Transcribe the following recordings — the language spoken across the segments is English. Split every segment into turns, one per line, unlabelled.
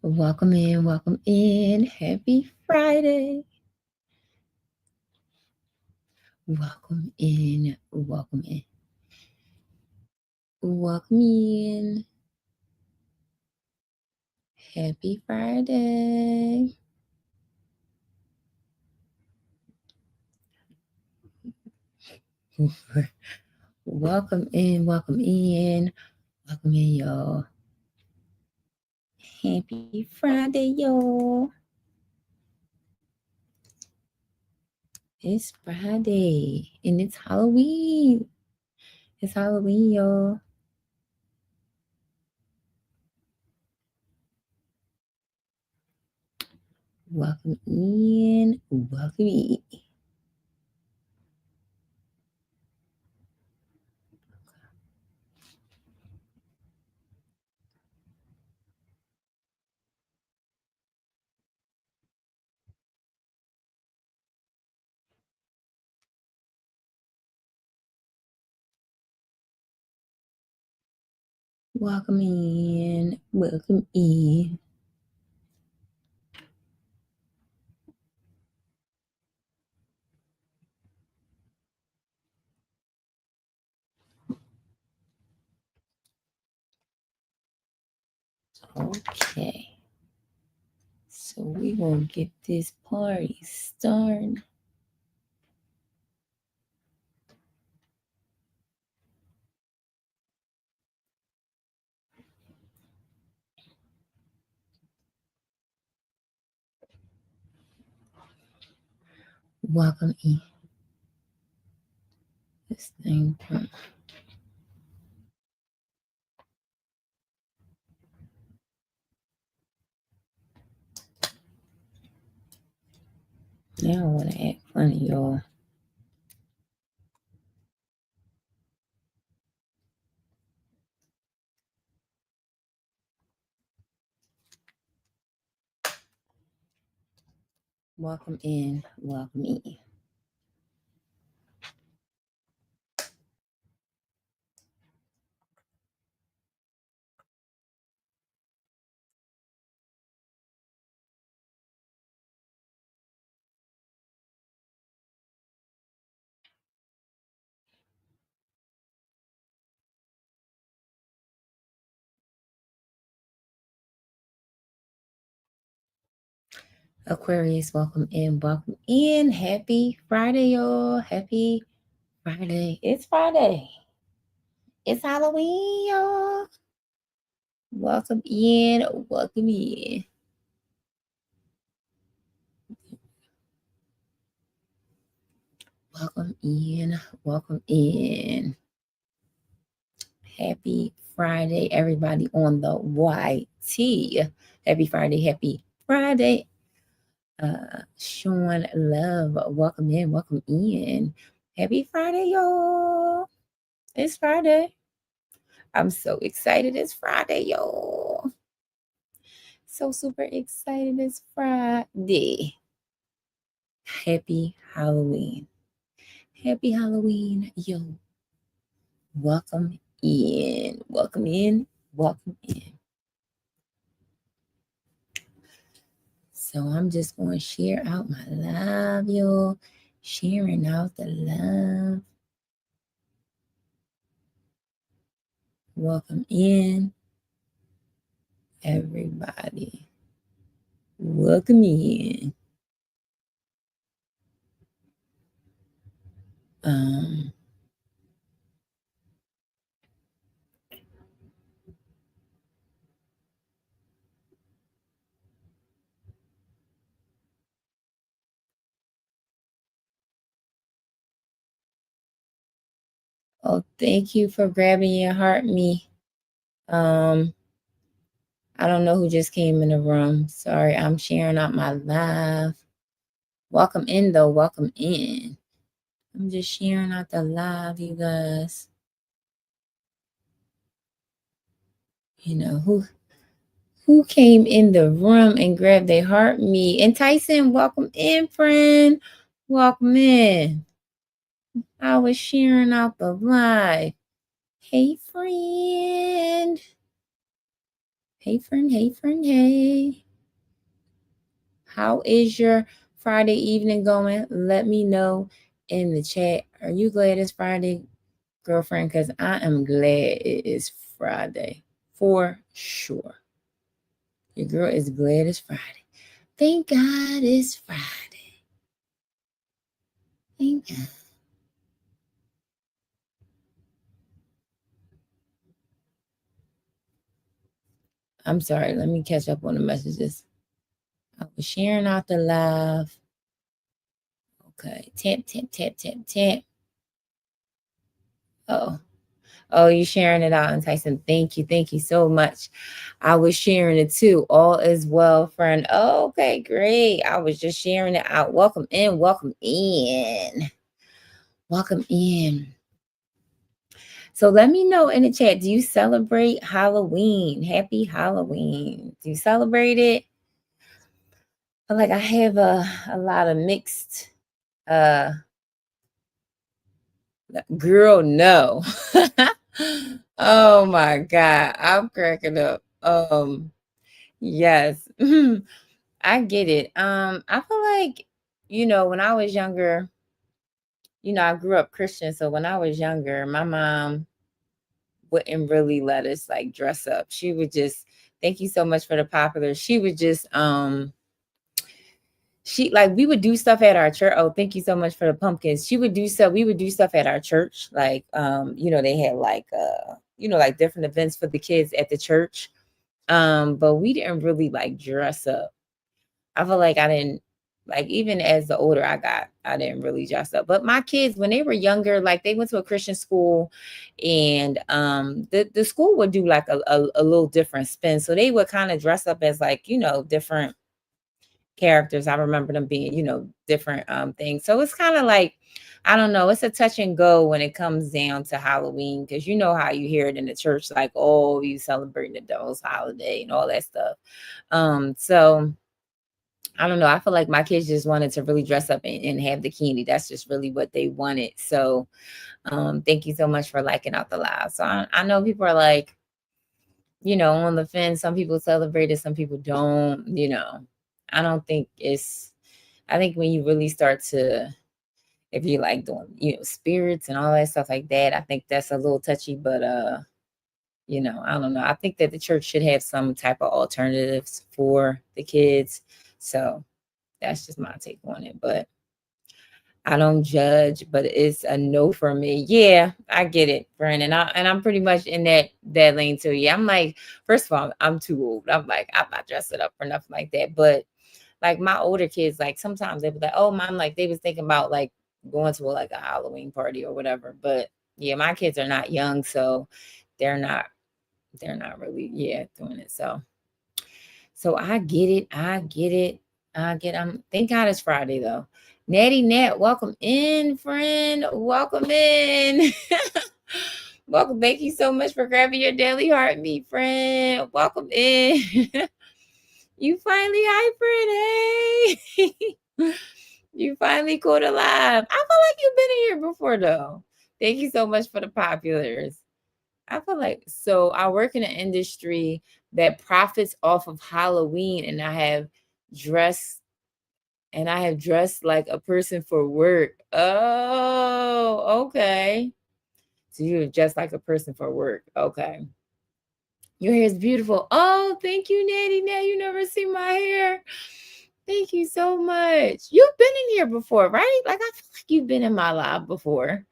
Welcome in, welcome in. Happy Friday. Welcome in, welcome in. Welcome in. Happy Friday. Welcome in, welcome in. Welcome in, y'all. Happy Friday, y'all. It's Friday and it's Halloween. It's Halloween, y'all. Welcome in, welcome in. Welcome in, welcome in. Okay. So we gonna get this party started. Welcome in. This thing. Now I wanna act funny, y'all. Welcome in, welcome in. Aquarius, welcome in, welcome in. Happy Friday, y'all. Happy Friday. It's Friday. It's Halloween, y'all. Welcome in, welcome in. Welcome in, welcome in. Happy Friday, everybody on the YT. Happy Friday, happy Friday. Showing love. Welcome in, welcome in. Happy Friday, y'all. It's Friday. I'm so excited. It's Friday, y'all. So super excited. It's Friday. Happy Halloween. Happy Halloween, yo. Welcome in. Welcome in. Welcome in. So I'm just going to share out my live, y'all. Sharing out the love. Welcome in, everybody. Welcome in. Um, oh, thank you for grabbing your heart, me. I don't know who just came in the room. Sorry, I'm sharing out my live. Welcome in, though. Welcome in. I'm just sharing out the live, you guys. You know who came in the room and grabbed their heart? Me and Tyson. Welcome in, friend. Welcome in. I was sharing out the live. Hey, friend. Hey, friend. Hey, friend. Hey. How is your Friday evening going? Let me know in the chat. Are you glad it's Friday, girlfriend? Because I am glad it is Friday for sure. Your girl is glad it's Friday. Thank God it's Friday. Thank God. I'm sorry. Let me catch up on the messages. I was sharing out the live. Okay. Tap, tap, tap, tap, tap. Oh. Oh, you sharing it out. And Tyson, thank you. Thank you so much. I was sharing it too. All is well, friend. Oh, okay, great. I was just sharing it out. Welcome in. Welcome in. Welcome in. So let me know in the chat. Do you celebrate Halloween? Happy Halloween. Do you celebrate it? Like I have a lot of mixed girl, no. Oh my God. I'm cracking up. Yes. I get it. I feel like, when I was younger, I grew up Christian. So when I was younger, my mom wouldn't really let us like dress up. She would just, thank you so much for the popular. She would just she like we would do stuff at our church. Oh, thank you so much for the pumpkins. She would do stuff, we would do stuff at our church. Like they had like like different events for the kids at the church. But we didn't really like dress up. I feel like I didn't like even as the older I got, I didn't really dress up. But my kids, when they were younger, like they went to a Christian school and the school would do like a little different spin. So they would kind of dress up as like, different characters. I remember them being, different things. So it's kind of like, I don't know, it's a touch and go when it comes down to Halloween, because you know how you hear it in the church, like, oh, you celebrating the devil's holiday and all that stuff. So I don't know. I feel like my kids just wanted to really dress up and have the candy. That's just really what they wanted. So thank you so much for liking out the live. So I know people are like, on the fence. Some people celebrate it, some people don't, I don't think I think when you really start to, if you like doing, spirits and all that stuff like that, I think that's a little touchy, but I don't know. I think that the church should have some type of alternatives for the kids. So that's just my take on it. But I don't judge, but it's a no for me. Yeah, I get it, Brandon. I'm pretty much in that lane too. Yeah, I'm like, first of all, I'm too old. I'm like, I'm not dressing up for nothing like that. But like my older kids, like sometimes they be like, oh, mom, like they was thinking about like going to like a Halloween party or whatever. But yeah, my kids are not young, so they're not really, doing it. So I get it. I get it. Thank God it's Friday though. Natty Nat, welcome in, friend. Welcome in. Welcome. Thank you so much for grabbing your daily heartbeat, friend. Welcome in. You finally, hi, friend. Hey. You finally caught a live. I feel like you've been in here before though. Thank you so much for the populars. I feel like, so I work in an industry that profits off of Halloween, and dressed I have dressed like a person for work. Oh, okay. So you're just like a person for work. Okay. Your hair is beautiful. Oh, thank you, Natty. Now you never see my hair. Thank you so much. You've been in here before, right? Like I feel like you've been in my live before.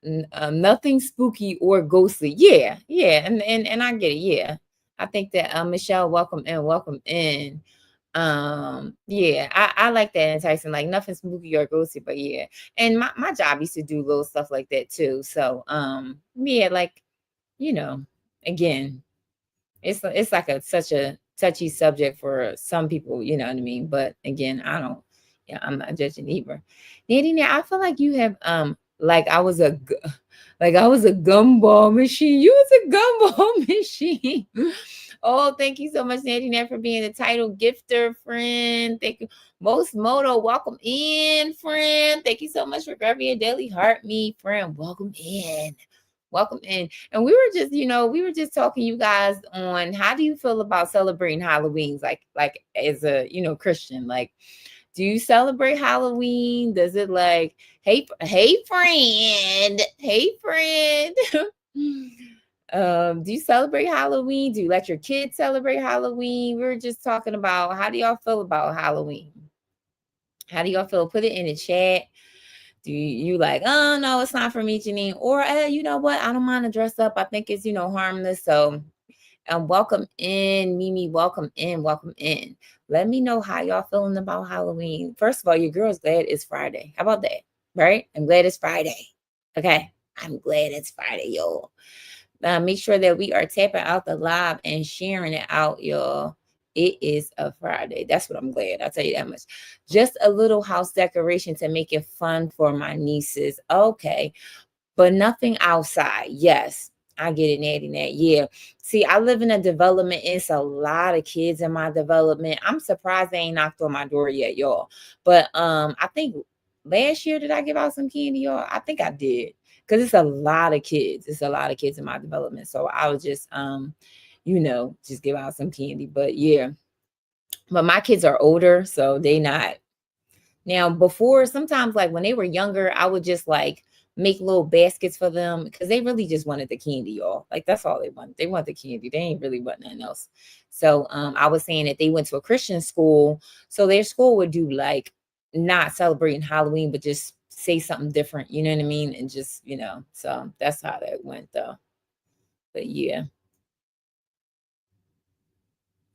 Nothing spooky or ghostly. Yeah, yeah, and I get it. Yeah, I think that Michelle, welcome in, welcome in. Yeah, I like that in Tyson, like nothing spooky or ghostly, but yeah. And my job used to do little stuff like that too. So yeah, like, you know, again, it's like such a touchy subject for some people, you know what I mean? But again, I'm not judging either. Nadine, I feel like you have like I was a gumball machine. You was a gumball machine. Oh, thank you so much, Nadine, for being the title gifter, friend. Thank you. Most Moto, welcome in, friend. Thank you so much for grabbing your daily heart, me, friend. Welcome in. Welcome in. And we were just, we were just talking, you guys, on how do you feel about celebrating Halloween, like as a, Christian? Like, do you celebrate Halloween? Does it like, hey friend, hey friend? Do you celebrate Halloween? Do you let your kids celebrate Halloween? We were just talking about how do y'all feel about Halloween? How do y'all feel? Put it in the chat. Do you like, oh no, it's not for me, Janine? Or you know what? I don't mind to dress up. I think it's, harmless. So welcome in, Mimi. Welcome in, welcome in. Let me know how y'all feeling about Halloween. First of all, your girl's glad it's Friday. How about that? Right? I'm glad it's Friday. Okay. I'm glad it's Friday, y'all. Make sure that we are tapping out the live and sharing it out, y'all. It is a Friday. That's what I'm glad. I'll tell you that much. Just a little house decoration to make it fun for my nieces. Okay. But nothing outside. Yes. I get it, Natty Nat. Yeah. See, I live in a development. It's a lot of kids in my development. I'm surprised they ain't knocked on my door yet, y'all. But I think last year, did I give out some candy, y'all? I think I did. Because it's a lot of kids. It's a lot of kids in my development. So I was just just give out some candy. But yeah. But my kids are older, so they not. Now, before, sometimes like when they were younger, I would just like make little baskets for them because they really just wanted the candy, y'all. Like that's all they want. They want the candy. They ain't really want nothing else. So I was saying that they went to a Christian school, so their school would do like not celebrating Halloween, but just say something different. You know what I mean? And just so that's how that went though. But yeah.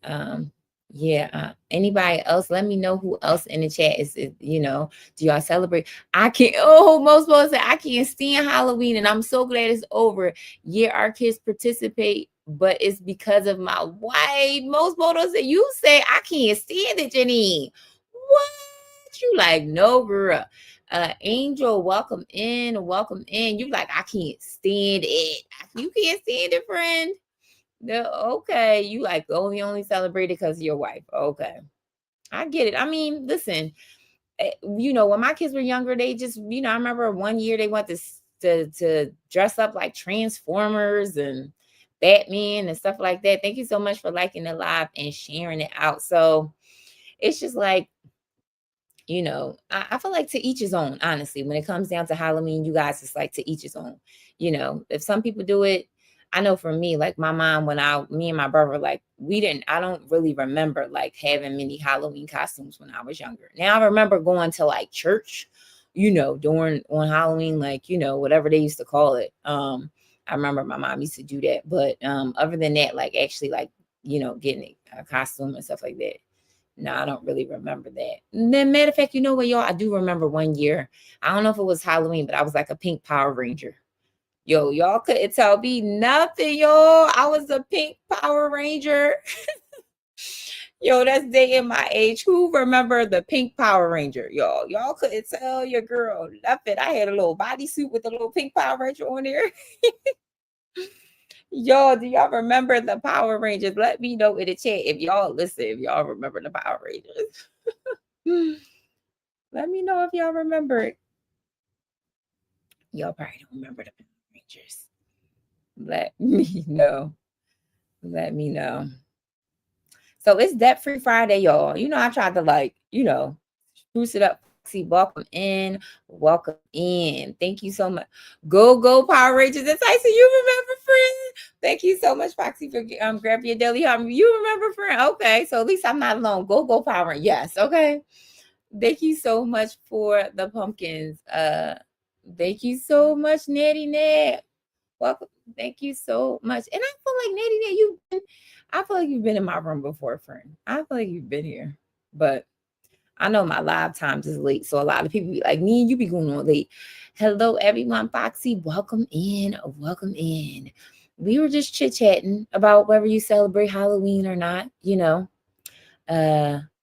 Um, yeah. Anybody else? Let me know who else in the chat do y'all celebrate? I can't. Oh, most people say I can't stand Halloween, and I'm so glad it's over. Yeah, our kids participate, but it's because of my wife. Most photos that you say I can't stand it, Janine. What you like? No, girl. Angel, welcome in. Welcome in. You like I can't stand it. You can't stand it, friend. No, okay. You like only celebrate it because of your wife. Okay. I get it. I mean, listen, when my kids were younger, they just, I remember one year they went to dress up like Transformers and Batman and stuff like that. Thank you so much for liking the live and sharing it out. So it's just like, I feel like to each his own, honestly. When it comes down to Halloween, you guys, it's like to each his own. If some people do it, I know for me, like my mom, me and my brother, like I don't really remember like having many Halloween costumes when I was younger. Now I remember going to like church, on Halloween, like, whatever they used to call it. I remember my mom used to do that. But other than that, like actually like, getting a costume and stuff like that. No, I don't really remember that. Then, matter of fact, you know what, y'all? I do remember one year. I don't know if it was Halloween, but I was like a pink Power Ranger. Yo, y'all couldn't tell me nothing, y'all. I was a pink Power Ranger. Yo, that's dating my age. Who remember the pink Power Ranger, y'all? Y'all couldn't tell your girl nothing. I had a little bodysuit with a little pink Power Ranger on there. Y'all, do y'all remember the Power Rangers? Let me know in the chat if y'all remember the Power Rangers. Let me know if y'all remember it. Y'all probably don't remember the Power Rangers. Let me know. Let me know. So it's Debt Free Friday, y'all. I tried to spruce it up. See, welcome in. Welcome in. Thank you so much. Go Power Rangers. And Tyson, you remember, friend? Thank you so much, Foxy, for grabbing your deli. You remember, friend? Okay, so at least I'm not alone. Go Power Rangers. Yes, okay. Thank you so much for the pumpkins. Thank you so much, Natty Nat. Welcome. Thank you so much. And I feel like Natty Nat, I feel like you've been in my room before, friend. I feel like you've been here, but I know my live times is late, so a lot of people be like, me and you be going on late. Hello, everyone. Foxy, welcome in. Welcome in. We were just chit-chatting about whether you celebrate Halloween or not,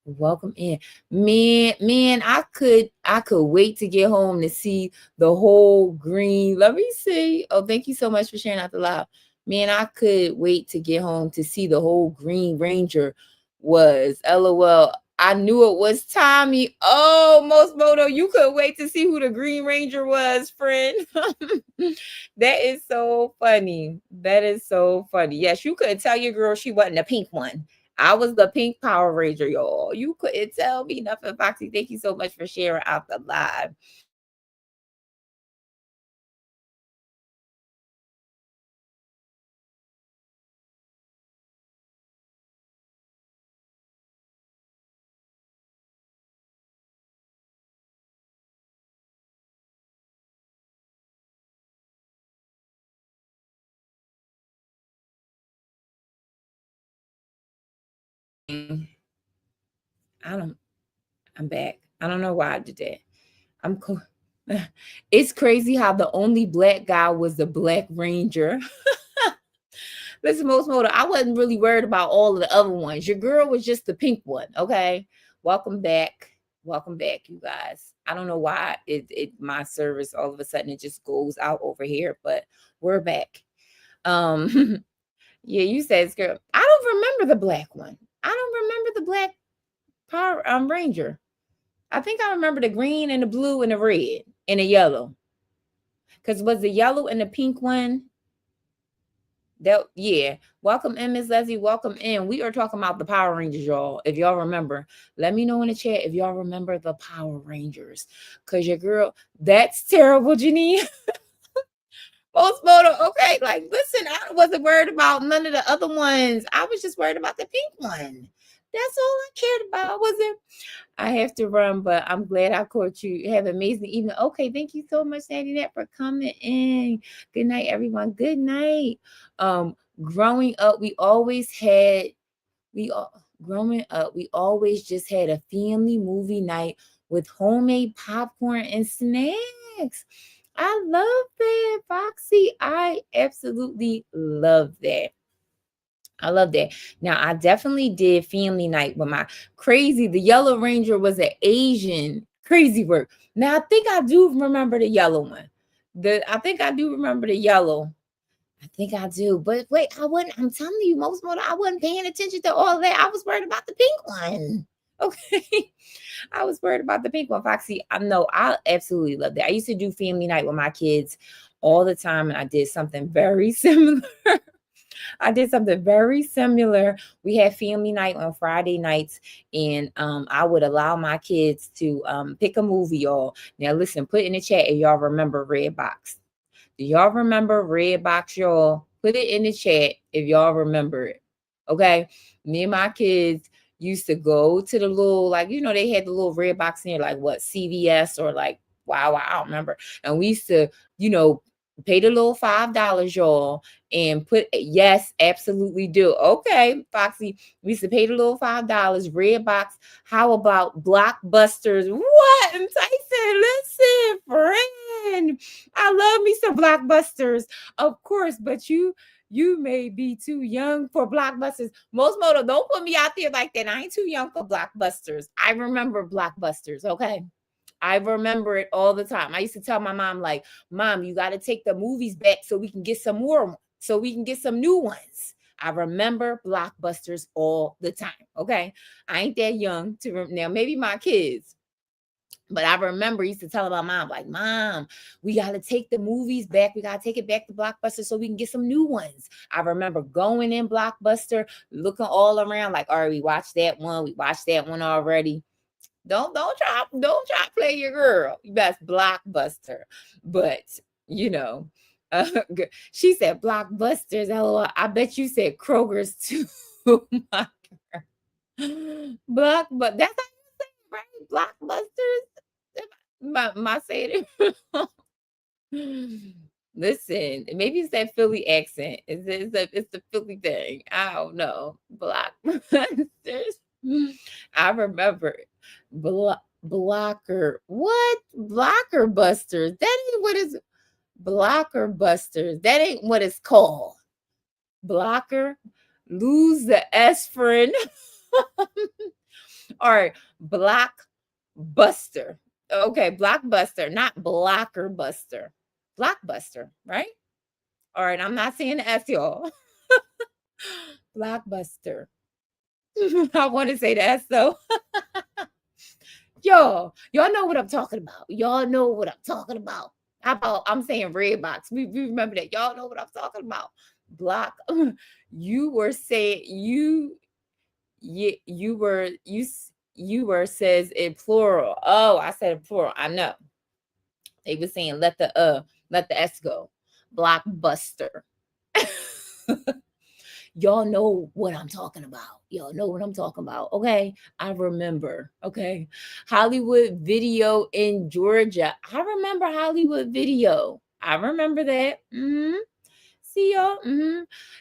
Welcome in. Man, I could wait to get home to see the whole green. Let me see. Oh, thank you so much for sharing out the live. Man, I could wait to get home to see the whole Green Ranger was LOL. I knew it was Tommy. Oh, most moto, you couldn't wait to see who the Green Ranger was, friend. That is so funny. That is so funny. Yes, you couldn't tell your girl she wasn't the pink one. I was the pink Power Ranger, y'all. You couldn't tell me nothing, Foxy. Thank you so much for sharing out the live. I don't. I'm back. I don't know why I did that. I'm cool. It's crazy how the only black guy was the Black Ranger. Listen, most motor, I wasn't really worried about all of the other ones. Your girl was just the pink one. Okay. Welcome back. Welcome back, you guys. I don't know why it my service all of a sudden it just goes out over here, but we're back. Um yeah, you said girl. I don't remember the black one. I don't remember the black Power Ranger. I think I remember the green and the blue and the red and the yellow. Because was the yellow and the pink one? That yeah. Welcome in, Miss Leslie. Welcome in. We are talking about the Power Rangers, y'all. If y'all remember, let me know in the chat if y'all remember the Power Rangers. Cause your girl, that's terrible, Janine. Post photo, okay. Like, listen, I wasn't worried about none of the other ones. I was just worried about the pink one. That's all I cared about. I wasn't. I have to run, but I'm glad I caught you. Have an amazing evening. Okay, thank you so much, Sandy, Nat, for coming in. Good night, everyone. Good night. Growing up, we always had we all growing up, we always just had a family movie night with homemade popcorn and snacks. I love that, Foxy. I absolutely love that. I love that. Now, I definitely did family night with my crazy. The Yellow Ranger was an Asian crazy work. Now, I think I do remember the yellow one. I think I do remember the yellow. I think I do. But wait, I wasn't. I'm telling you, most more, I wasn't paying attention to all that. I was worried about the pink one. Okay. I was worried about the pink one, Foxy. I know I absolutely love that. I used to do family night with my kids all the time, and I did something very similar. I did something very similar. We had family night on Friday nights, and I would allow my kids to pick a movie, y'all. Now, listen, put in the chat if y'all remember Redbox. Do y'all remember Redbox, y'all? Put it in the chat if y'all remember it. Okay. Me and my kids used to go to the little, like, they had the little Redbox in there, like what, CVS or like, wow, I don't remember. And we used to, you know, pay the little $5, y'all, and yes, absolutely do. Okay, Foxy, we used to pay the little $5, Redbox. How about Blockbusters? What? And Tyson, listen, friend. I love me some Blockbusters, of course, but you may be too young for Blockbusters. Most moto, don't put me out there like that. I ain't too young for Blockbusters. I remember Blockbusters, okay? I remember it all the time. I used to tell my mom, like, Mom, you got to take the movies back so we can get some more, so we can get some new ones. I remember Blockbusters all the time, okay? I ain't that young to now, maybe my kids. But I remember used to tell my mom, like, Mom, we got to take the movies back. We got to take it back to Blockbuster so we can get some new ones. I remember going in Blockbuster, looking all around, like, all right, we watched that one. We watched that one already. Don't try to play your girl. That's Blockbuster. But uh, she said Blockbusters. LOL. I bet you said Kroger's too. My but that's how you say it, right? Blockbusters. My saying it. Listen, maybe it's that Philly accent. It's the Philly thing. I don't know. Blockbusters. I remember blocker. What? Blocker busters. That ain't what is blocker busters. That ain't what it's called. Blocker. Lose the S, friend. All right. Blockbuster. Okay, blockbuster, not blocker buster. Blockbuster, right? All right, I'm not saying the S, y'all. Blockbuster. I want to say the S though. Y'all know what I'm talking about. Y'all know what I'm talking about. How about I'm saying red box? We remember that. Y'all know what I'm talking about. Block. You were saying you were says in plural. Oh, I said in plural. I know. They were saying let the S go. Blockbuster. Y'all know what I'm talking about. Y'all know what I'm talking about. Okay. I remember. Okay. Hollywood Video in Georgia. I remember Hollywood Video. I remember that. See y'all.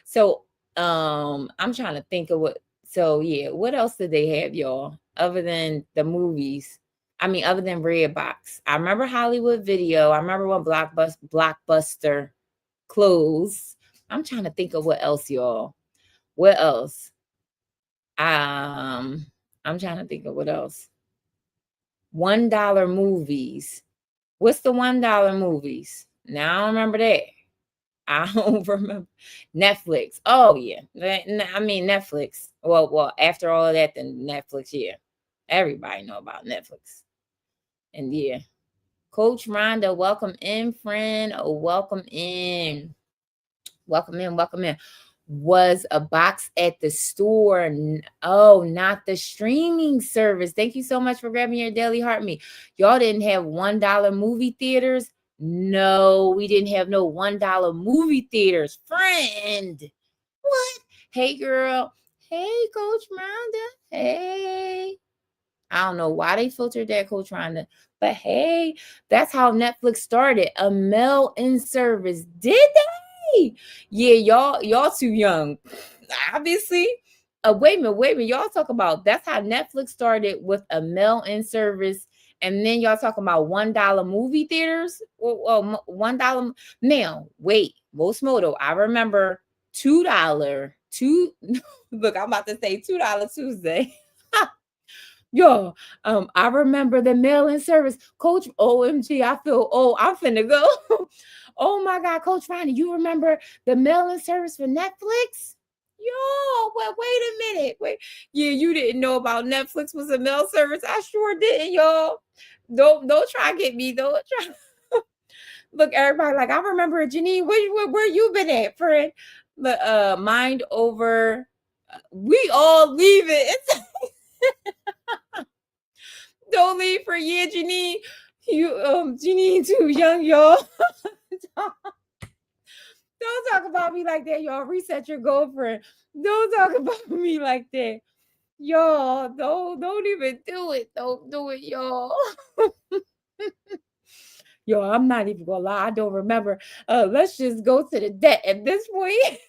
So I'm trying to think of what so yeah, what else did they have, y'all? Other than the movies. I mean, other than Redbox. I remember Hollywood Video. I remember when Blockbuster closed. I'm trying to think of what else, y'all. What else? Um, I'm trying to think of what else. $1 movies. What's the $1 movies? Now I don't remember that. I don't remember Netflix. Oh yeah, I mean Netflix. Well, after all of that, then Netflix. Yeah, everybody know about Netflix. And yeah, Coach Rhonda, welcome in, friend. Oh, welcome in. Welcome in. Welcome in. Was a box at the store. Oh, not the streaming service. Thank you so much for grabbing your daily heart me. Y'all didn't have $1 movie theaters? No, we didn't have no $1 movie theaters. Friend. What? Hey, girl. Hey, Coach Rhonda. Hey. I don't know why they filtered that, Coach Rhonda. But hey, that's how Netflix started. A mail-in service. Did they? Yeah, y'all too young. Obviously. Wait a minute. Y'all talk about that's how Netflix started with a mail-in service. And then y'all talking about $1 movie theaters. Well, $1. Now, wait, most moto. I remember $2. Two look, I'm about to say $2 Tuesday. Yo, I remember the mail-in service. Coach, OMG, I feel I'm finna go. Oh my God, Coach Ronnie, you remember the mail-in service for Netflix? Yo, wait a minute. Wait. Yeah, you didn't know about Netflix was a mail service. I sure didn't, y'all. Don't try to get me. Don't try. Look, everybody, like I remember Janine. Where you been at, friend? But mind over. We all leave it. Don't leave for yeah, Janine. You Janine too young, y'all. Don't talk about me like that, y'all. Reset your girlfriend. Don't talk about me like that. Y'all, don't even do it. Don't do it, y'all. Yo, I'm not even gonna lie. I don't remember. Let's just go to the debt at this point.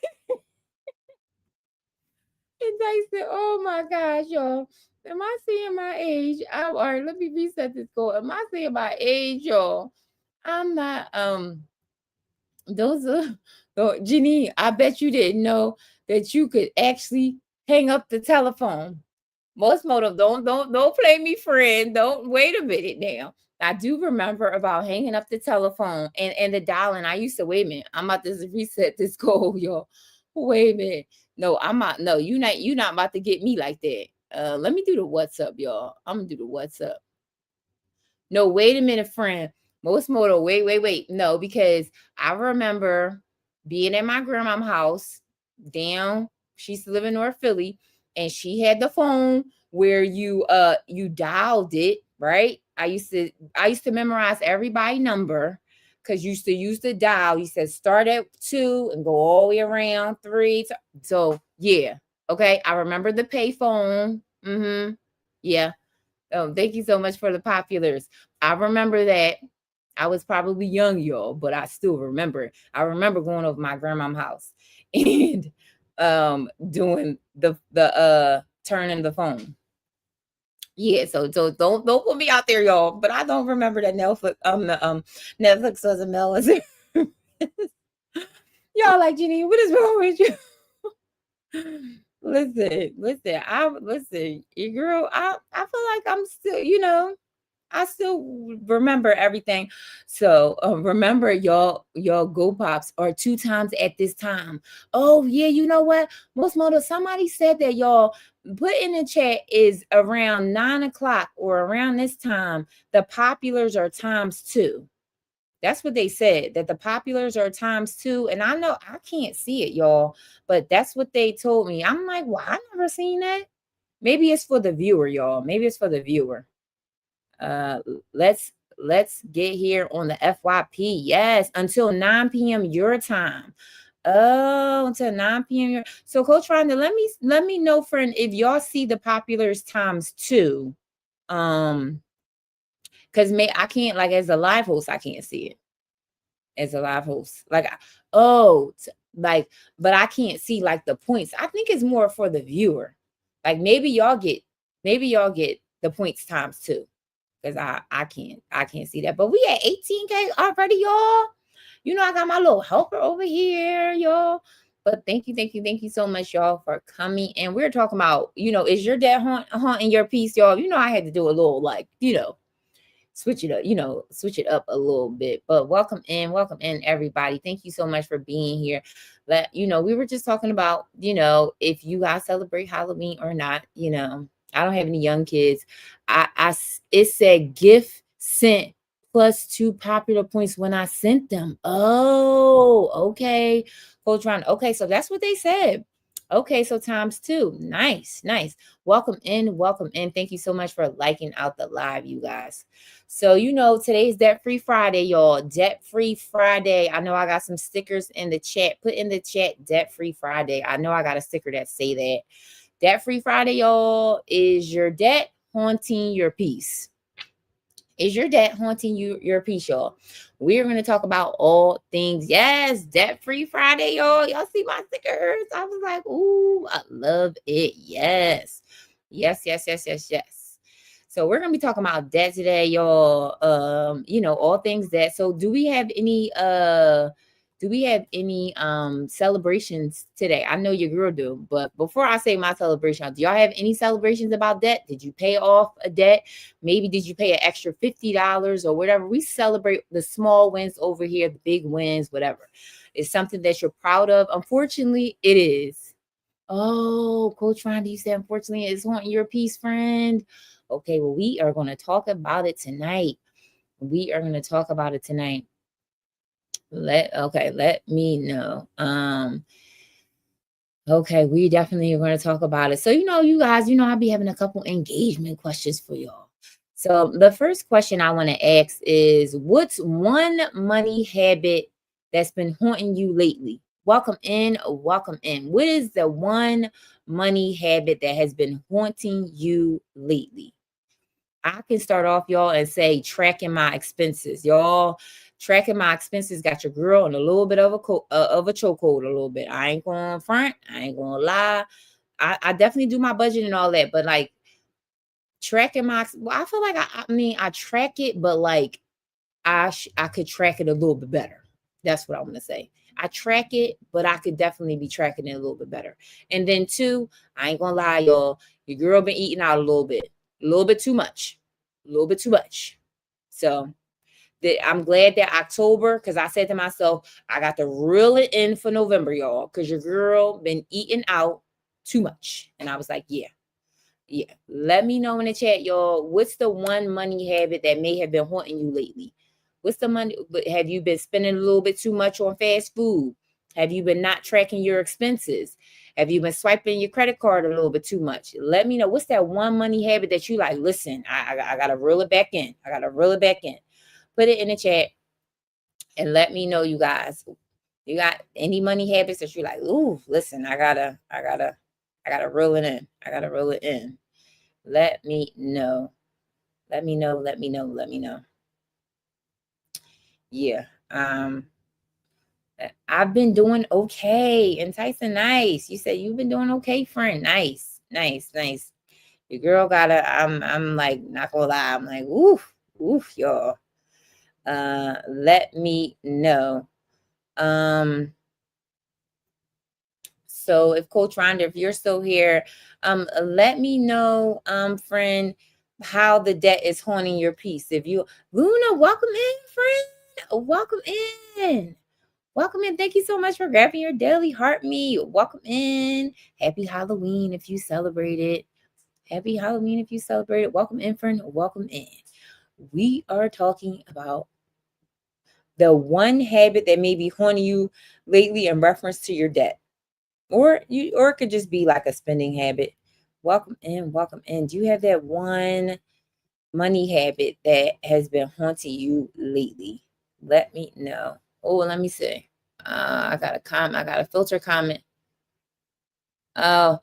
And they said, oh my gosh, y'all. Am I seeing my age? All right, let me reset this goal. Am I seeing my age, y'all? I'm not those are Janine, I bet you didn't know that you could actually hang up the telephone. Most motive, don't play me, friend. Don't wait a minute now. I do remember about hanging up the telephone and the dialing. I used to wait a minute. I'm about to reset this goal, y'all. Wait a minute. No, I'm not. No, you not about to get me like that. Let me do the WhatsApp, y'all. I'm gonna do the WhatsApp. No, wait a minute, friend. Most moto, wait. No, because I remember being at my grandma's house down. She used to live in North Philly, and she had the phone where you dialed it, right? I used to memorize everybody's number because you used to use the dial. You said start at 2 and go all the way around 3. So yeah. Okay. I remember the pay phone. Yeah. Oh, thank you so much for the populars. I remember that. I was probably young, y'all, but I still remember it. I remember going over my grandma's house and doing the turning the phone. Yeah, so don't put me out there, y'all. But I don't remember that Netflix was a mail. Y'all like Jenny, what is wrong with you? Listen, your girl. I feel like I'm still, I still remember everything. So remember, y'all go pops are 2 times at this time. Oh yeah, you know what? Most moto. Somebody said that y'all put in the chat is around 9 o'clock or around this time. The populars are times 2. That's what they said, that the populars are times 2. And I know I can't see it, y'all, but that's what they told me. I'm like, well, I never seen that. Maybe it's for the viewer, y'all. Maybe it's for the viewer. Uh let's get here on the FYP. Yes, until 9 p.m. your time. Oh, until 9 p.m. So Coach Rhonda, let me know, friend, if y'all see the populars times 2. Because I can't, like, as a live host, I can't see it as a live host. Like, like, but I can't see like the points. I think it's more for the viewer. Like maybe y'all get the points times 2. Because I can't see that. But we at 18K already, y'all. You know, I got my little helper over here, y'all. But thank you so much, y'all, for coming. And we're talking about, is your dad haunting your piece, y'all? I had to do a little, like, switch it up a little bit. But welcome in, everybody. Thank you so much for being here. We were just talking about, if you guys celebrate Halloween or not. I don't have any young kids. It said gift sent +2 popular points when I sent them. Oh, okay. Coach Ron. Okay, so that's what they said. Okay, so times 2. Nice. Welcome in. Thank you so much for liking out the live, you guys. So, today's Debt Free Friday, y'all. Debt Free Friday. I know I got some stickers in the chat. Put in the chat Debt Free Friday. I know I got a sticker that say that. Debt Free Friday, y'all. Is your debt haunting your peace? Is your debt haunting your peace, y'all? We're going to talk about all things. Yes, Debt Free Friday, y'all. Y'all see my stickers? I was like, ooh, I love it. Yes. So we're going to be talking about debt today, y'all. All things debt. So do we have any celebrations today? I know your girl do, but before I say my celebration, do y'all have any celebrations about debt? Did you pay off a debt? Maybe did you pay an extra $50 or whatever? We celebrate the small wins over here, the big wins, whatever. It's something that you're proud of. Unfortunately, it is. Oh, Coach Ronda, you said unfortunately it's haunting your peace, friend. Okay, well, we are going to talk about it tonight. Let me know. Okay, we definitely are going to talk about it. So, you guys, I'll be having a couple engagement questions for y'all. So the first question I want to ask is, what's one money habit that's been haunting you lately? Welcome in. What is the one money habit that has been haunting you lately? I can start off, y'all, and say tracking my expenses. Y'all, tracking my expenses got your girl in a little bit of a chokehold a little bit. I ain't going front. I ain't going to lie. I definitely do my budget and all that, but like tracking I feel like I track it, but like I could track it a little bit better. That's what I'm gonna say. I track it, but I could definitely be tracking it a little bit better. And then 2, I ain't gonna lie, y'all. Your girl been eating out a little bit too much, So I'm glad that October, because I said to myself, I got to reel it in for November, y'all, because your girl been eating out too much. And I was like, yeah. Let me know in the chat, y'all. What's the one money habit that may have been haunting you lately? What's the money? Have you been spending a little bit too much on fast food? Have you been not tracking your expenses? Have you been swiping your credit card a little bit too much? Let me know. What's that one money habit that you like? Listen, I got to reel it back in. Put it in the chat and let me know, you guys. You got any money habits that you're like, ooh, listen, I gotta reel it in. Let me know. Yeah. I've been doing okay. And Tyson, nice. You said you've been doing okay, friend. Nice. Your girl I'm like, not gonna lie. I'm like, oof, y'all. Let me know. So if Coach Rhonda, if you're still here, let me know, friend, how the debt is haunting your peace. If you, Luna, welcome in, friend. Welcome in. Welcome in. Thank you so much for grabbing your daily heart me. Welcome in. Happy Halloween if you celebrate it. Happy Halloween if you celebrate it. Welcome in, friend. Welcome in. We are talking about the one habit that may be haunting you lately in reference to your debt. Or it could just be like a spending habit. Welcome in, welcome in. Do you have that one money habit that has been haunting you lately? Let me know. Oh, let me see. I got a comment. I got a filter comment. Oh,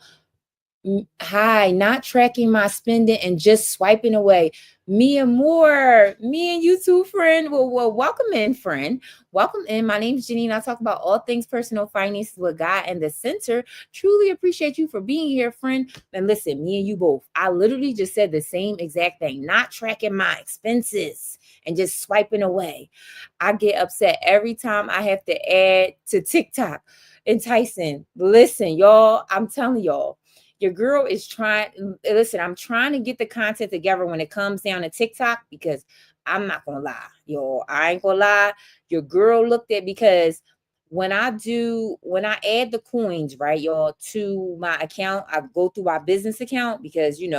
hi, not tracking my spending and just swiping away. Me and more. Me and you too, friend. Well, welcome in, friend. Welcome in. My name is Janine. I talk about all things personal finances with God and the center. Truly appreciate you for being here, friend. And listen, me and you both. I literally just said the same exact thing. Not tracking my expenses and just swiping away. I get upset every time I have to add to TikTok. And Tyson, listen, y'all, I'm telling y'all, your girl is trying. Listen, I'm trying to get the content together when it comes down to TikTok because I'm not gonna lie, y'all. I ain't gonna lie. Your girl looked at because when I add the coins, right, y'all, to my account, I go through my business account because you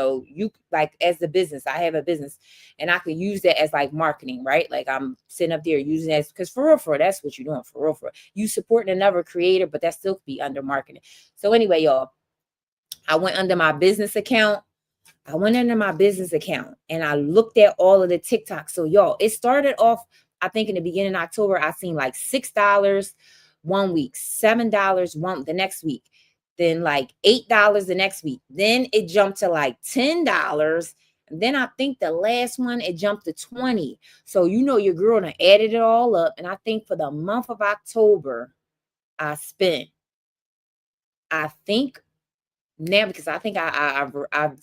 like as the business, I have a business and I could use that as like marketing, right? Like I'm sitting up there using that because for real, that's what you're doing for real. You supporting another creator, but that still could be under marketing. So anyway, y'all. I went under my business account. And I looked at all of the TikToks. So y'all, it started off, I think in the beginning of October, I seen like $6 one week, $7 the next week, then like $8 the next week. Then it jumped to like $10. And then I think the last one, it jumped to 20. So your girl done added it all up. And I think for the month of October, I think now, because I think I've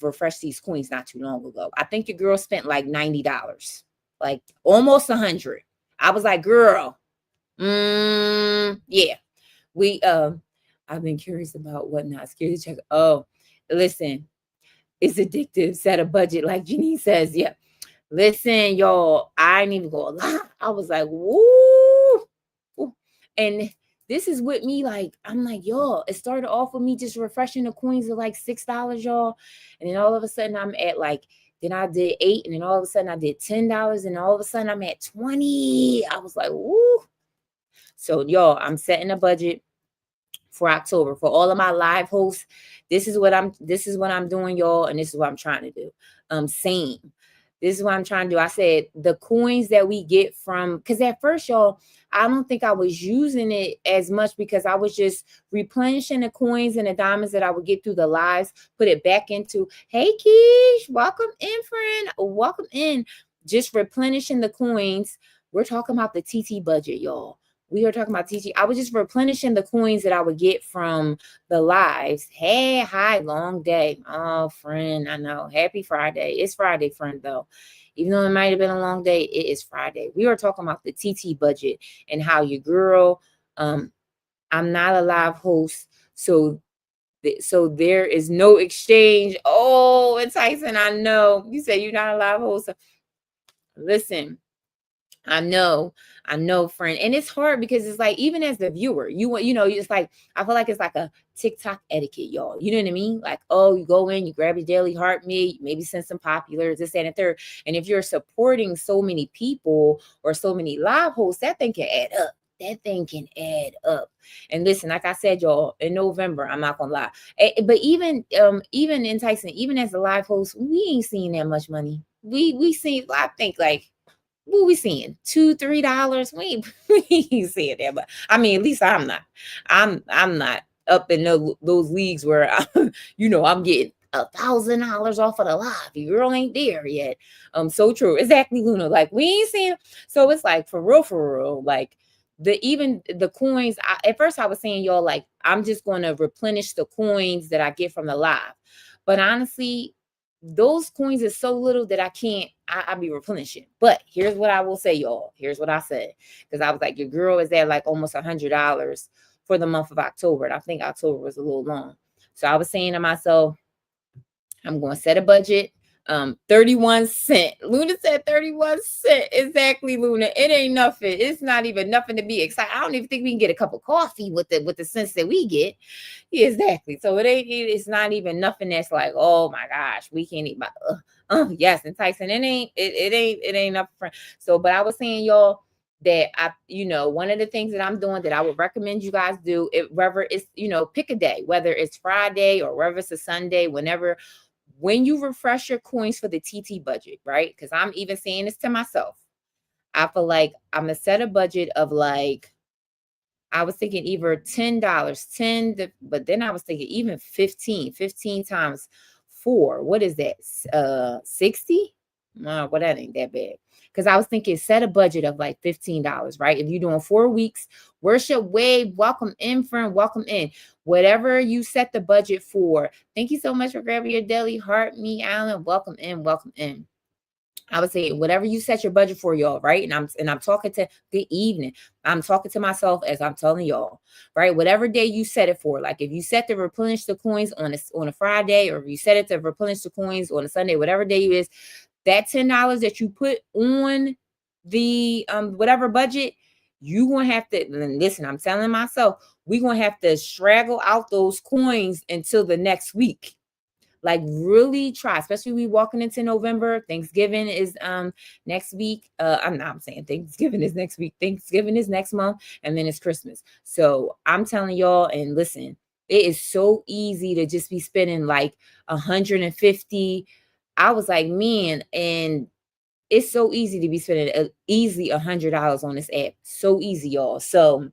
refreshed these coins not too long ago. I think your girl spent like $90, like almost 100. I was like, girl, yeah. I've been curious about what not scared to check. Oh, listen, it's addictive. Set a budget, like Janine says. Yeah. Listen, y'all, I ain't even gonna lie. I was like, woo. And this is with me, like, I'm like, y'all, it started off with me just refreshing the coins of like $6, y'all. And then all of a sudden I'm at like, then I did 8, and then all of a sudden I did $10, and all of a sudden I'm at 20. I was like, woo. So y'all, I'm setting a budget for October for all of my live hosts. This is what I'm doing, y'all, and this is what I'm trying to do. Same. This is what I'm trying to do. I said the coins that we get from, because at first, y'all, I don't think I was using it as much because I was just replenishing the coins and the diamonds that I would get through the lives, put it back into, hey, Keish, welcome in, friend. Welcome in. Just replenishing the coins. We're talking about the TT budget, y'all. We are talking about TT. I was just replenishing the coins that I would get from the lives. Hey, hi, long day. Oh, friend, I know. Happy Friday. It's Friday, friend, though. Even though it might have been a long day, it is Friday. We are talking about the TT budget and how your girl, I'm not a live host, so there is no exchange. Oh, and Tyson, I know. You say you're not a live host. Listen, I know, friend. And it's hard because it's like, even as the viewer, it's like, I feel like it's like a TikTok etiquette, y'all. You know what I mean? Like, oh, you go in, you grab your daily heart meat, maybe send some populars, this, that, and the third. And if you're supporting so many people or so many live hosts, that thing can add up. And listen, like I said, y'all, in November, I'm not gonna lie. But even in Tyson, even as a live host, we ain't seeing that much money. We see, I think, like, what we seeing? $2-3? We ain't seeing that, but I mean, at least I'm not. I'm not up in those leagues where I'm getting $1,000 off of the live. Your girl ain't there yet. So true. Exactly, Luna. Like, we ain't seeing. So it's like, for real, like even the coins. At first I was saying, y'all, like, I'm just going to replenish the coins that I get from the live. But honestly, those coins is so little that I be replenishing. But here's what I will say, y'all. Here's what I said. Because I was like, your girl is at like almost $100 for the month of October. And I think October was a little long. So I was saying to myself, I'm going to set a budget 31 cent. Luna said 31 cent. Exactly, Luna. It ain't nothing. It's not even nothing to be excited. I don't even think we can get a cup of coffee with the cents that we get. Yeah, exactly. So it's not even nothing that's like, oh my gosh, we can't eat. Yes, and Tyson, it ain't nothing. So, but I was saying, y'all, that one of the things that I'm doing that I would recommend you guys do it, whether it's, pick a day, whether it's Friday or whether it's a Sunday, whenever, when you refresh your coins for the TT budget, right? Because I'm even saying this to myself. I feel like I'm gonna set a budget of like, I was thinking either $10, but then I was thinking even 15 times four. What is that? 60? Well, that ain't that bad. Because I was thinking set a budget of like $15, right? If you're doing 4 weeks, worship wave, welcome in, friend, welcome in. Whatever you set the budget for. Thank you so much for grabbing your daily heart, me, Alan. Welcome in, welcome in. I would say whatever you set your budget for, y'all, right? And I'm talking to the evening. I'm talking to myself as I'm telling y'all, right? Whatever day you set it for, like if you set to replenish the coins on a Friday, or if you set it to replenish the coins on a Sunday, whatever day it is, that $10 that you put on the whatever budget, you gonna have to listen. I'm telling myself, we're gonna have to straggle out those coins until the next week. Like really try, especially we walking into November. Thanksgiving is next week. I'm saying Thanksgiving is next week. Thanksgiving is next month, and then it's Christmas. So I'm telling y'all, and listen, it is so easy to just be spending like 150. I was like, man, and it's so easy to be spending easily $100 on this app. So easy, y'all. So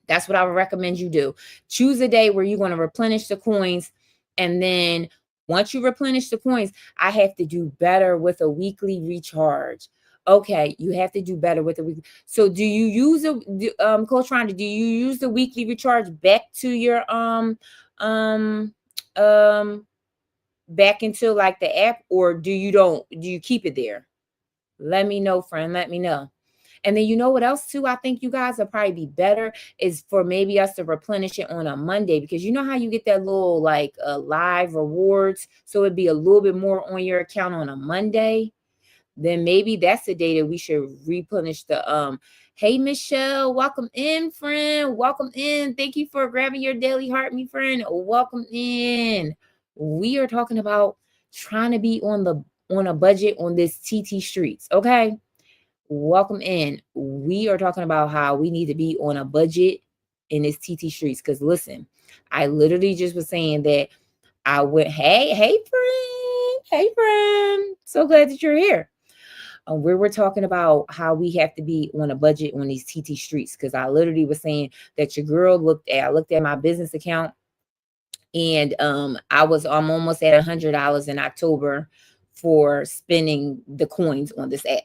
that's what I would recommend you do. Choose a day where you're going to replenish the coins. And then once you replenish the coins, I have to do better with a weekly recharge. Okay, you have to do better with a week. So do you use Coach Rhonda, do you use the weekly recharge back to your um back into like the app, or do you keep it there? Let me know, friend. Let me know. And then you know what else too? I think you guys will probably be better is for maybe us to replenish it on a Monday, because you know how you get that little like live rewards. So it'd be a little bit more on your account on a Monday. Then maybe that's the day that we should replenish the hey Michelle, welcome in, friend. Welcome in. Thank you for grabbing your daily heart, me friend. Welcome in. We are talking about trying to be on a budget on this TT streets. Okay. Welcome in. We are talking about how we need to be on a budget in this TT streets. Because listen, I literally just was saying that I went, hey, friend. So glad that you're here. We were talking about how we have to be on a budget on these TT streets. Because I literally was saying that your girl I looked at my business account, and I'm almost at $100 in October for spending the coins on this app.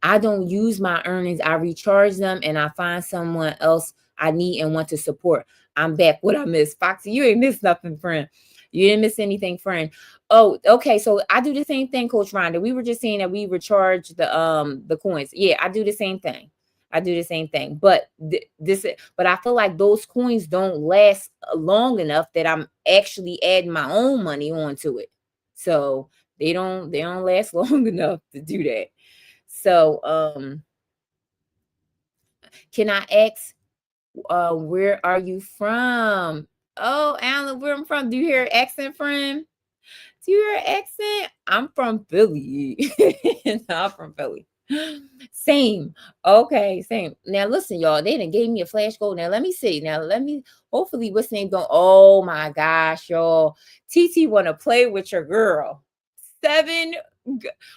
I don't use my earnings. I recharge them and I find someone else I need and want to support. I'm back. What I miss? Foxy, you ain't missed nothing, friend. You didn't miss anything, friend. Oh, okay. So I do the same thing, Coach Rhonda. We were just saying that we recharge the coins. Yeah, I do the same thing. I do the same thing. But but I feel like those coins don't last long enough that I'm actually adding my own money onto it. So they don't last long enough to do that. So can I ask where are you from? Oh, Alan, where I'm from. Do you hear accent, friend? Do you hear accent? I'm from Philly. I'm from Philly. Same. Okay, same. Now listen, y'all. They done gave me a flash code. Now let me see. Hopefully what's name don't. Oh my gosh, y'all. TT wanna play with your girl. 7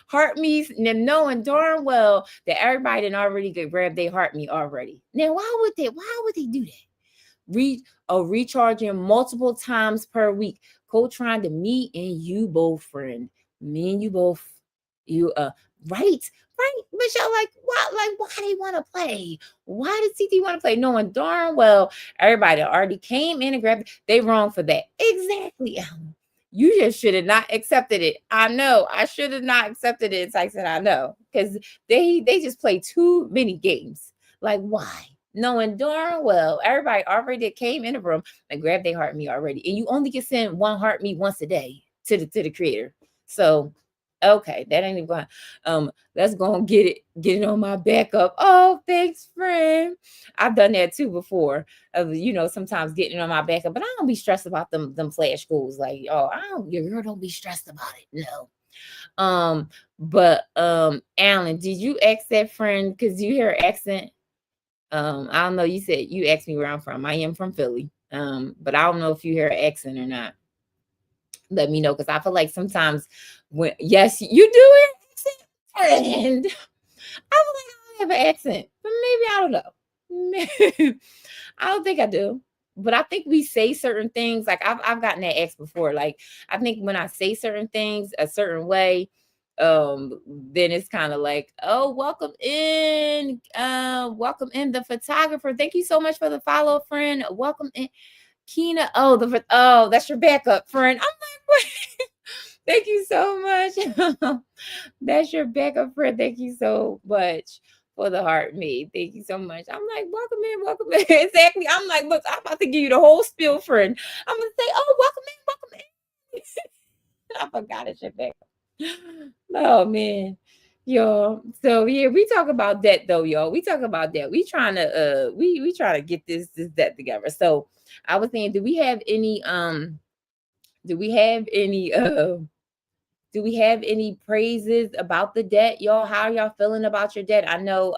heart me's, knowing darn well that everybody didn't already get grabbed their heart me already. Now, why would they do that? Recharging multiple times per week. Trying to me and you both, friend. Me and you both. You right. Michelle, why they want to play? Why does TT want to play? Knowing darn well everybody already came in and grabbed it. They wrong for that. Exactly. You just should have not accepted it. I know. I should have not accepted it, Tyson. I know. Because they just play too many games. Like, why? Knowing darn well everybody already came in the room and grabbed their heart me already. And you only can send one heart me once a day. to the creator. So okay, that ain't even going. Let's go and get it on my backup. Oh, thanks, friend. I've done that too before. Sometimes getting it on my backup, but I don't be stressed about them flash goals. Like, oh, I don't. Your girl don't be stressed about it. No. But Alan, did you ask that friend? Cause you hear her accent. I don't know. You said you asked me where I'm from. I am from Philly. But I don't know if you hear an accent or not. Let me know, because I feel like sometimes when yes, you do it, accent, and I feel like I don't have an accent, but maybe I don't know. I don't think I do. But I think we say certain things. Like I've gotten that asked before. Like I think when I say certain things a certain way, then it's kind of like, oh, welcome in the photographer. Thank you so much for the follow, friend. Welcome in. Kina, that's your backup friend. I'm like, what? Thank you so much. That's your backup friend. Thank you so much for the heart me. Thank you so much. I'm like, welcome in, welcome in. Exactly. I'm like, look, I'm about to give you the whole spiel, friend. I'm gonna say, oh, welcome in. I forgot it's your backup. Oh man. Y'all. So yeah, we talk about that though, y'all. We talk about that. We trying to we trying to get this that together. So I was saying, do we have any do we have any praises about the debt, y'all? How are y'all feeling about your debt? I know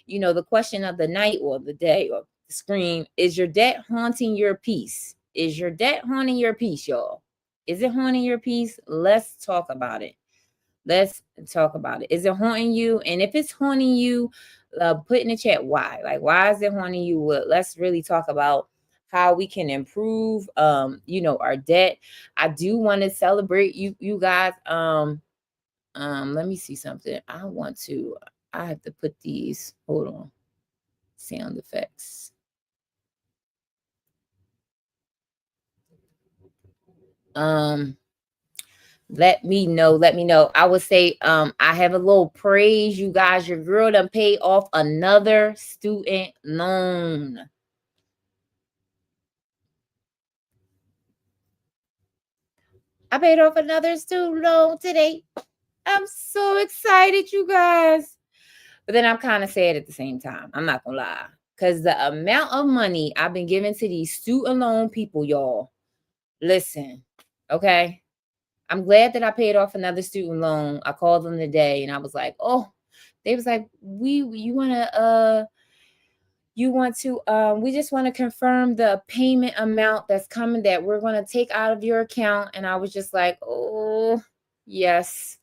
the question of the night or the day or the scream is, your debt haunting your peace? Is your debt haunting your peace, y'all? Is it haunting your peace? Let's talk about it. Let's talk about it. Is it haunting you? And if it's haunting you, put in the chat why. Like, why is it haunting you? Let's really talk about how we can improve our debt. I do want to celebrate you guys. Let me see something. I have to put these, hold on, sound effects. Let me know. I would say I have a little praise, you guys. Your girl done paid off another student loan. I paid off another student loan today. I'm so excited, you guys. But then I'm kind of sad at the same time. I'm not gonna lie. Because the amount of money I've been giving to these student loan people, y'all. Listen, okay? I'm glad that I paid off another student loan. I called them today and I was like, oh, they was like, we just want to confirm the payment amount that's coming that we're going to take out of your account. And I was just like, oh, yes.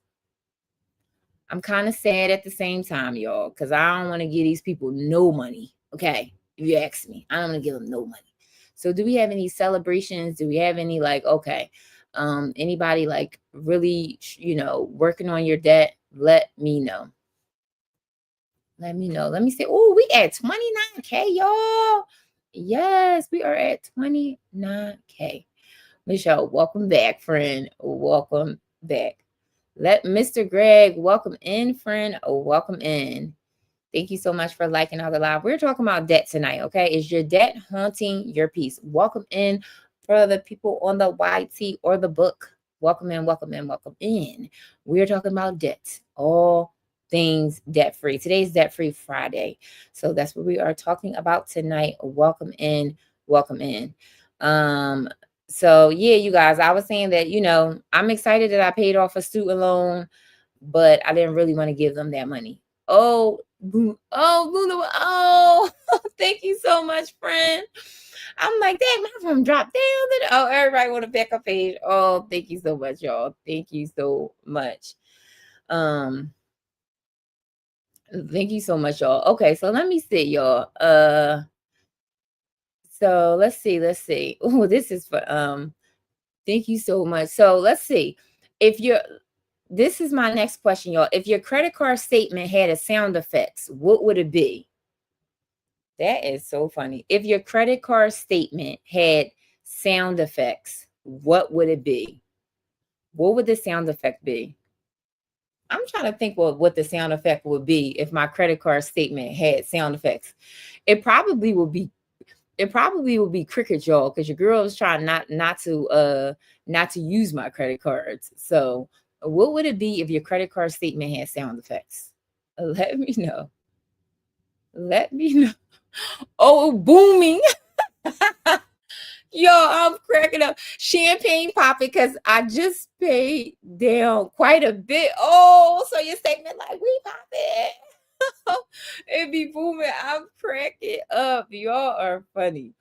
I'm kind of sad at the same time, y'all, because I don't want to give these people no money. Okay. If you ask me, I don't want to give them no money. So do we have any celebrations? Do we have any anybody like really, working on your debt? Let me know. Let me know. Let me say, oh, we at 29K, y'all. Yes, we are at 29K. Michelle, welcome back, friend. Welcome back. Let Mr. Greg, welcome in, friend. Welcome in. Thank you so much for liking our live. We're talking about debt tonight, okay? Is your debt haunting your peace? Welcome in for the people on the YT or the book. Welcome in, welcome in, welcome in. We're talking about debt, all things debt-free. Today's Debt-Free Friday. So that's what we are talking about tonight. Welcome in, welcome in. So yeah, you guys, I was saying that, I'm excited that I paid off a student loan, but I didn't really want to give them that money. Oh, Luna, oh, thank you so much, friend. I'm like, dang, my phone dropped down. Oh, everybody want a backup page. Oh, thank you so much, y'all. Thank you so much. Thank you so much, y'all. Okay, so let me see, y'all. So let's see. Oh, this is for thank you so much. So let's see. This is my next question, y'all. If your credit card statement had a sound effects, what would it be? That is so funny. If your credit card statement had sound effects, what would it be? What would the sound effect be? I'm trying to think what the sound effect would be if my credit card statement had sound effects. It probably would be It probably will be cricket, y'all, because your girl is trying not to use my credit cards. So what would it be if your credit card statement had sound effects? Let me know. Let me know. Oh, booming. Yo, I'm cracking up. Champagne popping because I just paid down quite a bit. Oh, so your statement like we popping. It be booming. I'm cracking up. Y'all are funny.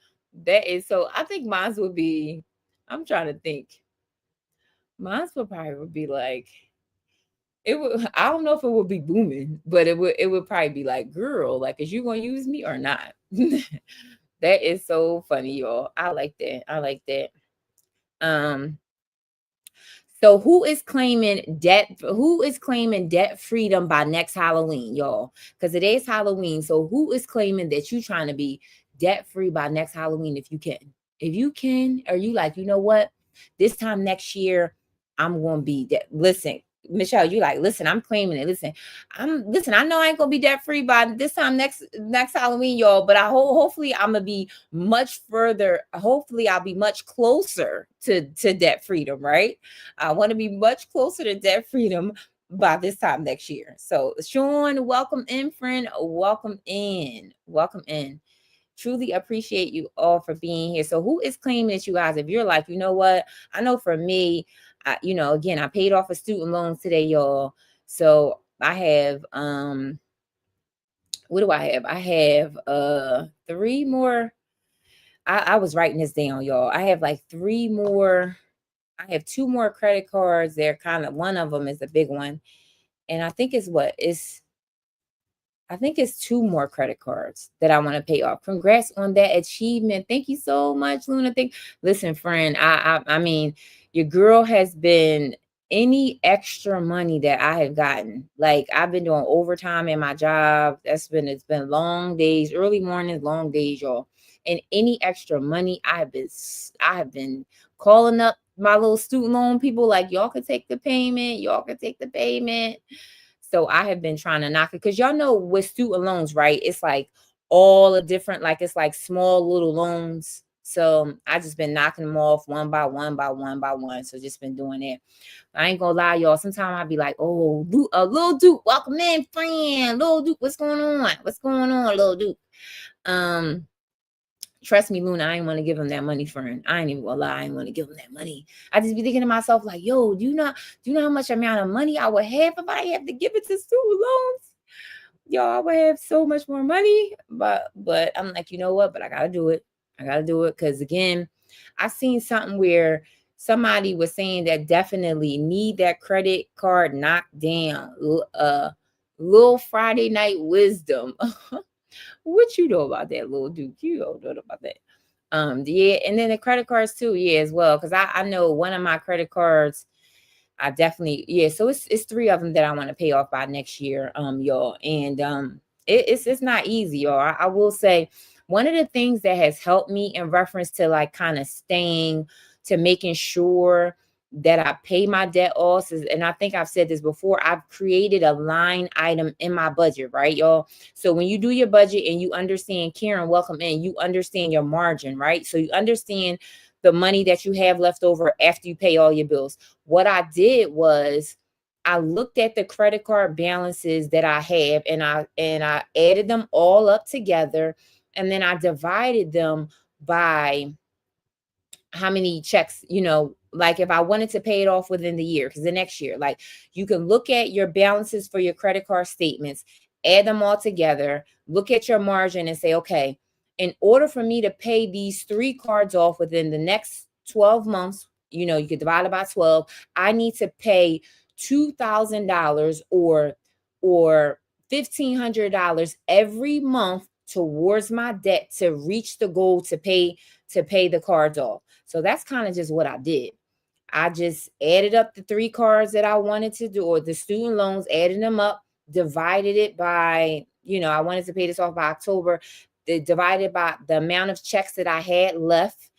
That is so. I think mine would be. I'm trying to think. Mine would probably would be like it would. I don't know if it would be booming, but it would probably be like, girl, like, is you gonna use me or not? That is so funny, y'all. I like that. I like that. Um, so who is claiming debt freedom by next Halloween, y'all? Because it is Halloween. So who is claiming that you trying to be debt free by next Halloween if you can? If you can, are you like, you know what? This time next year, I'm gonna be debt. Listen, Michelle, you like, listen, I'm claiming it. Listen, I know I ain't gonna be debt free by this time next Halloween, y'all. But hopefully I'm gonna be much further. Hopefully I'll be much closer to debt freedom, right? I want to be much closer to debt freedom by this time next year. So, Sean, welcome in, friend. Welcome in. Welcome in. Truly appreciate you all for being here. So, who is claiming that, you guys? If you're like, you know what? I know for me, again, I paid off a student loans today, y'all. So I have what do I have? I have three more. I was writing this down, y'all. I have like three more. I have two more credit cards. They're kind of, one of them is a big one. And I think it's two more credit cards that I want to pay off. Congrats on that achievement. Thank you so much, Luna. Listen, friend, I mean, your girl has been, any extra money that I have gotten. Like, I've been doing overtime in my job. It's been long days, early mornings, long days, y'all. And any extra money I have been calling up my little student loan people, like, y'all can take the payment. Y'all can take the payment. So I have been trying to knock it, because y'all know with student loans, right? It's like all the different, like, it's like small little loans. So I just been knocking them off one by one by one by one. So just been doing it. I ain't gonna lie, y'all. Sometimes I'll be like, oh, little Duke, welcome in, friend. Little Duke, what's going on? What's going on, little Duke? Trust me, Luna, I ain't want to give him that money, friend. I ain't even gonna lie, I ain't want to give him that money. I just be thinking to myself, like, yo, do you know how much amount of money I would have if I have to give it to student loans? Y'all, I would have so much more money. But I'm like, you know what? But I gotta do it. I gotta do it. Cause again, I seen something where somebody was saying that definitely need that credit card knocked down. Little Friday night wisdom. What you know about that, little Duke? You don't know about that. Yeah, and then the credit cards too, yeah, as well. Because I know one of my credit cards, I definitely, yeah. So it's three of them that I want to pay off by next year, y'all. And it's not easy, y'all. I will say, one of the things that has helped me in reference to, like, kind of staying to making sure that I pay my debt off is, and I think I've said this before, I've created a line item in my budget, right, y'all? So when you do your budget and you understand, Karen, welcome in, you understand your margin, right? So you understand the money that you have left over after you pay all your bills. What I did was, I looked at the credit card balances that I have, and I added them all up together, and then I divided them by how many checks, like, if I wanted to pay it off within the year, because the next year, like, you can look at your balances for your credit card statements, add them all together, look at your margin and say, okay, in order for me to pay these three cards off within the next 12 months, you could divide it by 12, I need to pay $2,000 or $1,500 every month towards my debt to reach the goal to pay the cards off. So that's kind of just what I did. I just added up the three cards that I wanted to do, or the student loans, added them up, divided it by, I wanted to pay this off by October, divided by the amount of checks that I had left,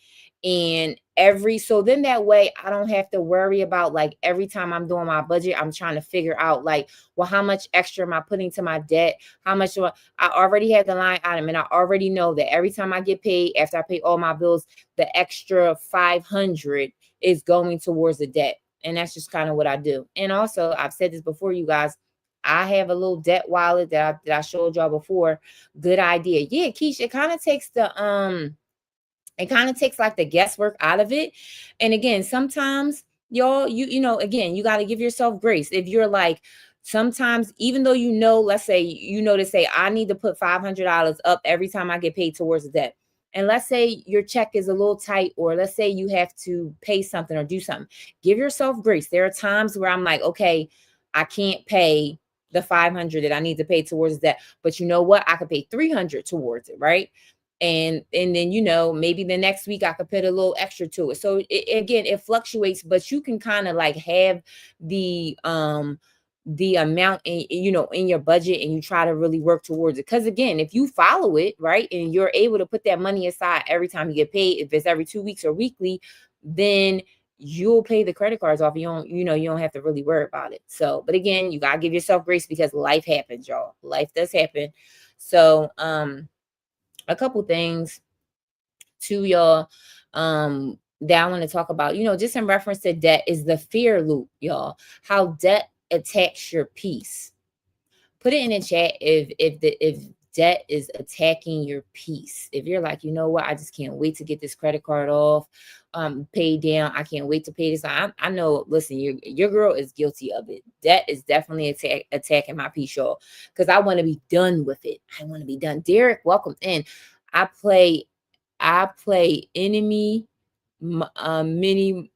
and so then that way I don't have to worry about like every time I'm doing my budget, I'm trying to figure out like, well, how much extra am I putting to my debt? How much I already have the line item, and I already know that every time I get paid, after I pay all my bills, the extra 500 is going towards the debt. And that's just kind of what I do. And also, I've said this before, you guys, I have a little debt wallet that I showed y'all before. Good idea. Yeah, Keisha, it kind of takes like the guesswork out of it. And again, sometimes y'all, you know, again, you got to give yourself grace. If you're like, sometimes, even though you know, let's say, you know, to say, I need to put $500 up every time I get paid towards the debt. And let's say your check is a little tight, or let's say you have to pay something or do something. Give yourself grace. There are times where I'm like, okay, I can't pay the 500 that I need to pay towards that. But you know what? I could pay 300 towards it, right? And then, you know, maybe the next week I could put a little extra to it. So again, it fluctuates, but you can kind of like have the amount in, you know, in your budget, and you try to really work towards it. Because again, if you follow it right, and you're able to put that money aside every time you get paid, if it's every 2 weeks or weekly, then you'll pay the credit cards off. You don't, you know, you don't have to really worry about it. So, but again, you gotta give yourself grace, because life happens, y'all. Life does happen. So a couple things to y'all that I want to talk about, you know, just in reference to debt, is the fear loop, y'all. How debt attacks your peace. Put it in the chat if debt is attacking your peace. If you're like, you know what, I just can't wait to get this credit card off, paid down. I can't wait to pay this. I know, listen, your girl is guilty of it. Debt is definitely attacking my peace, y'all, because I want to be done with it. I want to be done. Derek, welcome in. I play enemy mini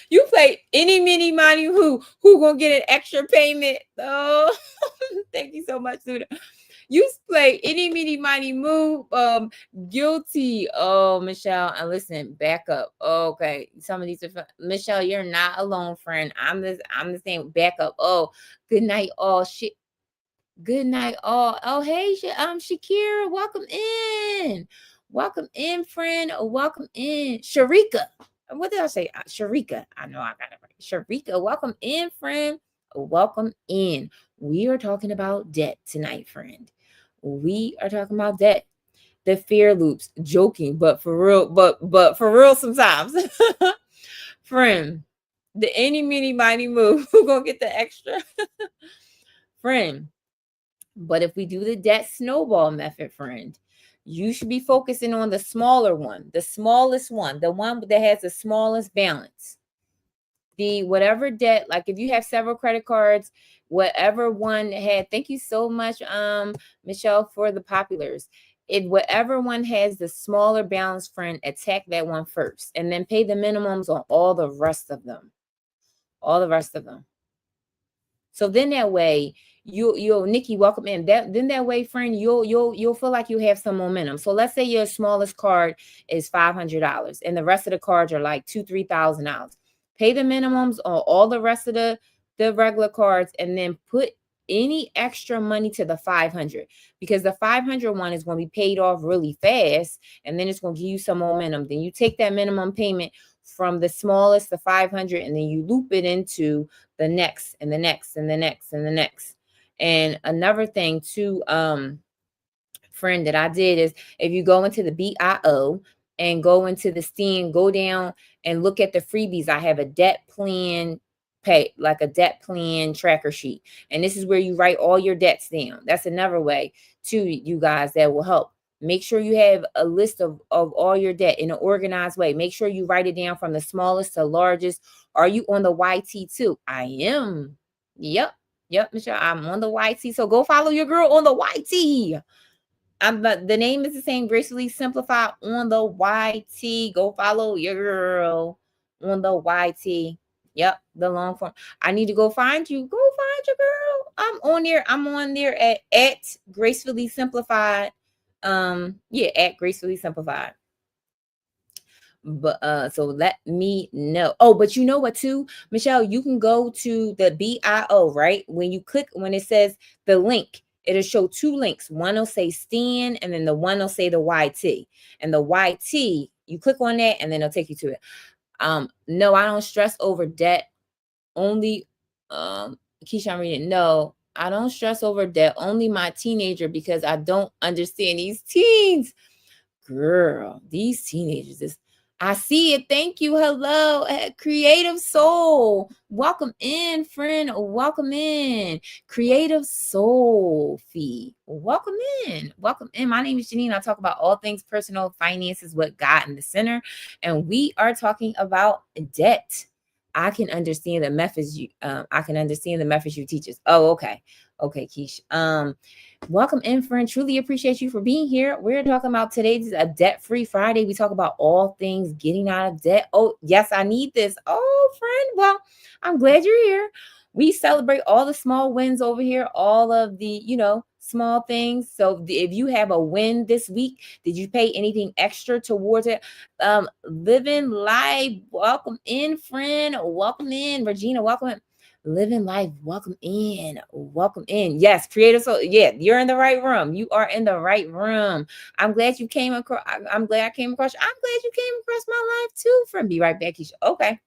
you play any mini money who gonna get an extra payment. Oh, thank you so much, Suda. You play any mini money move. Guilty. Oh, Michelle, and listen, back up. Okay, some of these are Michelle, you're not alone, friend. I'm the same. Back up. Oh, good night, all. Shit. Good night, all. Oh, hey, Shakira, welcome in. Welcome in, friend. Welcome in, Sharika. What did I say? Sharika. I know I got it right. Sharika, welcome in, friend. Welcome in. We are talking about debt tonight, friend. We are talking about debt. The fear loops. Joking, but for real. But for real sometimes, friend. The any, mini, mighty move. Who gonna get the extra, friend? But if we do the debt snowball method, friend, you should be focusing on the smaller one, the smallest one, the one that has the smallest balance. The whatever debt, like if you have several credit cards, whatever one had, thank you so much, Michelle, for the populars. If whatever one has the smaller balance, friend, attack that one first, and then pay the minimums on all the rest of them. All the rest of them. So then that way, you'll Nikki, welcome in. That way, friend, you'll feel like you have some momentum. So let's say your smallest card is $500, and the rest of the cards are like $2,000-$3,000. Pay the minimums on all the rest of the regular cards, and then put any extra money to the 500, because the 500 one is going to be paid off really fast, and then it's going to give you some momentum. Then you take that minimum payment from the smallest, the 500, and then you loop it into the next and the next and the next and the next. And another thing too, friend, that I did is, if you go into the BIO and go into the Steam, go down and look at the freebies. I have a debt plan like a debt plan tracker sheet. And this is where you write all your debts down. That's another way too, you guys, that will help. Make sure you have a list of all your debt in an organized way. Make sure you write it down from the smallest to largest. Are you on the YT too? I am. Yep, Michelle, I'm on the YT. So go follow your girl on the YT. The name is the same, Gracefully Simplified on the YT. Go follow your girl on the YT. Yep, the long form. I need to go find you. Go find your girl. I'm on there at Gracefully Simplified. At Gracefully Simplified. But so let me know. Oh, but you know what too, Michelle, you can go to the BIO, right? When it says the link, it'll show two links. One will say Stan, and then the one will say the YT. And the YT, You click on that and then it'll take you to it. No, I don't stress over debt. Only Keisha, I'm reading. No, I don't stress over debt. Only my teenager, because I don't understand these teens. Girl, these teenagers is, I see it. Thank you. Hello, Creative Soul. Welcome in, friend. Welcome in. Creative Soul Fee. Welcome in. Welcome in. My name is Janine. I talk about all things personal finances, what got in the center. And we are talking about debt. I can understand the methods you teach us. Oh, okay. Okay, Keish. Welcome in, friend. Truly appreciate you for being here. We're talking about today's a debt-free Friday. We talk about all things getting out of debt. Oh, yes, I need this. Oh, friend. Well, I'm glad you're here. We celebrate all the small wins over here, all of the, small things. So if you have a win this week, did you pay anything extra towards it? Living life. Welcome in, friend. Welcome in, Regina. Welcome in. Living life. Welcome in. Welcome in. Yes, creative. So yeah, you're in the right room. You are in the right room. I'm glad you came across. I'm glad I came across. I'm glad you came across my life too. Friend, be right back. Keisha. Okay.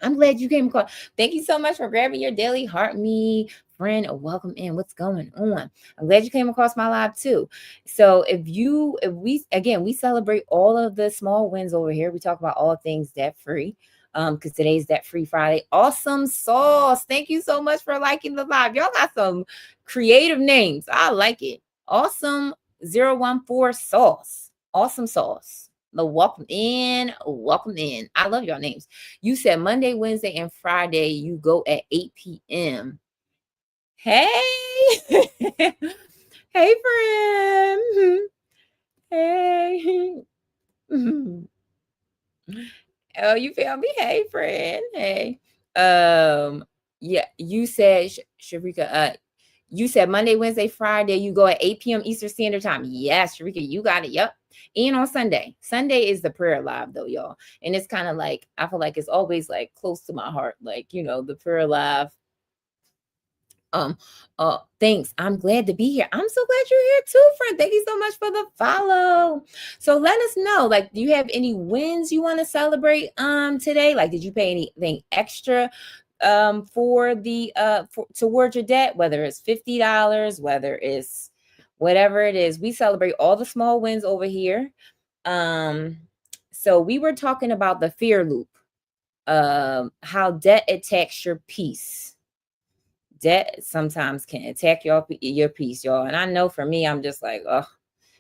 I'm glad you came across. Thank you so much for grabbing your daily heart me. Friend, welcome in. What's going on? I'm glad you came across my live too. So if we celebrate all of the small wins over here. We talk about all things debt free. Because today's Debt Free Friday. Awesome Sauce. Thank you so much for liking the live. Y'all got some creative names. I like it. Awesome 014 Sauce. Awesome Sauce. Welcome in. Welcome in. I love y'all names. You said Monday, Wednesday, and Friday you go at 8 p.m. Hey. Hey, friend. Hey. Oh, you feel me? Hey, friend. Hey. Yeah, you said, Sharika, you said Monday, Wednesday, Friday, you go at 8 p.m. Eastern Standard Time. Yes, Sharika, you got it. Yep. And on Sunday. Sunday is the prayer live, though, y'all. And it's kind of like, I feel like it's always like close to my heart. Like, the prayer live. Thanks. I'm glad to be here. I'm so glad you're here too, friend. Thank you so much for the follow. So let us know, like, do you have any wins you want to celebrate today? Like, did you pay anything extra for the towards your debt, whether it's $50, whether it's whatever it is? We celebrate all the small wins over here. So we were talking about the fear loop, how debt attacks your peace. Debt sometimes can attack your peace, y'all. And I know for me, I'm just like, oh,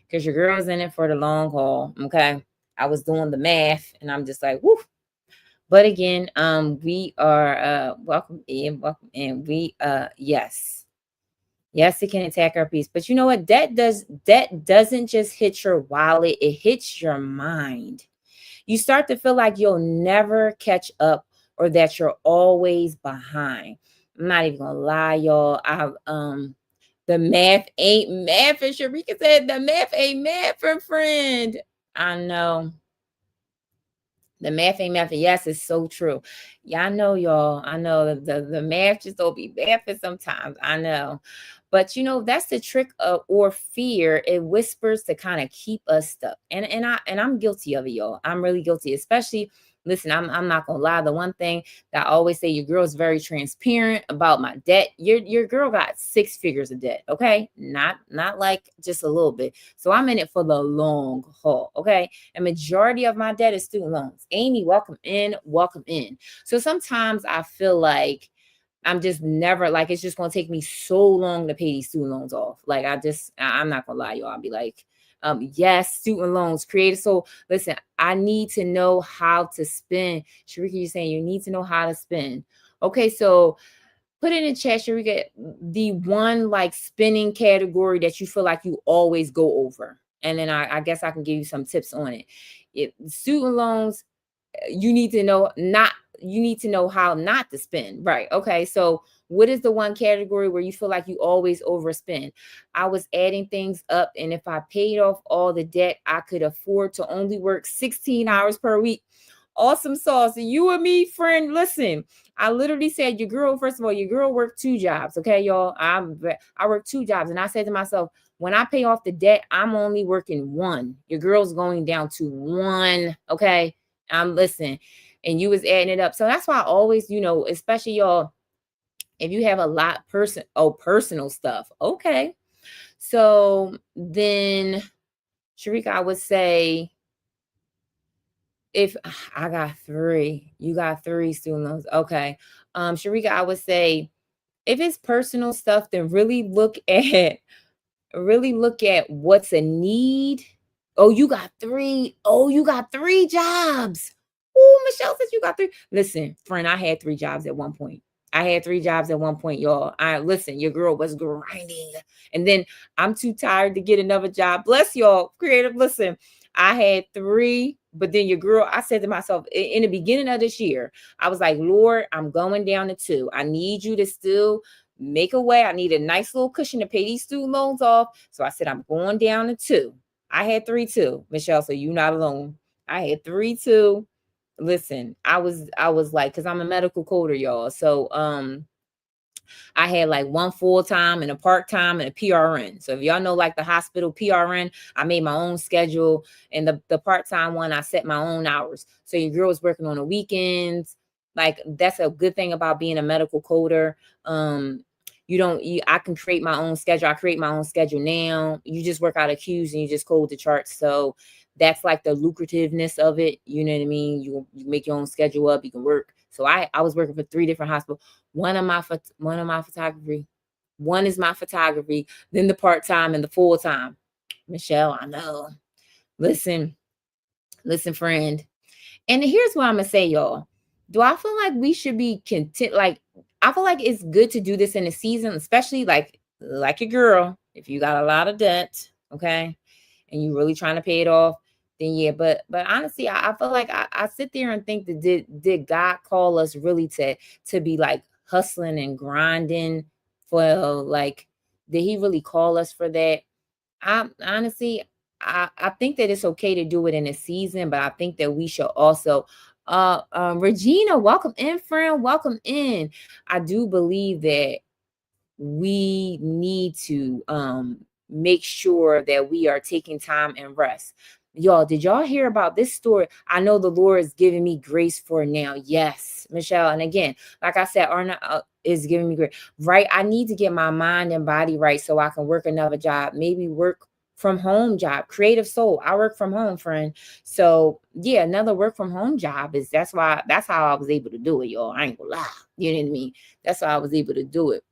because your girl's in it for the long haul. Okay. I was doing the math and I'm just like, whoo. But again, we are welcome in. We yes. Yes, it can attack our peace. But you know what? Debt doesn't just hit your wallet, it hits your mind. You start to feel like you'll never catch up or that you're always behind. I'm not even gonna lie, y'all. The math ain't math, and Sharika said the math ain't math, for friend. I know. The math ain't math. Yes, it's so true. Yeah, I know, y'all. I know the math just don't be mathing sometimes. I know. But that's the trick of or fear. It whispers to kind of keep us stuck. And I'm guilty of it, y'all. I'm really guilty, especially. Listen, I'm not gonna lie. The one thing that I always say, your girl's very transparent about my debt. Your girl got 6 figures of debt, okay? Not like just a little bit. So I'm in it for the long haul, okay? A majority of my debt is student loans. Amy, welcome in, welcome in. So sometimes I feel like I'm just never, like, it's just gonna take me so long to pay these student loans off. Like, I'm not gonna lie, y'all. I'll be like, yes, student loans created. So listen, I need to know how to spend. Sharika, you're saying you need to know how to spend. Okay, so put it in chat, Sharika, the one like spending category that you feel like you always go over. And then I guess I can give you some tips on it. Student loans, you need to know how not to spend. Right. Okay. So what is the one category where you feel like you always overspend? I was adding things up, and if I paid off all the debt, I could afford to only work 16 hours per week. Awesome Sauce. You and me, friend, listen, I literally said your girl, first of all, your girl worked 2 jobs. Okay, y'all. I worked 2 jobs. And I said to myself, When I pay off the debt, I'm only working one. Your girl's going down to one. Okay. Listen, and you was adding it up. So that's why I always, especially y'all, if you have a lot personal stuff. Okay. So then Sharika, I would say, if I got three, you got three student loans. Okay. Sharika, I would say if it's personal stuff, then really look at what's a need. Oh, you got three. Oh, you got three jobs. Oh, Michelle says you got three. Listen, friend, I had three jobs at one point. I had three jobs at one point, y'all. Listen, your girl was grinding. And then I'm too tired to get another job. Bless y'all. Creative. Listen, I had three, but then your girl, I said to myself in the beginning of this year, I was like, Lord, I'm going down to two. I need you to still make a way. I need a nice little cushion to pay these student loans off. So I said, I'm going down to two. I had three too, Michelle. So you're not alone. I had three too. Listen, I was like, cause I'm a medical coder, y'all. So I had like one full-time and a part-time and a PRN. So if y'all know, like the hospital PRN, I made my own schedule, and the part-time one, I set my own hours. So your girl was working on the weekends. Like, that's a good thing about being a medical coder. I can create my own schedule. I create my own schedule now. You just work out of queues and you just code the charts. So that's like the lucrativeness of it. You know what I mean? You make your own schedule up. You can work. So I was working for three different hospitals. One is my photography, then the part-time and the full-time. Michelle, I know. Listen, friend. And here's what I'm gonna say, y'all. Do I feel like we should be content? Like, I feel like it's good to do this in a season, especially like your girl. If you got a lot of debt, okay, and you really trying to pay it off, then yeah. But honestly, I feel like I sit there and think that did God call us really to be like hustling and grinding for, like, did He really call us for that? I honestly, I think that it's okay to do it in a season, but I think that we should also, Regina, welcome in, friend, welcome in. I do believe that we need to make sure that we are taking time and rest. Y'all, did y'all hear about this story? I know the Lord is giving me grace for now. Yes, Michelle. And again, like I said, Arna is giving me grace. Right? I need to get my mind and body right so I can work another job. Maybe work from home job. Creative soul. I work from home, friend. So yeah, another work from home job that's how I was able to do it, y'all. I ain't gonna lie. You know what I mean? That's how I was able to do it.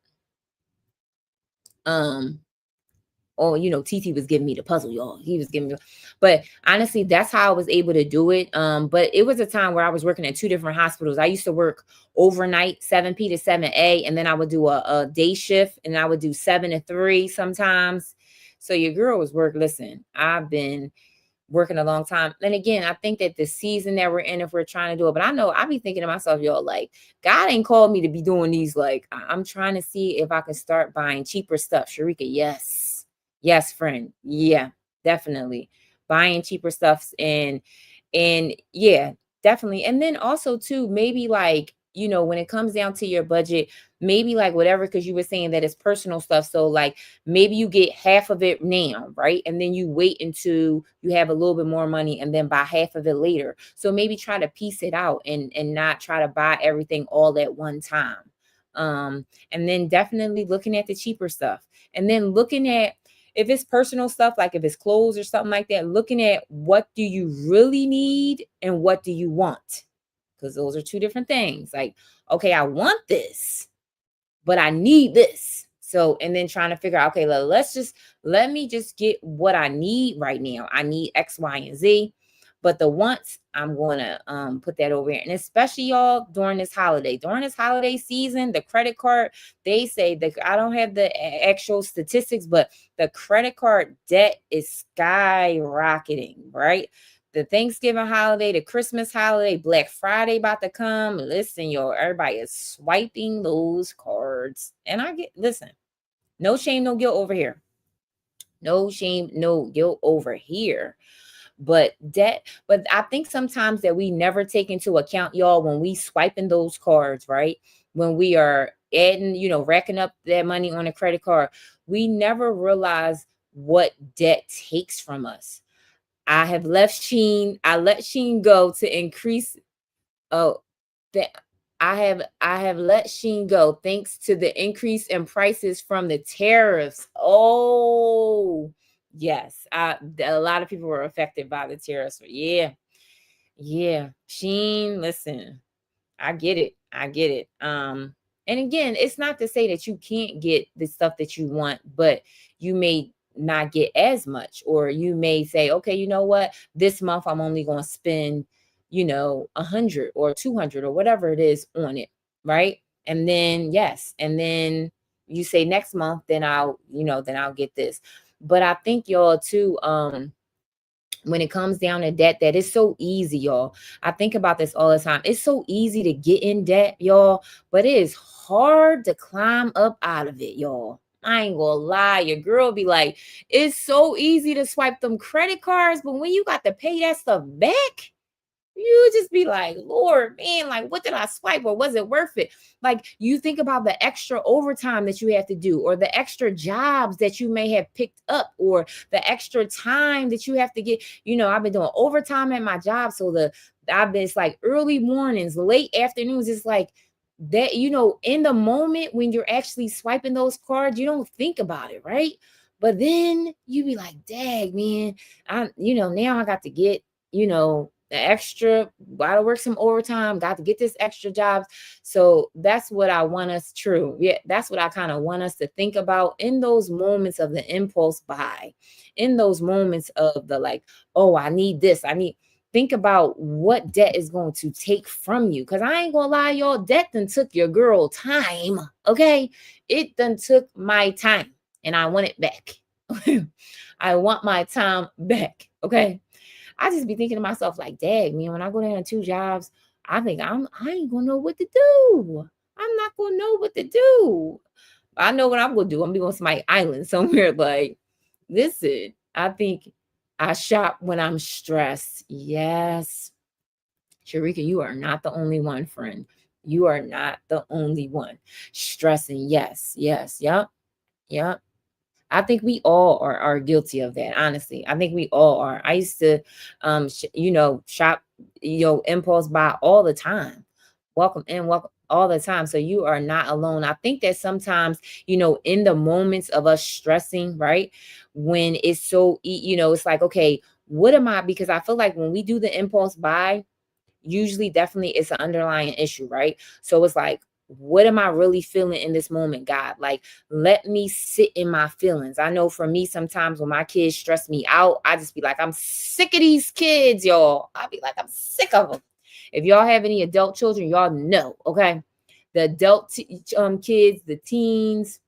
Or TT was giving me the puzzle, y'all. He was giving me, but honestly, that's how I was able to do it. But it was a time where I was working at two different hospitals. I used to work overnight, 7 p to 7 a, and then I would do a day shift, and I would do 7 to 3 sometimes. So your girl was listen, I've been working a long time. And again, I think that the season that we're in, if we're trying to do it, but I know I be thinking to myself, y'all, like, God ain't called me to be doing these. Like, I'm trying to see if I can start buying cheaper stuff. Sharika, yes. Yes, friend. Yeah, definitely. Buying cheaper stuffs and yeah, definitely. And then also too, maybe like, when it comes down to your budget, maybe like whatever, because you were saying that it's personal stuff. So like maybe you get half of it now, right? And then you wait until you have a little bit more money and then buy half of it later. So maybe try to piece it out and not try to buy everything all at one time. And then definitely looking at the cheaper stuff. And then looking at, if it's personal stuff, like if it's clothes or something like that, looking at what do you really need and what do you want? Because those are two different things. Like, okay, I want this, but I need this. So, and then trying to figure out, okay, let me just get what I need right now. I need X, Y, and Z. But the wants, I'm going to put that over here. And especially y'all during this holiday season, the credit card, they say that, I don't have the actual statistics, but the credit card debt is skyrocketing, right? The Thanksgiving holiday, the Christmas holiday, Black Friday about to come. Listen, y'all, everybody is swiping those cards. And listen, no shame, no guilt over here. No shame, no guilt over here. But I think sometimes that we never take into account, y'all, when we swiping those cards, right? When we are adding, racking up that money on a credit card, we never realize what debt takes from us. I let Sheen go to increase. Oh, that I have let Sheen go thanks to the increase in prices from the tariffs. Oh, yes. A lot of people were affected by the tariffs. Yeah. Yeah. Sheen, listen. I get it. I get it. And again, it's not to say that you can't get the stuff that you want, but you may not get as much, or you may say, okay, you know what? This month I'm only going to spend, 100 or 200 or whatever it is on it, right? And then yes, and then you say next month, then I'll get this. But I think y'all too, when it comes down to debt, that is so easy, y'all. I think about this all the time. It's so easy to get in debt, y'all, but it is hard to climb up out of it, y'all. I ain't gonna lie. Your girl be like, it's so easy to swipe them credit cards, but when you got to pay that stuff back, you just be like, Lord, man, like, what did I swipe, or was it worth it? Like, you think about the extra overtime that you have to do, or the extra jobs that you may have picked up, or the extra time that you have to get. I've been doing overtime at my job. So it's like early mornings, late afternoons. It's like that, in the moment when you're actually swiping those cards, you don't think about it, right? But then you be like, dang, man, now I got to get, the extra, gotta work some overtime, got to get this extra jobs. So that's what I want us, true. Yeah, that's what I kind of want us to think about in those moments of the impulse buy, in those moments of the like, oh, I need this. Think about what debt is going to take from you. Cause I ain't gonna lie, y'all, debt done took your girl time. Okay. It done took my time and I want it back. I want my time back. Okay. I just be thinking to myself, like, dang, man, when I go down to 2 jobs, I think I ain't gonna know what to do. I'm not gonna know what to do. I know what I'm gonna do. I'm gonna be on some island somewhere. Like, listen, I think I shop when I'm stressed. Yes. Sharika, you are not the only one, friend. You are not the only one. Stressing. Yes, yes, yep, yep. I think we all are guilty of that. Honestly, I think we all are. I used to, shop, impulse buy all the time. Welcome all the time. So you are not alone. I think that sometimes, in the moments of us stressing, right, when it's so, it's like, okay, what am I? Because I feel like when we do the impulse buy, usually definitely it's an underlying issue, right? So it's like, what am I really feeling in this moment, God? Like, let me sit in my feelings. I know for me, sometimes when my kids stress me out, I just be like, I'm sick of these kids, y'all. I be like, I'm sick of them. If y'all have any adult children, y'all know, okay? The adult kids, the teens,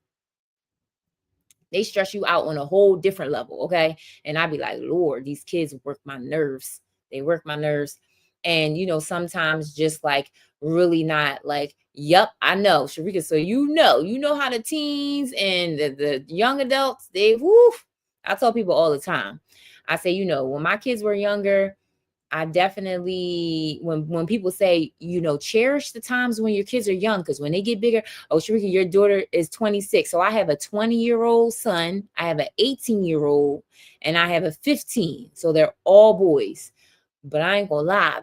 they stress you out on a whole different level, okay? And I'd be like, Lord, these kids work my nerves. They work my nerves. And sometimes just like really not like, yep, I know, Sharika. So you know how the teens and the young adults, they woof. I tell people all the time. I say, when my kids were younger, I definitely, when people say, cherish the times when your kids are young, because when they get bigger, oh, Sharika, your daughter is 26. So I have a 20-year-old son, I have an 18-year-old, and I have a 15. So they're all boys. But I ain't gonna lie,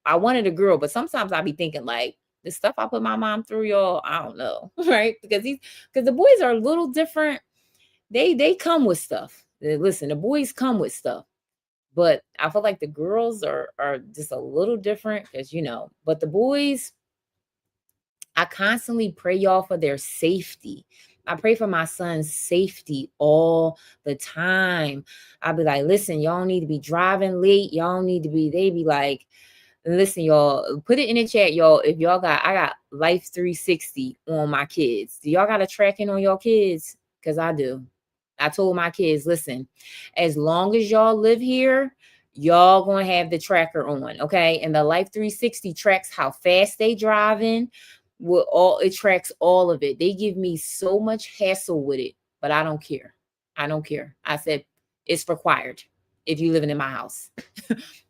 I wanted a girl, but sometimes I be thinking like the stuff I put my mom through, y'all, I don't know, right? Because the boys are a little different. They come with stuff. Listen, the boys come with stuff. But I feel like the girls are just a little different because, but the boys, I constantly pray, y'all, for their safety. I pray for my son's safety all the time. I'll be like, listen, y'all need to be driving late. Y'all need to be, they be like, listen, y'all, put it in the chat, y'all. If I got Life 360 on my kids. Do y'all got a tracking on your kids? Because I do. I told my kids, listen, as long as y'all live here, y'all gonna have the tracker on, okay? And the Life 360 tracks how fast they driving. It tracks all of it. They give me so much hassle with it, but I don't care. I don't care. I said it's required if you living in my house.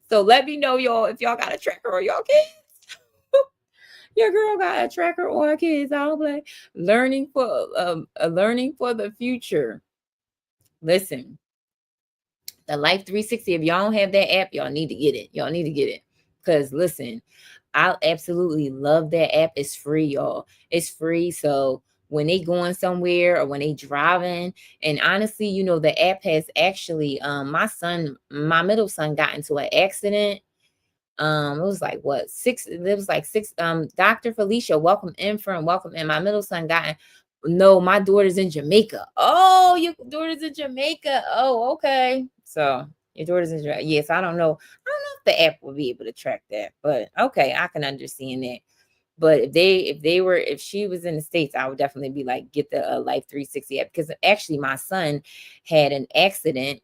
So let me know, y'all, if y'all got a tracker on y'all kids. Your girl got a tracker on her kids. I don't play. Learning for the future. Listen, the Life 360, if y'all don't have that app, y'all need to get it. Y'all need to get it. Because listen, I absolutely love that app. It's free, y'all. It's free. So when they going somewhere or when they driving, and honestly, the app has actually my middle son got into an accident. It was like what, six, it was like six. Dr. Felicia, welcome in, friend, welcome in. My middle son got in. No, my daughter's in Jamaica. Oh, your daughter's in Jamaica. Oh, okay. So your daughter's in Jamaica. Yes, I don't know. I don't know if the app will be able to track that, but okay, I can understand that. But if she was in the States, I would definitely be like, get the Life 360 app, because actually my son had an accident,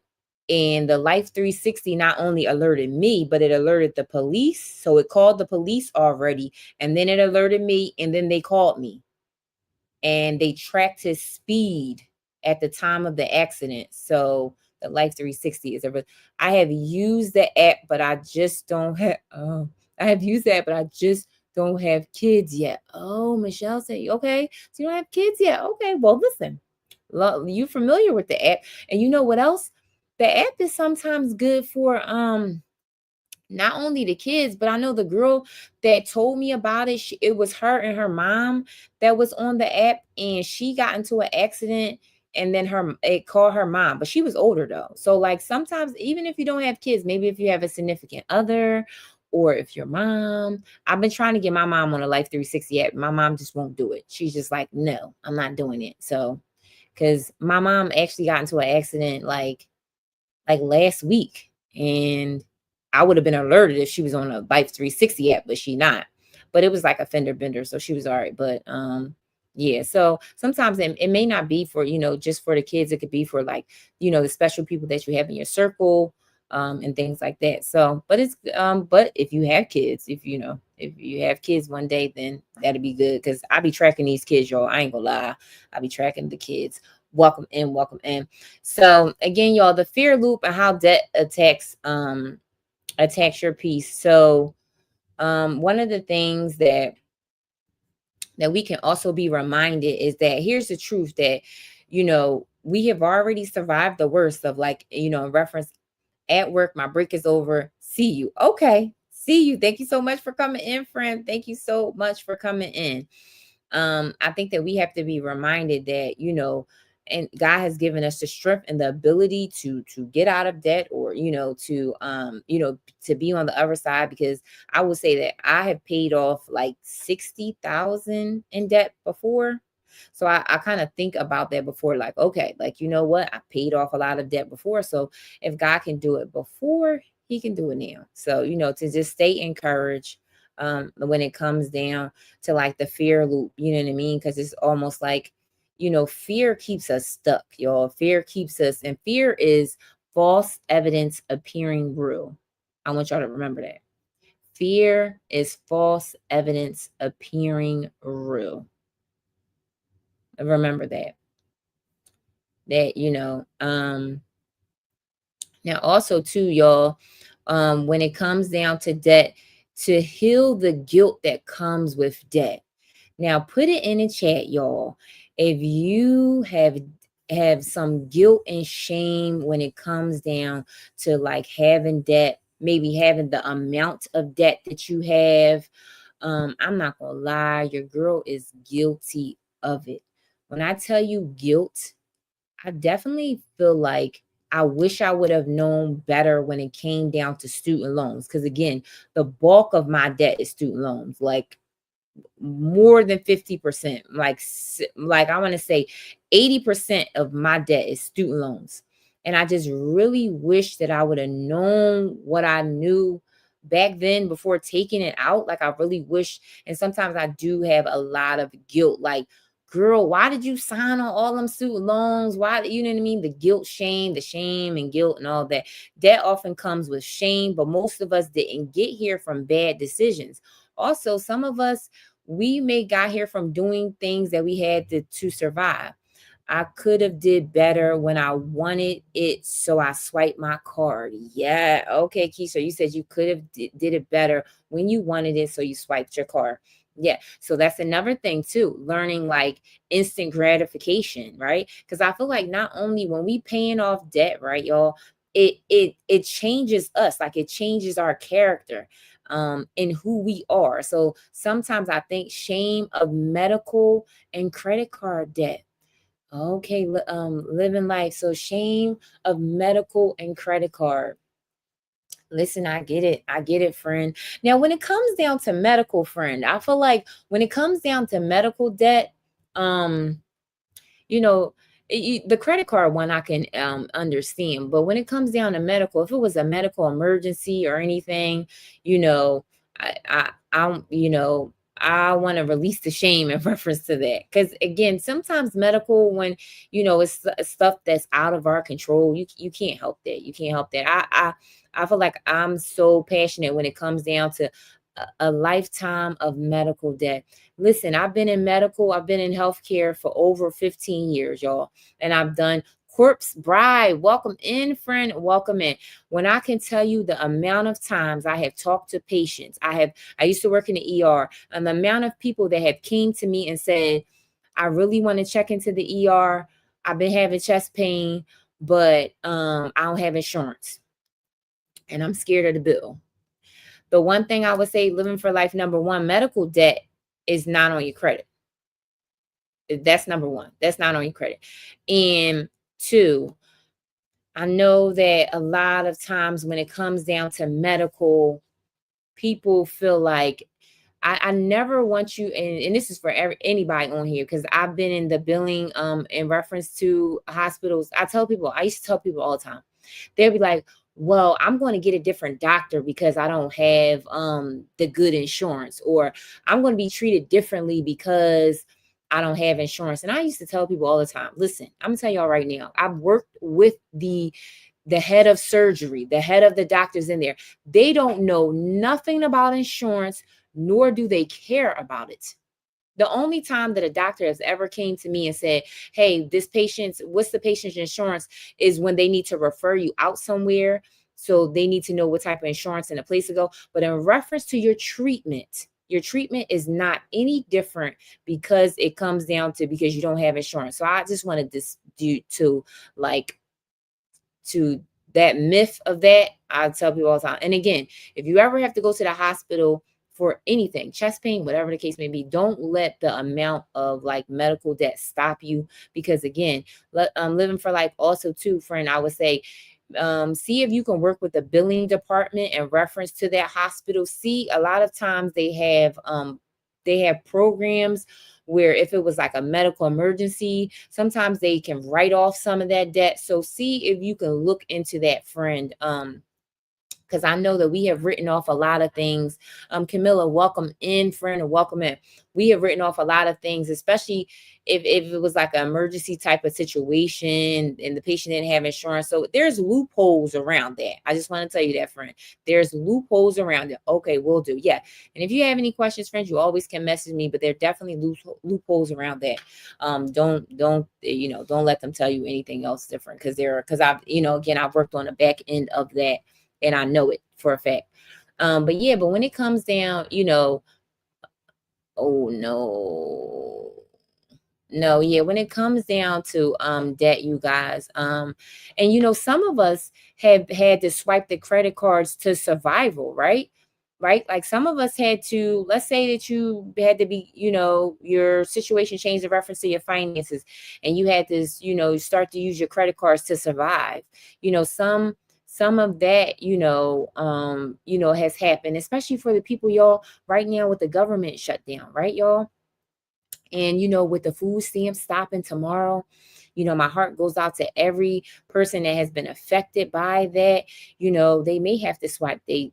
and the Life 360 not only alerted me, but it alerted the police. So it called the police already, and then it alerted me, and then they called me, and they tracked his speed at the time of the accident. So the Life 360 is I have used the app, but I just don't have. I have used that, but I just don't have kids yet. Oh, Michelle said, okay, so you don't have kids yet. Okay, well, listen, you familiar with the app, and you know what else? The app is sometimes good for not only the kids, but I know the girl that told me about it, it was her and her mom that was on the app, and she got into an accident, and then it called her mom, but she was older though. So like sometimes, even if you don't have kids, maybe if you have a significant other, or if your mom, I've been trying to get my mom on a Life 360 app. My mom just won't do it. She's just like, no, I'm not doing it. So, because my mom actually got into an accident like last week, and I would have been alerted if she was on a Life 360 app, but she not. But it was like a fender bender, so she was all right. But yeah, so sometimes it may not be for, just for the kids. It could be for like, the special people that you have in your circle, and things like that. So, but if you have kids, if you have kids one day, then that'll be good, because I be tracking these kids, y'all. I ain't gonna lie, I be tracking the kids. Welcome in, welcome in. So again, y'all, the fear loop and how debt attacks your peace. So one of the things that we can also be reminded is that here's the truth, that we have already survived the worst of, like, in reference, at work, my break is over, see you. Okay, see you. Thank you so much for coming in, friend. Thank you so much for coming in. I think that we have to be reminded that, and God has given us the strength and the ability to get out of debt, or to be on the other side, because I would say that I have paid off like 60,000 in debt before. So I kind of think about that before, like, okay, like, you know what, I paid off a lot of debt before, so if God can do it before, he can do it now. So to just stay encouraged when it comes down to like the fear loop, you know what I mean? Because it's almost like, fear keeps us stuck, y'all. Fear keeps us, and fear is false evidence appearing real. I want y'all to remember that. Fear is false evidence appearing real. Remember that. Now also too, y'all, when it comes down to debt, to heal the guilt that comes with debt. Now, put it in the chat, y'all. If you have some guilt and shame when it comes down to like having debt, maybe having the amount of debt that you have, I'm not gonna lie, your girl is guilty of it. When I tell you guilt, I definitely feel like I wish I would have known better when it came down to student loans. Because again, the bulk of my debt is student loans. Like more than 50%, like I want to say 80% of my debt is student loans. And I just really wish that I would have known what I knew back then before taking it out. Like I really wish. And sometimes I do have a lot of guilt, like, girl, why did you sign on all them student loans? Why, you know what I mean? The guilt, shame, the shame and guilt and all that. That often comes with shame, but most of us didn't get here from bad decisions. Also, some of us, we may got here from doing things that we had to survive. I could have did better when I wanted it, so I swiped my card. Yeah, okay, Keisha, you said you could have did it better when you wanted it, so you swiped your card. Yeah. So that's another thing too, learning like instant gratification, right? Because I feel like not only when we paying off debt, right, y'all, it changes us, like it changes our character in who we are. So sometimes I think shame of medical and credit card debt. Okay, living life. So shame of medical and credit card. Listen, I get it. I get it, friend. Now, when it comes down to medical, friend, I feel like when it comes down to medical debt, um, you know, the credit card one I can understand, but when it comes down to medical, if it was a medical emergency or anything, you know, I want to release the shame in reference to that, because again, sometimes medical, when it's stuff that's out of our control, you can't help that. You can't help that. I feel like I'm so passionate when it comes down to a lifetime of medical debt. Listen, I've been in medical, I've been in healthcare for over 15 years, y'all. And I've done corpse bride. Welcome in, friend. Welcome in. When I can tell you the amount of times I have talked to patients, I used to work in the ER, and the amount of people that have came to me and said, I really want to check into the ER. I've been having chest pain, but I don't have insurance. And I'm scared of the bill. The one thing I would say, living for life, number one, medical debt is not on your credit. That's number one. That's not on your credit. And two, I know that a lot of times when it comes down to medical, people feel like I never want you, and this is for anybody on here, because I've been in the billing in reference to hospitals. I used to tell people all the time, they'll be like, well, I'm going to get a different doctor because I don't have the good insurance, or I'm going to be treated differently because I don't have insurance. And I used to tell people all the time, listen, I'm gonna tell y'all right now, I've worked with the head of surgery, the head of the doctors in there. They don't know nothing about insurance, nor do they care about it. The only time that a doctor has ever came to me and said, hey, what's the patient's insurance, is when they need to refer you out somewhere. So they need to know what type of insurance and a place to go. But in reference to your treatment is not any different, because it comes down to, because you don't have insurance. So I just wanted this to like to that myth of that. I tell people all the time. And again, if you ever have to go to the hospital for anything, chest pain, whatever the case may be, don't let the amount of like medical debt stop you. Because again, living for life also too, friend, I would say, see if you can work with the billing department in reference to that hospital. See, a lot of times they have programs where if it was like a medical emergency, sometimes they can write off some of that debt. So see if you can look into that, friend. Because I know that we have written off a lot of things. Camilla, welcome in, friend, and welcome in. We have written off a lot of things, especially if it was like an emergency type of situation and the patient didn't have insurance. So there's loopholes around that. I just want to tell you that, friend. There's loopholes around it. Okay, we'll do. Yeah. And if you have any questions, friends, you always can message me, but there are definitely loopholes around that. Don't let them tell you anything else different, because I've, again, I've worked on the back end of that, and I know it for a fact. But when it comes down, oh no, yeah, when it comes down to debt, you guys, and some of us have had to swipe the credit cards to survival, right? Right? Like some of us had to, let's say that you had to be, your situation changed in reference to your finances, and you had to, start to use your credit cards to survive. Some of that, has happened, especially for the people, y'all, right now with the government shutdown, right, y'all? And, with the food stamps stopping tomorrow, my heart goes out to every person that has been affected by that. They may have to swipe they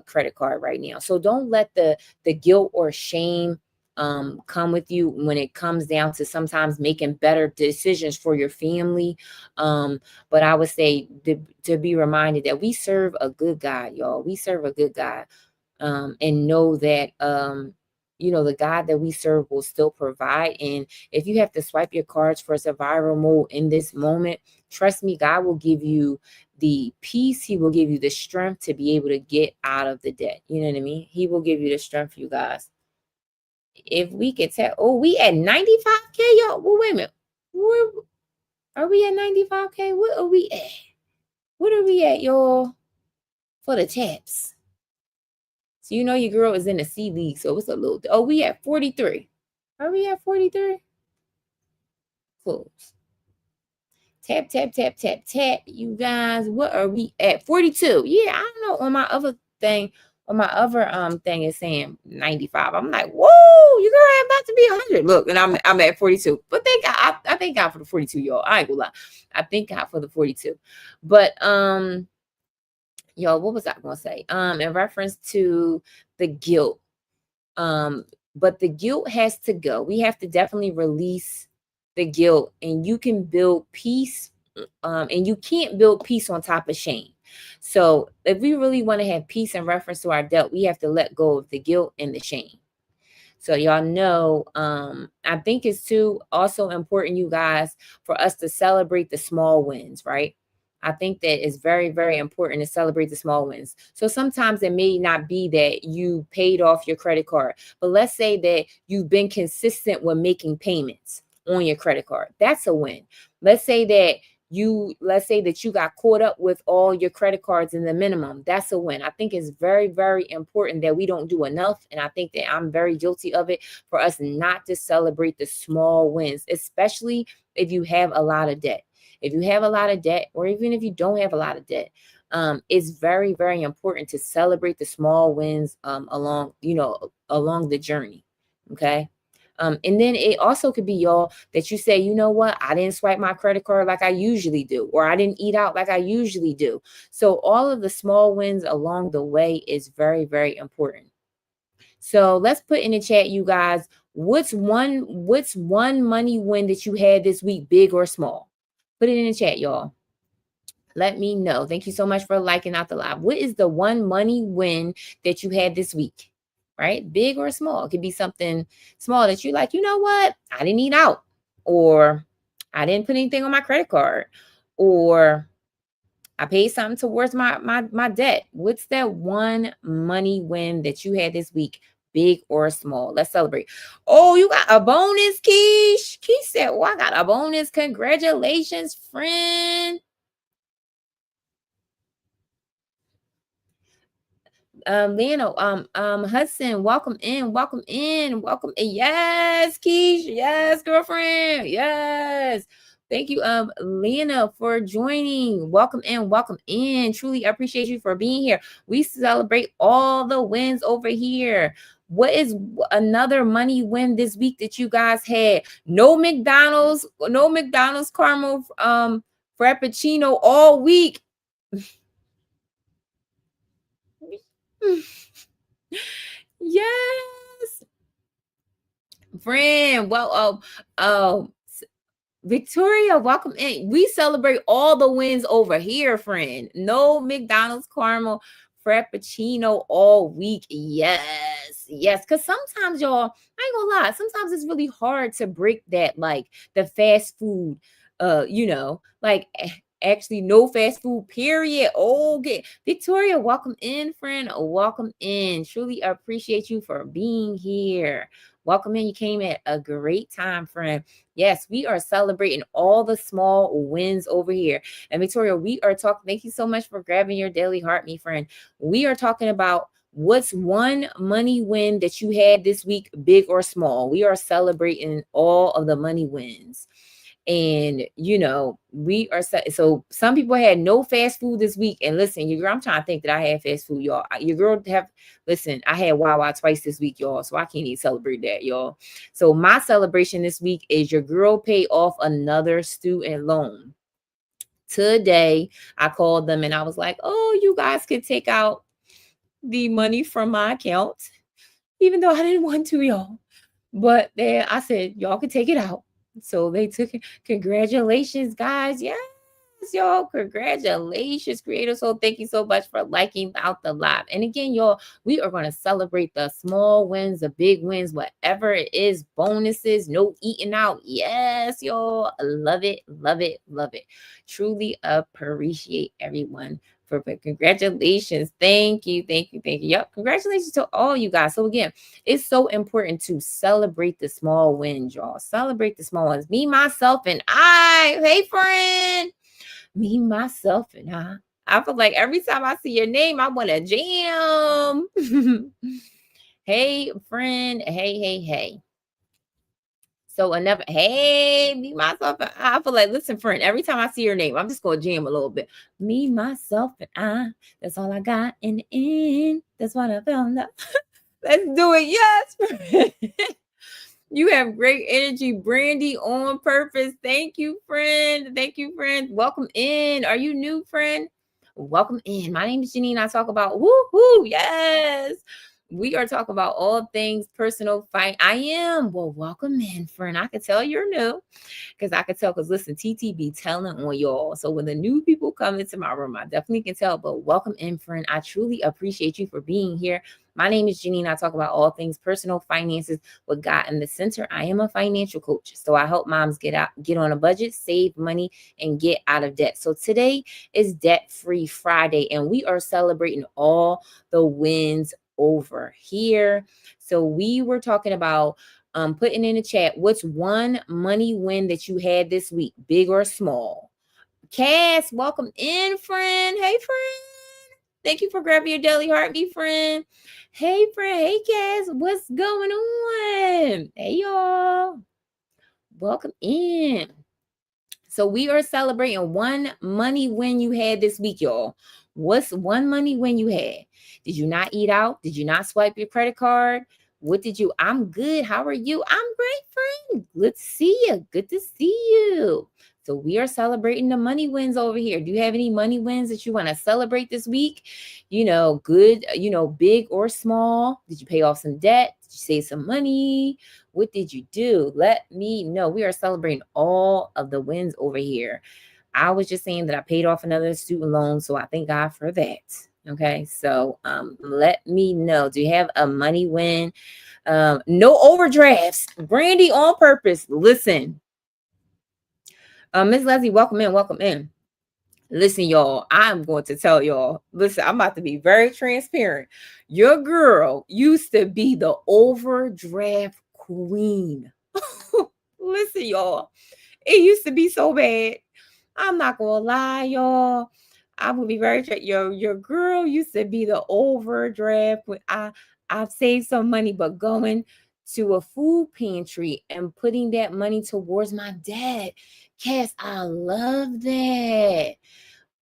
credit card right now. So don't let the guilt or shame come with you when it comes down to sometimes making better decisions for your family. But I would say to be reminded that we serve a good God, y'all. We serve a good God. And know that the God that we serve will still provide. And if you have to swipe your cards for survival mode in this moment, trust me, God will give you the peace. He will give you the strength to be able to get out of the debt. You know what I mean? He will give you the strength, you guys. if we could tell, oh, we at 95K, y'all. Well, wait a minute. Where are we at 95K? What are we at? What are we at, y'all? For the taps. So you know your girl is in the C League, so it's a little. Oh, we at 43. Are we at 43? Close. Tap, tap, tap, tap, tap. You guys, what are we at? 42. Yeah, I don't know. On my other thing, thing is saying 95. I'm like, whoa, you girl about to be 100. Look, and I'm at 42. But I thank God for the 42, y'all. I ain't gonna lie. I thank God for the 42. But y'all, what was I gonna say? In reference to the guilt. But the guilt has to go. We have to definitely release the guilt, and you can build peace. And you can't build peace on top of shame. So if we really want to have peace in reference to our debt, we have to let go of the guilt and the shame. So y'all know, I think it's too also important, you guys, for us to celebrate the small wins, right? I think that it's very, very important to celebrate the small wins. So sometimes it may not be that you paid off your credit card, but let's say that you've been consistent with making payments on your credit card. That's a win. Let's say that you got caught up with all your credit cards in the minimum. That's a win. I think it's very, very important that we don't do enough. And I think that I'm very guilty of it, for us not to celebrate the small wins, especially if you have a lot of debt. If you have a lot of debt, or even if you don't have a lot of debt, it's very, very important to celebrate the small wins along the journey. Okay. And then it also could be, y'all, that you say, you know what, I didn't swipe my credit card like I usually do, or I didn't eat out like I usually do. So all of the small wins along the way is very, very important. So let's put in the chat, you guys, what's one money win that you had this week, big or small? Put it in the chat, y'all. Let me know. Thank you so much for liking out the live. What is the one money win that you had this week? Right? Big or small. It could be something small that you like, you know what? I didn't eat out, or I didn't put anything on my credit card, or I paid something towards my debt. What's that one money win that you had this week, big or small? Let's celebrate. Oh, you got a bonus, Keish. Keish said, oh, I got a bonus. Congratulations, friend. Leno, Hudson, welcome in. Yes, Keish, yes, girlfriend, yes. Thank you, Lena, for joining. Welcome in. Truly appreciate you for being here. We celebrate all the wins over here. What is another money win this week that you guys had? No McDonald's caramel frappuccino all week. Yes, friend. Well, Victoria, welcome in. We celebrate all the wins over here, friend. No McDonald's caramel frappuccino all week. Yes. Because sometimes, y'all, I ain't gonna lie, sometimes it's really hard to break that, like the fast food, like actually no fast food, period. Okay. Victoria, welcome in, friend. Welcome in. Truly appreciate you for being here. Welcome in. You came at a great time, friend. Yes, we are celebrating all the small wins over here. And Victoria, we are talking. Thank you so much for grabbing your daily heart, me friend. We are talking about what's one money win that you had this week, big or small. We are celebrating all of the money wins. And we are so some people had no fast food this week. And listen, your girl, I'm trying to think that I had fast food, y'all. Your girl listen, I had Wawa twice this week, y'all. So I can't even celebrate that, y'all. So my celebration this week is your girl paid off another student loan. Today, I called them and I was like, oh, you guys could take out the money from my account, even though I didn't want to, y'all. But then I said, y'all can take it out. So they took it. Congratulations, guys. Yes. y'all. Congratulations, creator. So thank you so much for liking out the live. And again, y'all, we are going to celebrate the small wins, the big wins, whatever it is, bonuses, no eating out. Yes, y'all. Love it, love it, love it. Truly appreciate everyone. Congratulations. Thank you. Thank you. Thank you. Yep. Congratulations to all you guys. So again, it's so important to celebrate the small wins, y'all. Celebrate the small ones. Me, myself, and I. Hey, friend. Me, myself, and I. I feel like every time I see your name, I want to jam. Hey, friend. Hey, hey, hey. So another, hey, me, myself, and I feel like, listen, friend, every time I see your name, I'm just going to jam a little bit. Me, myself, and I. That's all I got in the end. That's what I found out. Let's do it. Yes. You have great energy, Brandy, on purpose. Thank you, friend. Thank you, friend. Welcome in. Are you new, friend? Welcome in. My name is Janine. I talk about woohoo. Yes. We are talking about all things personal fight. I am. Well, welcome in, friend. I can tell you're new because I can tell. Because listen, TT be telling on y'all. So when the new people come into my room, I definitely can tell. But welcome in, friend. I truly appreciate you for being here. My name is Janine. I talk about all things personal finances with God in the center. I am a financial coach. So I help moms get on a budget, save money, and get out of debt. So today is Debt-Free Friday, and we are celebrating all the wins over here. So we were talking about putting in the chat, what's one money win that you had this week, big or small? Cass, welcome in, friend. Hey, friend. Thank you for grabbing your daily heartbeat, friend. Hey, friend. Hey, Cass. What's going on? Hey, y'all. Welcome in. So we are celebrating one money win you had this week, y'all. What's one money win you had? Did you not eat out? Did you not swipe your credit card? What did you? I'm good. How are you? I'm great, friend. Good to see you. Good to see you. So we are celebrating the money wins over here. Do you have any money wins that you want to celebrate this week? Good, big or small. Did you pay off some debt? Did you save some money? What did you do? Let me know. We are celebrating all of the wins over here. I was just saying that I paid off another student loan, so I thank God for that. Okay, so let me know. Do you have a money win? No overdrafts. Brandy, on purpose. Listen, Miss Leslie, welcome in. Welcome in. Listen, y'all, I'm going to tell y'all. Listen, I'm about to be very transparent. Your girl used to be the overdraft queen. Listen, y'all, it used to be so bad. I'm not gonna lie, y'all. I will be very your girl used to be the overdraft. I've saved some money, but going to a food pantry and putting that money towards my dad. Cass, I love that.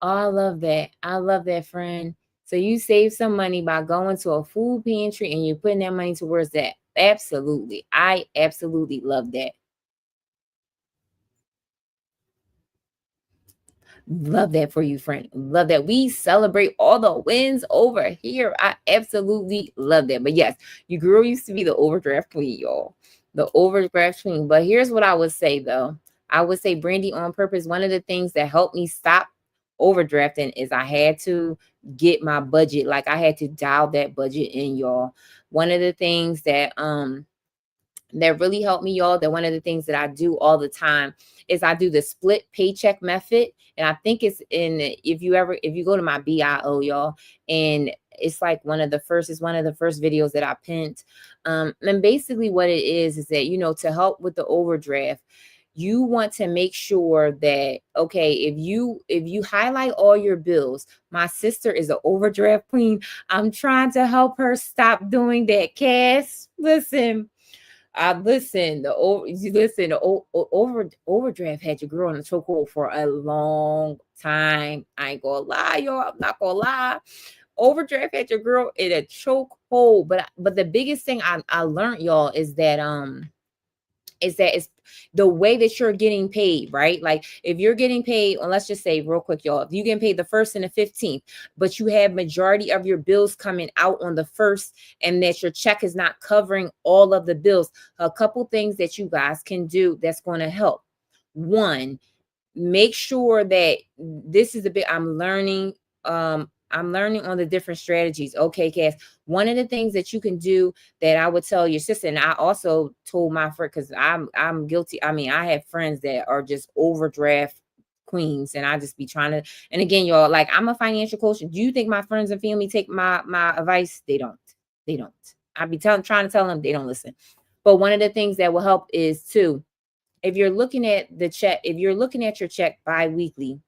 I love that. I love that, friend. So you save some money by going to a food pantry and you're putting that money towards that. Absolutely. I absolutely love that. Love that for you, friend. Love that. We celebrate all the wins over here. I absolutely love that. But yes, your girl used to be the overdraft queen, y'all. The overdraft queen. But here's what I would say, though. I would say, Brandy, on purpose, one of the things that helped me stop overdrafting is I had to get my budget. Like I had to dial that budget in, y'all. One of the things that really helped me, y'all, that one of the things that I do all the time is I do the split paycheck method. And I think it's if you go to my bio, y'all, and it's like one of the first videos that I pinned. And basically what it is that, to help with the overdraft, you want to make sure that, okay, if you highlight all your bills, my sister is an overdraft queen. I'm trying to help her stop doing that. Cass, listen. Overdraft had your girl in a chokehold for a long time. I ain't gonna lie, y'all. I'm not gonna lie. Overdraft had your girl in a chokehold. But the biggest thing I learned, y'all, is that it's the way that you're getting paid, right? Like if you're getting paid, well, let's just say real quick, y'all, if you get paid the 1st and the 15th, but you have majority of your bills coming out on the 1st and that your check is not covering all of the bills, a couple things that you guys can do that's going to help. One, make sure that this is a bit I'm learning on the different strategies. Okay, Cass. One of the things that you can do that I would tell your sister, and I also told my friend, because I'm guilty. I mean, I have friends that are just overdraft queens, and I just be trying to. And again, y'all, like, I'm a financial coach. Do you think my friends and family take my advice? They don't. They don't. I be trying to tell them, they don't listen. But one of the things that will help is too, if you're looking at the check, if you're looking at your check bi-weekly,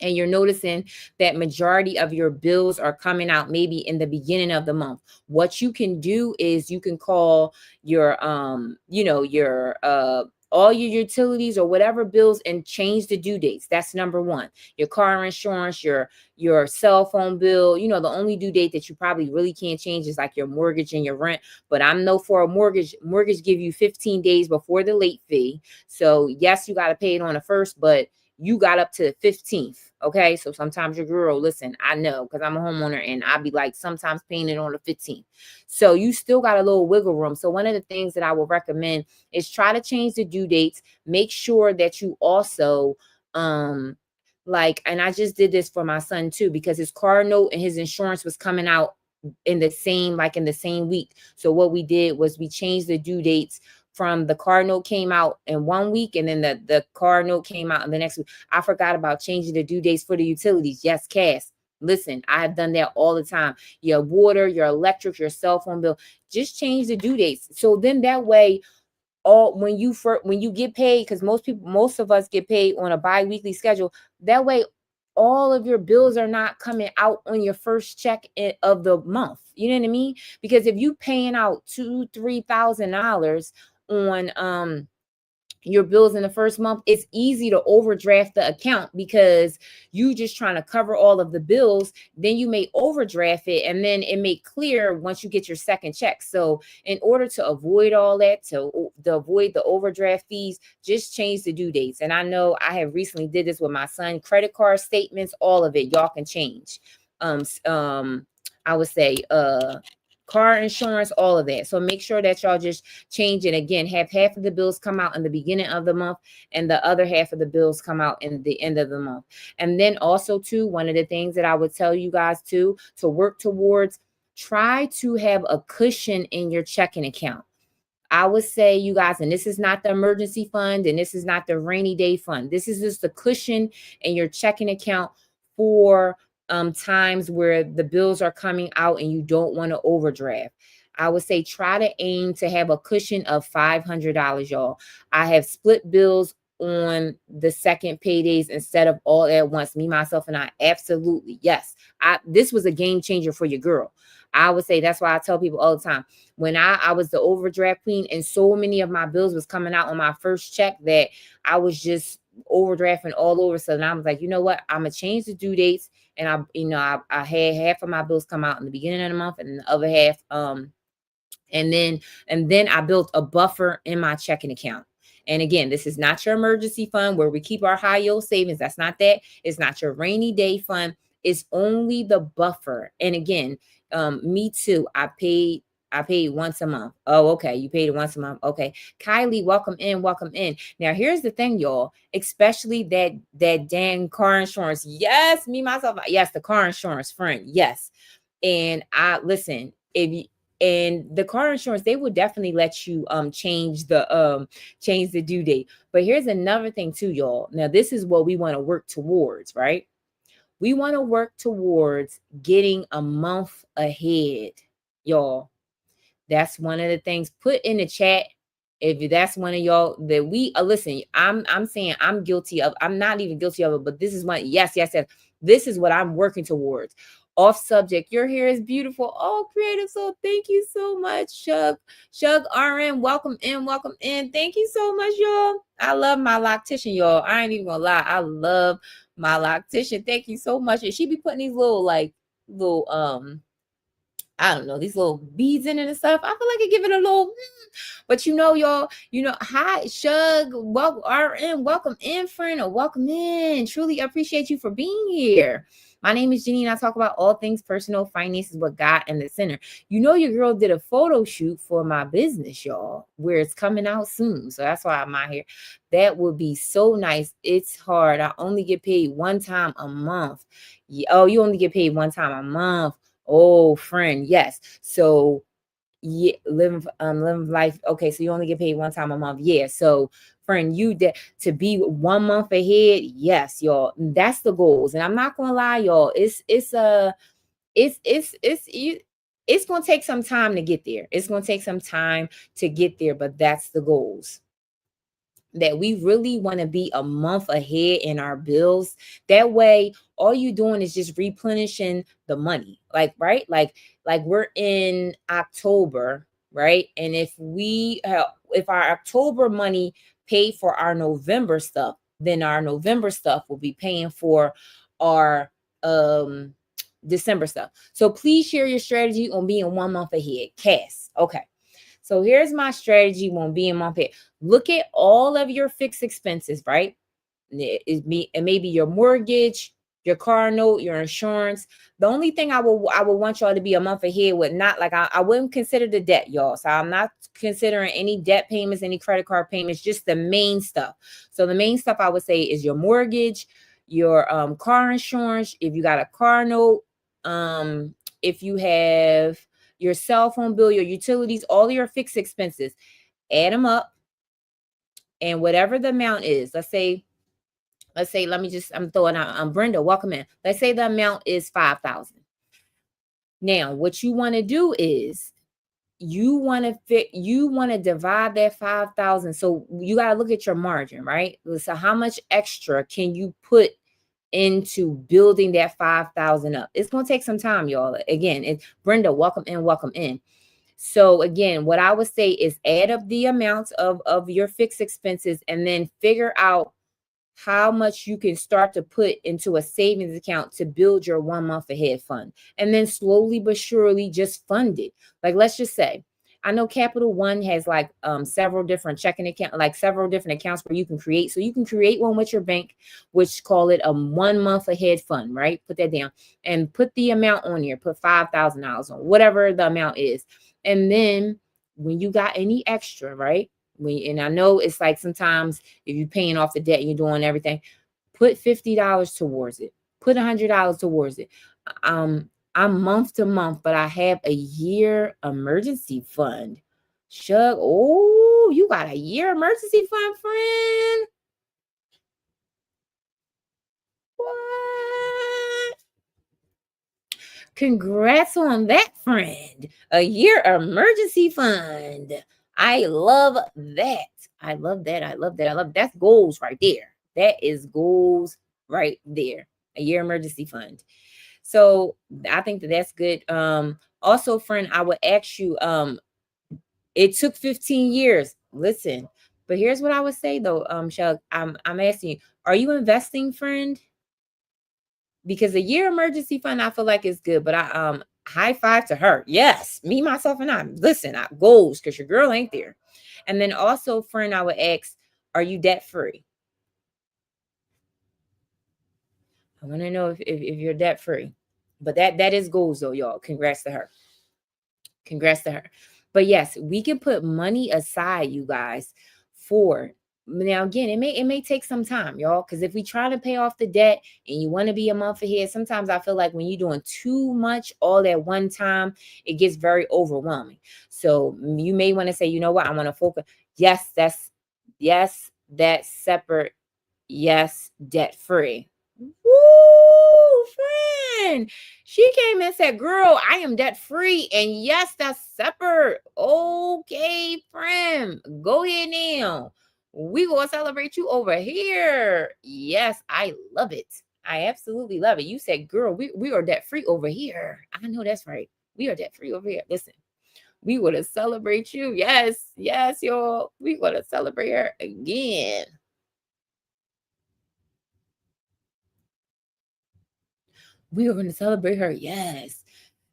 and you're noticing that majority of your bills are coming out maybe in the beginning of the month, what you can do is you can call your your all your utilities or whatever bills and change the due dates. That's number one. Your car insurance, your cell phone bill. The only due date that you probably really can't change is like your mortgage and your rent. But I know for a mortgage give you 15 days before the late fee. So yes, you got to pay it on the first, but you got up to the 15th. Okay. So sometimes your girl, listen, I know, because I'm a homeowner, and I'll be like sometimes paying it on the 15th. So you still got a little wiggle room. So one of the things that I will recommend is try to change the due dates. Make sure that you also, and I just did this for my son too, because his car note and his insurance was coming out in the same week. So what we did was we changed the due dates from the car note came out in 1 week, and then the car note came out in the next week. I forgot about changing the due dates for the utilities. Yes, Cass. Listen, I have done that all the time. Your water, your electric, your cell phone bill, just change the due dates. So then that way, when you get paid, because most of us get paid on a bi-weekly schedule, that way all of your bills are not coming out on your first check of the month. You know what I mean? Because if you paying out $2,000-3,000 on your bills in the first month, it's easy to overdraft the account because you just trying to cover all of the bills. Then you may overdraft it, and then it may clear once you get your second check. So in order to avoid all that, to avoid the overdraft fees, just change the due dates. And I know I have recently did this with my son. Credit card statements, all of it, y'all can change. I would say car insurance, all of that. So make sure that y'all just change it. Again, have half of the bills come out in the beginning of the month, and the other half of the bills come out in the end of the month. And then also too, one of the things that I would tell you guys too, to work towards, try to have a cushion in your checking account. I would say, you guys, and this is not the emergency fund, and this is not the rainy day fund. This is just the cushion in your checking account for times where the bills are coming out and you don't want to overdraft. I would say try to aim to have a cushion of $500, y'all. I have split bills on the second paydays instead of all at once. Me, myself, and I, absolutely. Yes. This was a game changer for your girl. I would say that's why I tell people all the time, when I was the overdraft queen and so many of my bills was coming out on my first check that I was just overdrafting all over. So then I was like, you know what? I'm gonna change the due dates. And I had half of my bills come out in the beginning of the month, and the other half, and then I built a buffer in my checking account. And again, this is not your emergency fund where we keep our high yield savings. That's not that. It's not your rainy day fund. It's only the buffer. And again, me too. I paid once a month. Oh, okay. You paid it once a month. Okay. Kylie, welcome in. Welcome in. Now, here's the thing, y'all, especially that dang car insurance. Yes, me, myself. Yes, the car insurance, friend. Yes. And I listen, if you, and the car insurance, they will definitely let you change the due date. But here's another thing too, y'all. Now, this is what we want to work towards, right? We want to work towards getting a month ahead, y'all. That's one of the things. Put in the chat if that's one of y'all that we listen. I'm saying I'm guilty of. I'm not even guilty of it, but this is one. Yes. This is what I'm working towards. Off subject. Your hair is beautiful. Oh, creative soul. Thank you so much, Shug RN. Welcome in. Welcome in. Thank you so much, y'all. I love my loctician, y'all. I ain't even gonna lie. I love my loctician. Thank you so much. And she be putting these little I don't know, these little beads in it and stuff. I feel like it give it a little, but y'all, hi, Shug, welcome in, friend, or welcome in. Truly appreciate you for being here. My name is Jenny, and I talk about all things personal finances with God in the center. You know, your girl did a photo shoot for my business, y'all, where it's coming out soon. So that's why I'm out here. That would be so nice. It's hard. I only get paid one time a month. Oh, you only get paid one time a month. Oh, friend, yes. So yeah, live life. Okay, so you only get paid one time a month. Yeah. So friend, you did to be 1 month ahead. Yes, y'all. That's the goals. And I'm not gonna lie, y'all. It's gonna take some time to get there. It's gonna take some time to get there, but that's the goals, that we really want to be a month ahead in our bills. That way, all you doing is just replenishing the money. Like, right? Like we're in October, right? And if our October money paid for our November stuff, then our November stuff will be paying for our December stuff. So please share your strategy on being 1 month ahead. Cass. Okay. So here's my strategy on being month ahead. Look at all of your fixed expenses, right? It may be your mortgage, your car note, your insurance. The only thing I would want y'all to be a month ahead with, not like I wouldn't consider the debt, y'all. So I'm not considering any debt payments, any credit card payments, just the main stuff. So the main stuff I would say is your mortgage, your car insurance, if you got a car note, if you have your cell phone bill, your utilities, all your fixed expenses, add them up. And whatever the amount is, let's say, I'm throwing out, Brenda, welcome in. Let's say the amount is 5,000. Now, what you want to do is you want to divide that 5,000. So you got to look at your margin, right? So how much extra can you put into building that 5,000 up? It's going to take some time, y'all. Again, it's Brenda, welcome in, welcome in. So again, what I would say is add up the amounts of your fixed expenses and then figure out how much you can start to put into a savings account to build your 1 month ahead fund. And then slowly but surely just fund it. Like, let's just say, I know Capital One has like several different checking account, like several different accounts where you can create. So you can create one with your bank, which call it a 1 month ahead fund, right? Put that down and put the amount on here. Put $5,000 on, whatever the amount is. And then when you got any extra, right? And I know it's like sometimes if you're paying off the debt and you're doing everything, put $50 towards it. Put $100 towards it. I'm month to month, but I have a year emergency fund. Shug, oh, you got a year emergency fund, friend? What? Congrats on that, friend. A year emergency fund. I love that. I love that. I love that. I love that's goals right there. That is goals right there. A year emergency fund. So I think that's good. Also, friend, I would ask you, it took 15 years. Listen, but here's what I would say though, Shug, I'm asking you, are you investing, friend? Because a year emergency fund, I feel like is good, but I high five to her. Yes, me, myself, and I. Listen, I goals because your girl ain't there. And then also, friend, I would ask, are you debt free? I want to know if you're debt free. But that is goals though, y'all. Congrats to her. Congrats to her. But yes, we can put money aside, you guys, for now. Again, it may take some time, y'all, because if we try to pay off the debt and you want to be a month ahead, sometimes I feel like when you're doing too much all at one time, it gets very overwhelming. So you may want to say, you know what, I want to focus. That's separate. Yes, debt free. Woo, friend. She came and said, girl, I am debt free. And yes, that's separate. Okay, friend. Go ahead now. We gonna celebrate you over here. Yes, I love it. I absolutely love it. You said, girl, we are debt free over here. I know that's right. We are debt free over here. Listen, we want to celebrate you. Yes, y'all. We want to celebrate her again. We are going to celebrate her. Yes.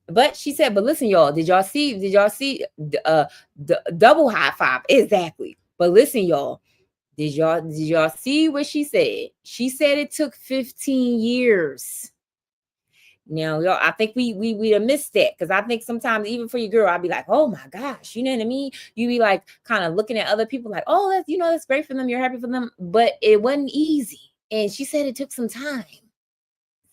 But she said, but listen, y'all, did y'all see the double high five? Exactly. But listen, y'all, did y'all see what she said? She said it took 15 years. Now, y'all, I think we have missed that, because I think sometimes even for your girl, I'd be like, oh my gosh, you know what I mean? You be like kind of looking at other people like, oh, that's, that's great for them. You're happy for them, but it wasn't easy. And she said it took some time.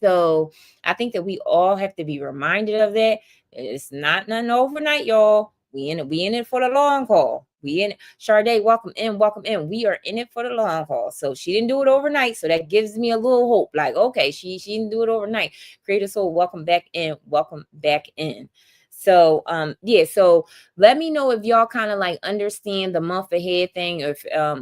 So I think that we all have to be reminded of that. It's not nothing overnight, y'all. We in it for the long haul. We in it. Sade, welcome in, welcome in. We are in it for the long haul. So she didn't do it overnight. So that gives me a little hope. Like, okay, she didn't do it overnight. Creator Soul, welcome back in. Welcome back in. So yeah, so let me know if y'all kind of like understand the month ahead thing, or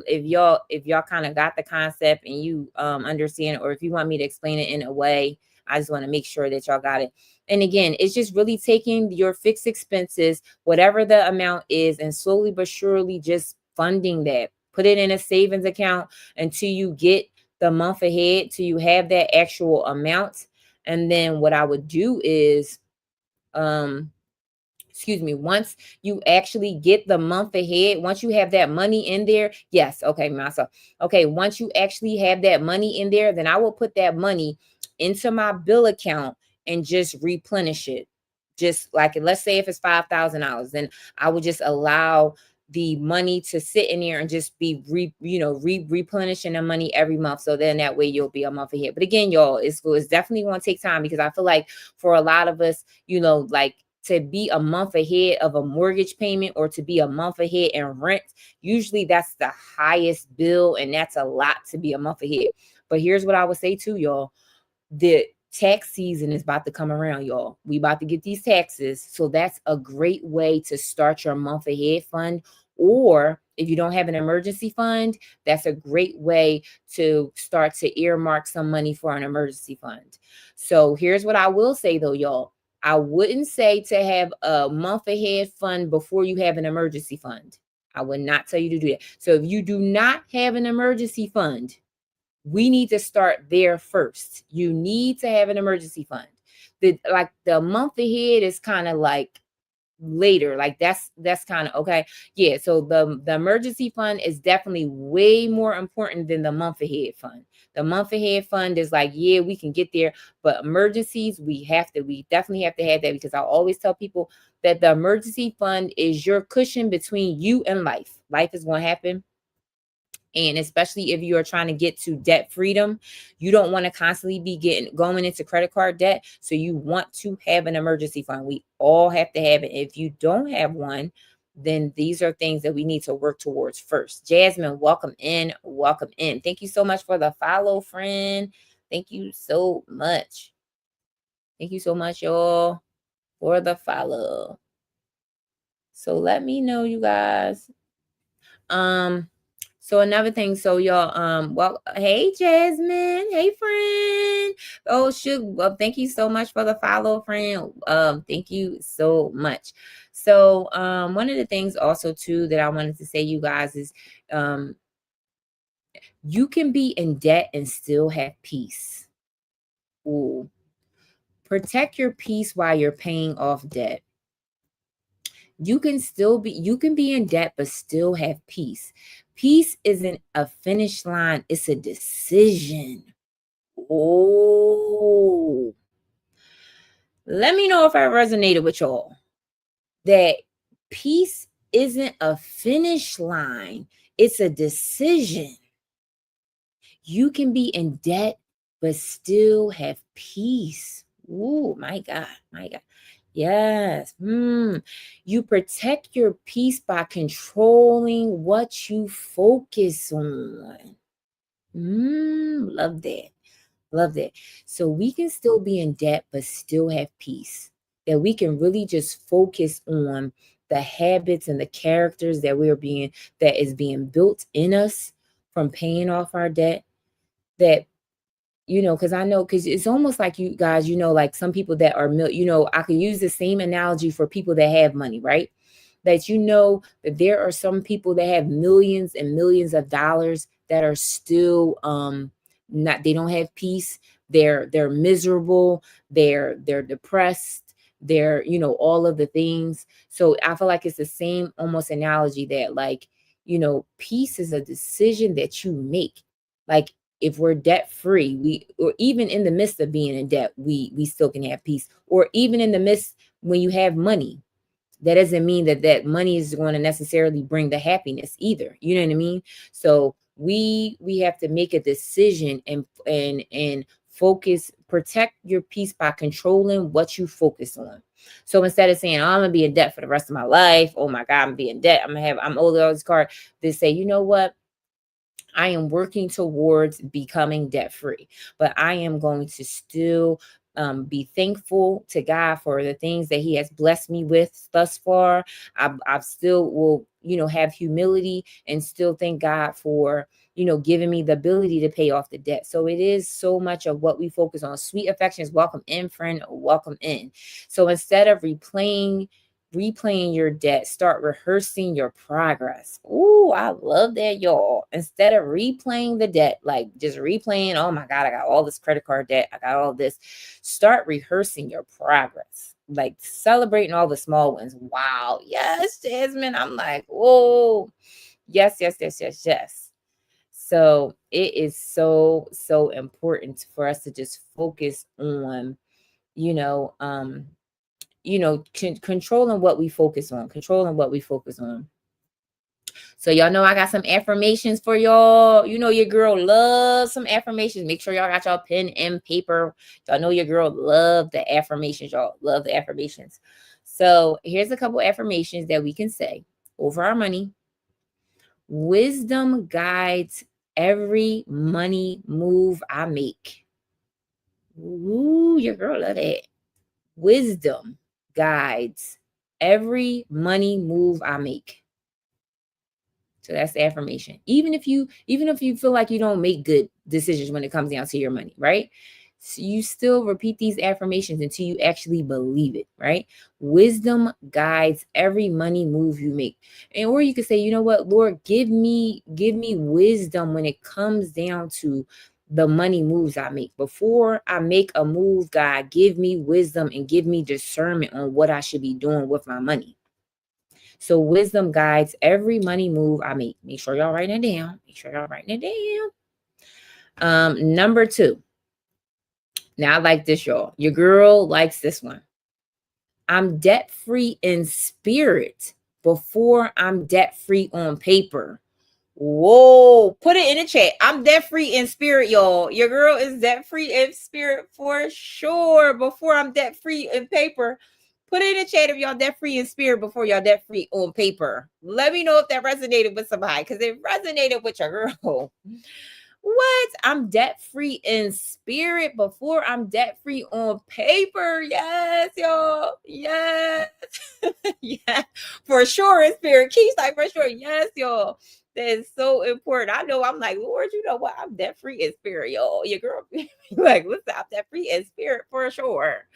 if y'all kind of got the concept and you understand, or if you want me to explain it in a way. I just want to make sure that y'all got it. And again, it's just really taking your fixed expenses, whatever the amount is, and slowly but surely just funding that. Put it in a savings account until you get the month ahead, till you have that actual amount. And then what I would do is once you actually get the month ahead, once you have that money in there, yes, okay, myself. Okay, once you actually have that money in there, then I will put that money into my bill account and just replenish it. Just like, let's say if it's $5,000, then I would just allow the money to sit in there and just be replenishing the money every month. So then that way you'll be a month ahead. But again, y'all, it's definitely going to take time, because I feel like for a lot of us, like, to be a month ahead of a mortgage payment or to be a month ahead in rent, usually that's the highest bill, and that's a lot to be a month ahead. But here's what I would say to y'all. The tax season is about to come around, y'all. We about to get these taxes. So that's a great way to start your month ahead fund. Or if you don't have an emergency fund, that's a great way to start to earmark some money for an emergency fund. So here's what I will say though, y'all. I wouldn't say to have a month ahead fund before you have an emergency fund. I would not tell you to do that. So if you do not have an emergency fund, we need to start there first. You need to have an emergency fund. The month ahead is kind of like later. Like that's kind of okay. Yeah. So the emergency fund is definitely way more important than the month ahead fund. The month ahead fund is like, yeah, we can get there, but emergencies, we definitely have to have that, because I always tell people that the emergency fund is your cushion between you and life. Life is going to happen. And especially if you are trying to get to debt freedom, you don't want to constantly be going into credit card debt. So you want to have an emergency fund. We all have to have it. If you don't have one, then these are things that we need to work towards first. Jasmine, welcome in. Welcome in. Thank you so much for the follow, friend. Thank you so much. Thank you so much, y'all, for the follow. So let me know, you guys. So another thing, so y'all, well, hey Jasmine, hey friend. Oh shoot, well, thank you so much for the follow, friend. Thank you so much. So one of the things also too that I wanted to say, you guys, is you can be in debt and still have peace. Ooh. Protect your peace while you're paying off debt. You can be in debt but still have peace. Peace isn't a finish line, it's a decision. Oh, let me know if I resonated with y'all. That peace isn't a finish line, it's a decision. You can be in debt but still have peace. Oh my God, my God. Yes. You protect your peace by controlling what you focus on. Love that. Love that. So we can still be in debt, but still have peace. That we can really just focus on the habits and the characters that is being built in us from paying off our debt. That because it's almost like, you guys, like some people that are, I could use the same analogy for people that have money, right? That that there are some people that have millions and millions of dollars that are still they don't have peace. They're miserable, they're depressed, they're all of the things. So I feel like it's the same almost analogy that, like, peace is a decision that you make. Like, if we're debt free, or even in the midst of being in debt, we still can have peace. Or even in the midst when you have money, that doesn't mean that money is going to necessarily bring the happiness either. You know what I mean? So we have to make a decision and focus, protect your peace by controlling what you focus on. So instead of saying, oh, I'm gonna be in debt for the rest of my life, oh my God, I'm gonna be in debt, I'm older all this card, they say, you know what? I am working towards becoming debt free, but I am going to still be thankful to God for the things that He has blessed me with thus far. I still will, have humility and still thank God for, giving me the ability to pay off the debt. So it is so much of what we focus on. Sweet affections, welcome in, friend, welcome in. So instead of replaying your debt, start rehearsing your progress. Ooh, I love that, y'all. Instead of replaying the debt, like just replaying, oh my God, I got all this credit card debt, I got all this. Start rehearsing your progress, like celebrating all the small wins. Wow, yes, Jasmine. I'm like, whoa, yes, yes, yes, yes, yes. So it is so important for us to just focus on, controlling what we focus on, So y'all know I got some affirmations for y'all. You know your girl loves some affirmations. Make sure y'all got y'all pen and paper. Y'all know your girl love the affirmations. Y'all love the affirmations. So here's a couple affirmations that we can say over our money. Wisdom guides every money move I make. Ooh, your girl love it. Wisdom guides every money move I make. So that's the affirmation. Even if you feel like you don't make good decisions when it comes down to your money, right? So you still repeat these affirmations until you actually believe it, right? Wisdom guides every money move you make. And or you could say, you know what, Lord, give me wisdom when it comes down to the money moves I make. Before I make a move, God, give me wisdom and give me discernment on what I should be doing with my money. So wisdom guides every money move I make. Make sure y'all writing it down. Number 2. Now I like this, y'all. Your girl likes this one. I'm debt free in spirit before I'm debt free on paper. Whoa, put it in the chat. I'm debt free in spirit, y'all. Your girl is debt free in spirit for sure. Before I'm debt free in paper. Put it in the chat if y'all debt free in spirit before y'all debt free on paper. Let me know if that resonated with somebody, because it resonated with your girl. What? I'm debt free in spirit before I'm debt free on paper. Yes, y'all. Yes. Yeah, for sure in spirit. Keith's like, for sure. Yes, y'all. That is so important. I know I'm like, Lord, you know what? I'm debt free in spirit, y'all. Your girl, like, listen, I'm debt free in spirit for sure.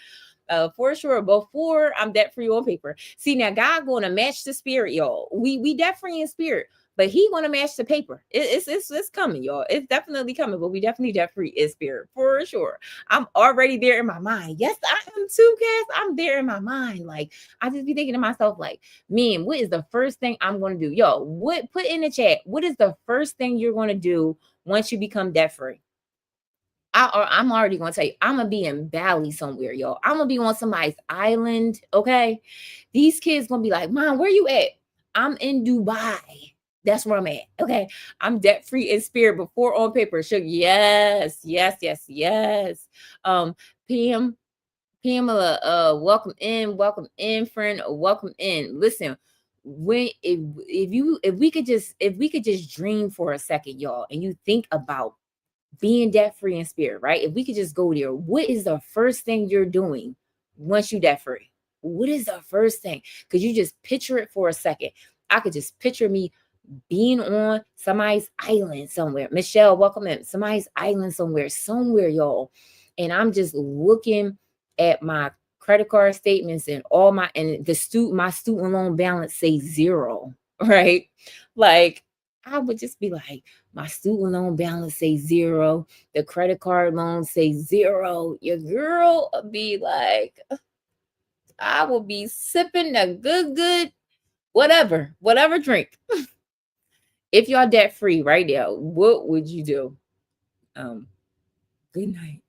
For sure, before I'm debt free on paper. See, now God going to match the spirit, y'all. We debt free in spirit, but He going to match the paper. It's coming, y'all. It's definitely coming, but we definitely debt free in spirit for sure. I'm already there in my mind. Yes, I am too, Cass. I'm there in my mind. Like, I just be thinking to myself, like, man, what is the first thing I'm going to do? Yo, what, put in the chat, what is the first thing you're going to do once you become debt free? I'm already going to tell you, I'm going to be in Bali somewhere, y'all. I'm going to be on somebody's island, okay? These kids going to be like, Mom, where you at? I'm in Dubai. That's where I'm at, okay? I'm debt-free in spirit before on paper. So yes, yes, yes, yes. PM, Pamela, welcome in, friend, welcome in. Listen, if we could just dream for a second, y'all, and you think about being debt free in spirit, right? If we could just go there, what is the first thing you're doing once you debt free? What is the first thing? Could you just picture it for a second? I could just picture me being on somebody's island somewhere. Michelle, welcome in. Somebody's island somewhere, y'all. And I'm just looking at my credit card statements and my student loan balance say 0, right? Like, I would just be like, my student loan balance say 0, the credit card loan say 0. Your girl be like, I will be sipping a good whatever drink. If y'all debt free right now, what would you do? Good night.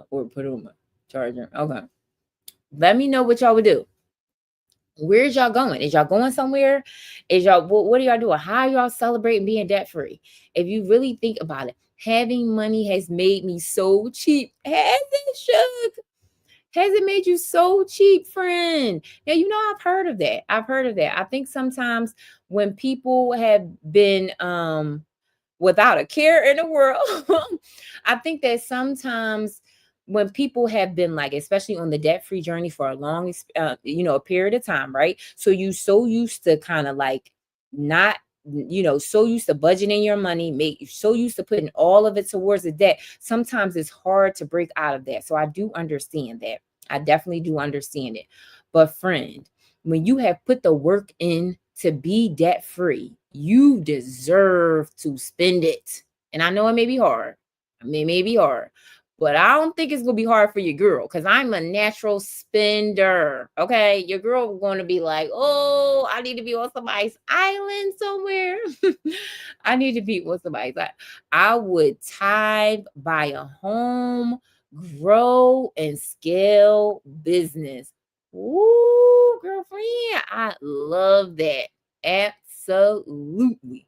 Or put on my charger. Okay. Let me know what y'all would do. Where's y'all going? Is y'all going somewhere? Is y'all what are y'all doing? How are y'all celebrating being debt free? If you really think about it, having money has made me so cheap. Has it, Suge? Has it made you so cheap, friend? Now, I've heard of that. I've heard of that. I think sometimes when people have been without a care in the world, I think that sometimes when people have been like, especially on the debt-free journey for a long, a period of time, right? So you so used to kind of like not, so used to budgeting your money, so used to putting all of it towards the debt. Sometimes it's hard to break out of that. So I do understand that. I definitely do understand it. But friend, when you have put the work in to be debt free, you deserve to spend it. And I know it may be hard. It may be hard, but I don't think it's gonna be hard for your girl because I'm a natural spender. Okay, your girl going to be like, oh, I need to be on somebody's island somewhere. I need to be on somebody's island. I would tithe, buy a home, grow and scale business. Ooh, girlfriend, I love that. Absolutely.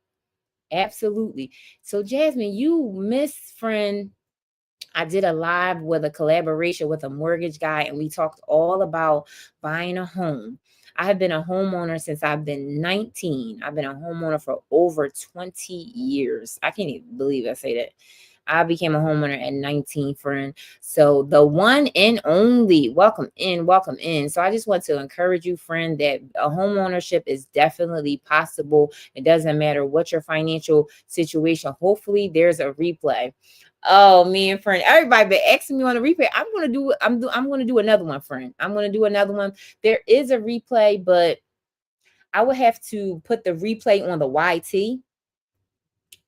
Absolutely. So, Jasmine, you miss friend. I did a live with a collaboration with a mortgage guy, and we talked all about buying a home. I have been a homeowner since I've been 19. I've been a homeowner for over 20 years. I can't even believe I say that. I became a homeowner at 19, friend. So the one and only, welcome in, welcome in. So I just want to encourage you, friend, that a home ownership is definitely possible. It doesn't matter what your financial situation. Hopefully there's a replay. Oh, me and friend, everybody been asking me on the replay. I'm gonna do another one, friend. I'm gonna do another one. There is a replay, but I would have to put the replay on the YT.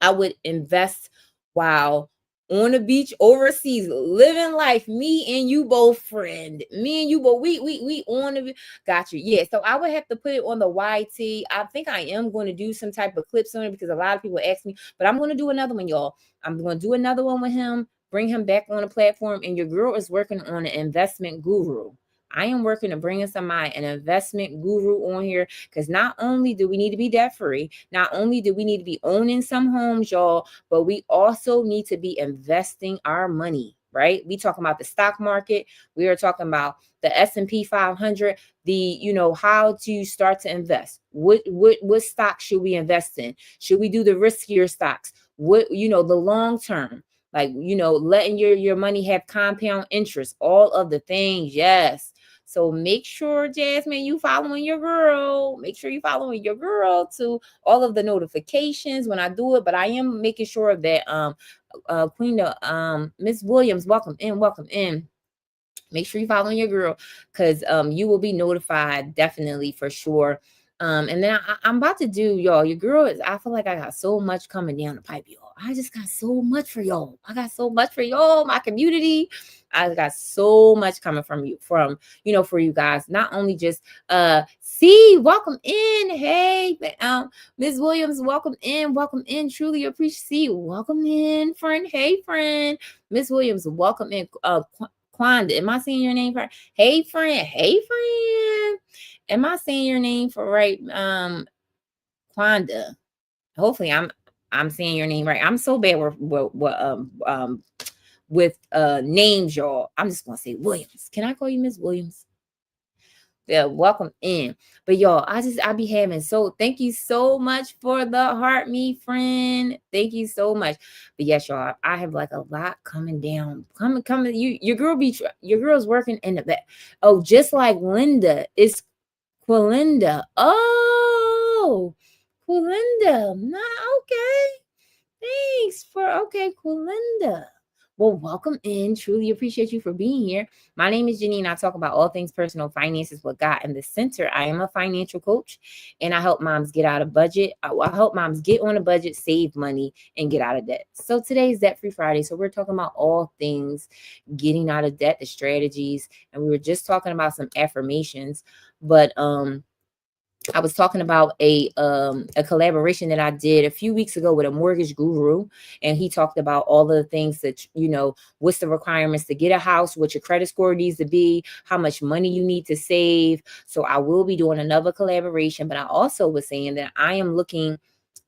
I would invest while on the beach overseas, living life. Me and you both, friend. Me and you both. We on the got you. Yeah. So I would have to put it on the YT. I think I am going to do some type of clips on it because a lot of people ask me, but I'm going to do another one, y'all. I'm going to do another one with him. Bring him back on the platform. And your girl is working on an investment guru. I am working to bring in an investment guru on here because not only do we need to be debt free, not only do we need to be owning some homes, y'all, but we also need to be investing our money, right? We talking about the stock market. We are talking about the S&P 500, how to start to invest. What stock should we invest in? Should we do the riskier stocks? The long term, like, letting your money have compound interest, all of the things. Yes. So make sure, Jasmine, you following your girl. Make sure you following your girl to all of the notifications when I do it. But I am making sure that Queen Miss Williams, welcome in, welcome in. Make sure you following your girl because you will be notified definitely for sure. And then I'm about to do, y'all. Your girl is. I feel like I got so much coming down the pipe, y'all. I just got so much for y'all. I got so much for y'all, my community. I got so much coming for you guys. Not only just see, welcome in. Hey, Ms. Williams, welcome in. Truly appreciate. Welcome in, friend. Hey, friend. Miss Williams, welcome in. Quanda, am I saying your name right? Hey, friend. Hey, friend. Am I saying your name for right? Quanda. Hopefully, I'm saying your name right. I'm so bad with names, y'all. I'm just gonna say Williams. Can I call you Miss Williams? Yeah, welcome in. But y'all, I be having thank you so much for the heart, me friend. Thank you so much. But yes, y'all, I have like a lot coming down. Coming. Your girl's working in the back. Oh, just like Linda. It's Quilinda. Oh, Quilinda. Nah, okay. Thanks Quilinda. Well, welcome in. Truly appreciate you for being here. My name is Janine. I talk about all things personal finances with God in the center. I am a financial coach, and I help moms get out of budget. I help moms get on a budget, save money, and get out of debt. So today is Debt Free Friday. So we're talking about all things getting out of debt, the strategies, and we were just talking about some affirmations. But I was talking about a collaboration that I did a few weeks ago with a mortgage guru, and he talked about all of the things that, what's the requirements to get a house, what your credit score needs to be, how much money you need to save. So I will be doing another collaboration, but I also was saying that I am looking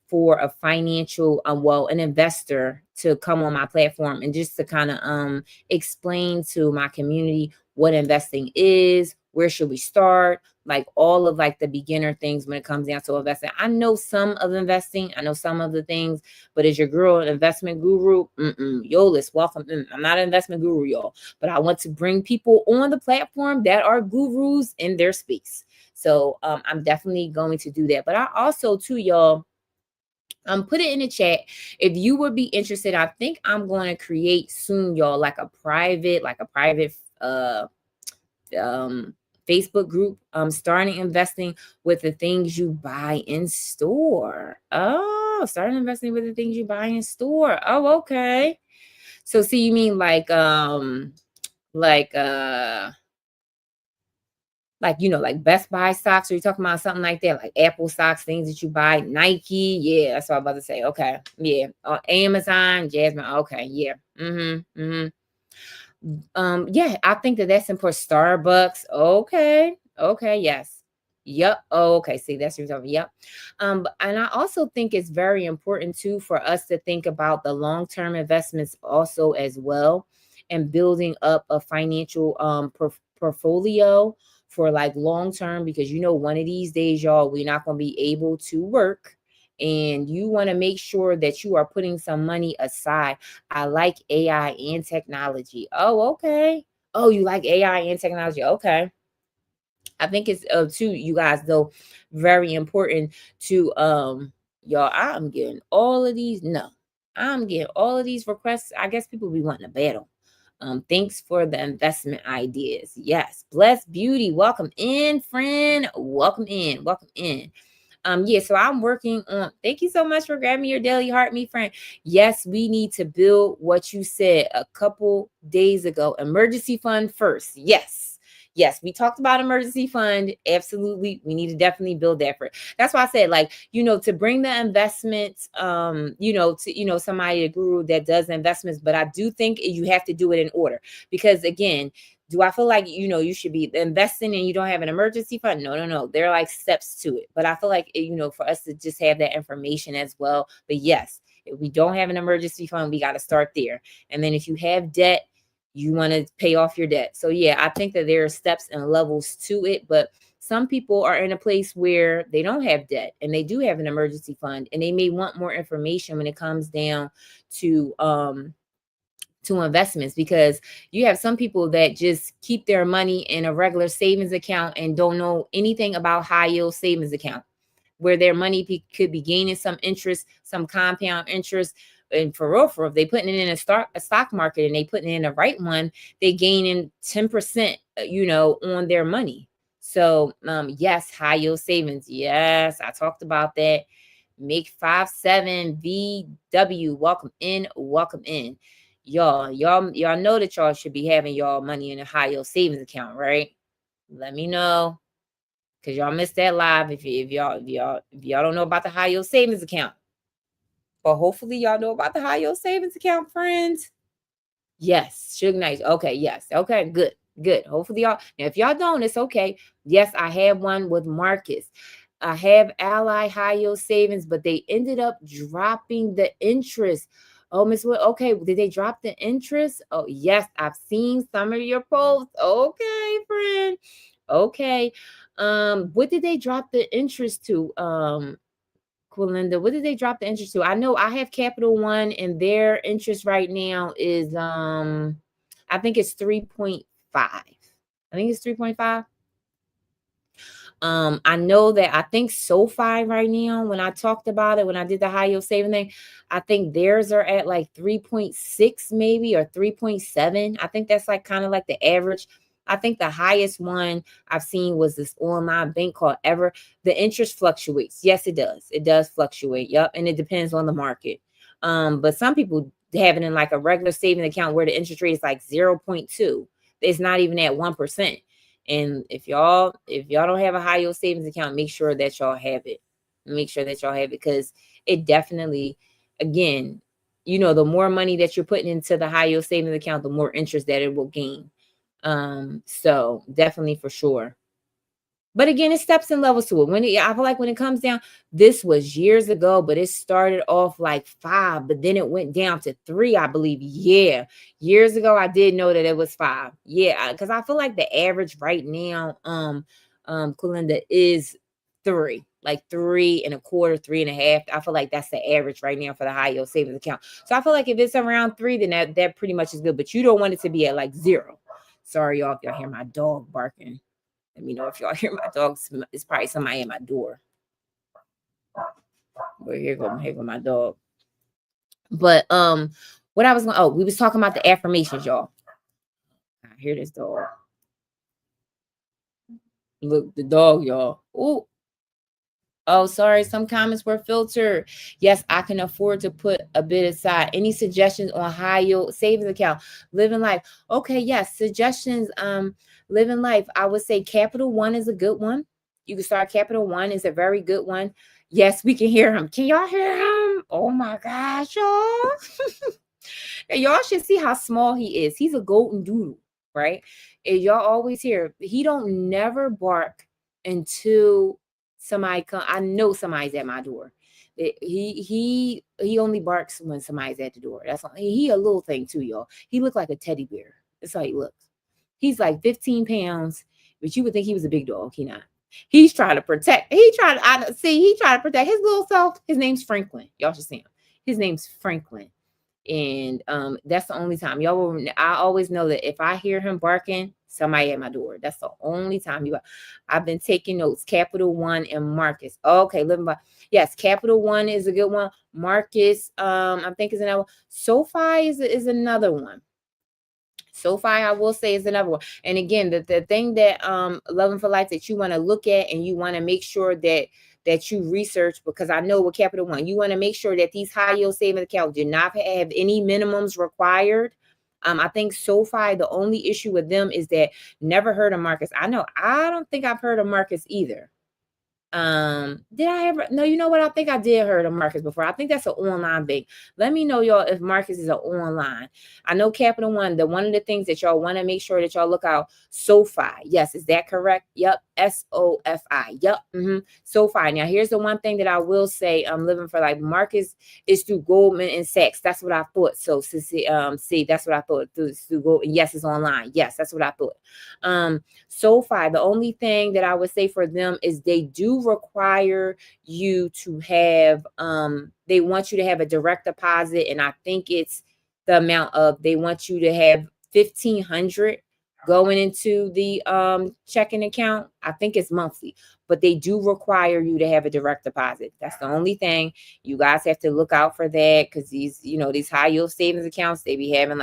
for a financial, an investor to come on my platform and just to kind of explain to my community what investing is, where should we start, like all of like the beginner things when it comes down to investing. I know some of investing, I know some of the things, but as your girl, an investment guru, Yolis, welcome. I'm not an investment guru, y'all, but I want to bring people on the platform that are gurus in their space. So I'm definitely going to do that. But I also, too, y'all, put it in the chat if you would be interested. I think I'm going to create soon, y'all, like a private Facebook group, starting investing with the things you buy in store. Oh, starting investing with the things you buy in store. Oh, okay. So see, you mean like like Best Buy stocks, or you talking about something like that, like Apple stocks, things that you buy, Nike? Yeah, that's what I'm about to say. Okay, yeah, Amazon, Jasmine. Okay, yeah, yeah, I think that's important. Starbucks. Okay, okay, yes. Yep. Oh, okay. See, that's what you're talking. Yep. And I also think it's very important too for us to think about the long-term investments also as well, and building up a financial portfolio for like long term, because one of these days, y'all, we're not going to be able to work, and you want to make sure that you are putting some money aside. I like AI and technology. Oh, okay. Oh, you like AI and technology. Okay. I think it's too, you guys, though, very important to y'all. I'm getting all of these. No, I'm getting all of these requests. I guess people be wanting to battle. Thanks for the investment ideas. Yes. Bless Beauty. Welcome in, friend. Welcome in. Welcome in. Yeah, so I'm working on, thank you so much for grabbing your daily heart, me friend. Yes, we need to build what you said a couple days ago. Emergency fund first. Yes. Yes, we talked about emergency fund. Absolutely. We need to definitely build that for it. That's why I said, like, to bring the investments, to, somebody, a guru that does investments, but I do think you have to do it in order, because again, do I feel like, you should be investing and you don't have an emergency fund? No, no, no. There are like steps to it. But I feel like, for us to just have that information as well. But yes, if we don't have an emergency fund, we got to start there. And then if you have debt, you want to pay off your debt. So yeah, I think that there are steps and levels to it. But some people are in a place where they don't have debt and they do have an emergency fund, and they may want more information when it comes down to investments, because you have some people that just keep their money in a regular savings account and don't know anything about high yield savings account, where their money could be gaining some interest, some compound interest. And for real, if they putting it in a stock market and they putting it in the right one, they gaining 10%, on their money. So yes, high yield savings. Yes, I talked about that. Make 57 VW. Welcome in, welcome in. Y'all know that y'all should be having y'all money in a high yield savings account, right? Let me know, because y'all missed that live if y'all don't know about the high yield savings account. But hopefully y'all know about the high yield savings account, friends. Yes, Suge Knight. Okay, yes. Okay, good, good. Hopefully y'all. Now, if y'all don't, it's okay. Yes, I have one with Marcus. I have Ally high yield savings, but they ended up dropping the interest. Oh, Miss Wood. Okay, did they drop the interest? Oh, yes, I've seen some of your posts. Okay, friend. Okay. What did they drop the interest to? Quilinda, what did they drop the interest to? I know I have Capital One, and their interest right now is I think it's 3.5. I think it's 3.5. I know that I think SoFi right now, when I talked about it, when I did the high yield saving thing, I think theirs are at like 3.6 maybe, or 3.7. I think that's like kind of like the average. I think the highest one I've seen was this online bank called Ever. The interest fluctuates. Yes, it does. It does fluctuate. Yep. And it depends on the market. But some people have it in like a regular saving account where the interest rate is like 0.2. It's not even at 1%. And if y'all don't have a high yield savings account, make sure that y'all have it. Make sure that y'all have it, because it definitely, again, you know, the more money that you're putting into the high yield savings account, the more interest that it will gain. So definitely, for sure. But again, it steps and levels to it. I feel like when it comes down, this was years ago, but it started off like 5, but then it went down to 3, I believe. Yeah, years ago, I did know that it was 5. Yeah, because I feel like the average right now, Kalinda, is 3, like 3.25, 3.5. I feel like that's the average right now for the high yield savings account. So I feel like if it's around 3, then that pretty much is good. But you don't want it to be at like 0. Sorry, y'all, if y'all hear my dog barking. Let me know if y'all hear my dogs. It's probably somebody at my door. But here go my dog. But what I was going, we was talking about the affirmations, y'all. I hear this dog. Look, the dog, y'all. Oh, sorry. Some comments were filtered. Yes, I can afford to put a bit aside. Any suggestions on high yield savings account? Living life. Okay, yes. Suggestions. Living life. I would say Capital One is a good one. You can start Capital One is a very good one. Yes, we can hear him. Can y'all hear him? Oh my gosh, y'all. Y'all should see how small he is. He's a golden doodle, right? And y'all always hear he don't never bark until somebody come. I know somebody's at my door. He only barks when somebody's at the door. That's all. He a little thing too, y'all. He looked like a teddy bear. That's how he looks. He's like 15 pounds, but you would think he was a big dog. He not. He's trying to protect. He trying to protect his little self. His name's Franklin. Y'all should see him. His name's Franklin. And that's the only time I always know that if I hear him barking, somebody at my door. That's the only time I've been taking notes. Capital One and Marcus. Okay, living by. Yes, Capital One is a good one. Marcus, I think is another one. SoFi is another one. SoFi, I will say, is another one. And again, the thing that Loving for Life that you want to look at, and you want to make sure that you research, because I know with Capital One, you want to make sure that these high yield savings accounts do not have any minimums required. I think SoFi, the only issue with them is that never heard of Marcus. I don't think I've heard of Marcus either. Did I ever? No, you know what? I think I did heard of Marcus before. I think that's an online bank. Let me know, y'all, if Marcus is an online. I know Capital One, one of the things that y'all want to make sure that y'all look out, SoFi. Yes, is that correct? Yep. SoFi. Yep. SoFi. Now, here's the one thing that I will say, I'm Living for Life. Marcus is through Goldman and Sachs. That's what I thought. So, see, that's what I thought. Through Goldman. Yes, it's online. Yes, that's what I thought. SoFi, the only thing that I would say for them is they do require you to have, they want you to have a direct deposit. And I think it's the amount of, they want you to have 1,500 going into the checking account. I think it's monthly, but they do require you to have a direct deposit. That's the only thing. You guys have to look out for that, because these high yield savings accounts, they be having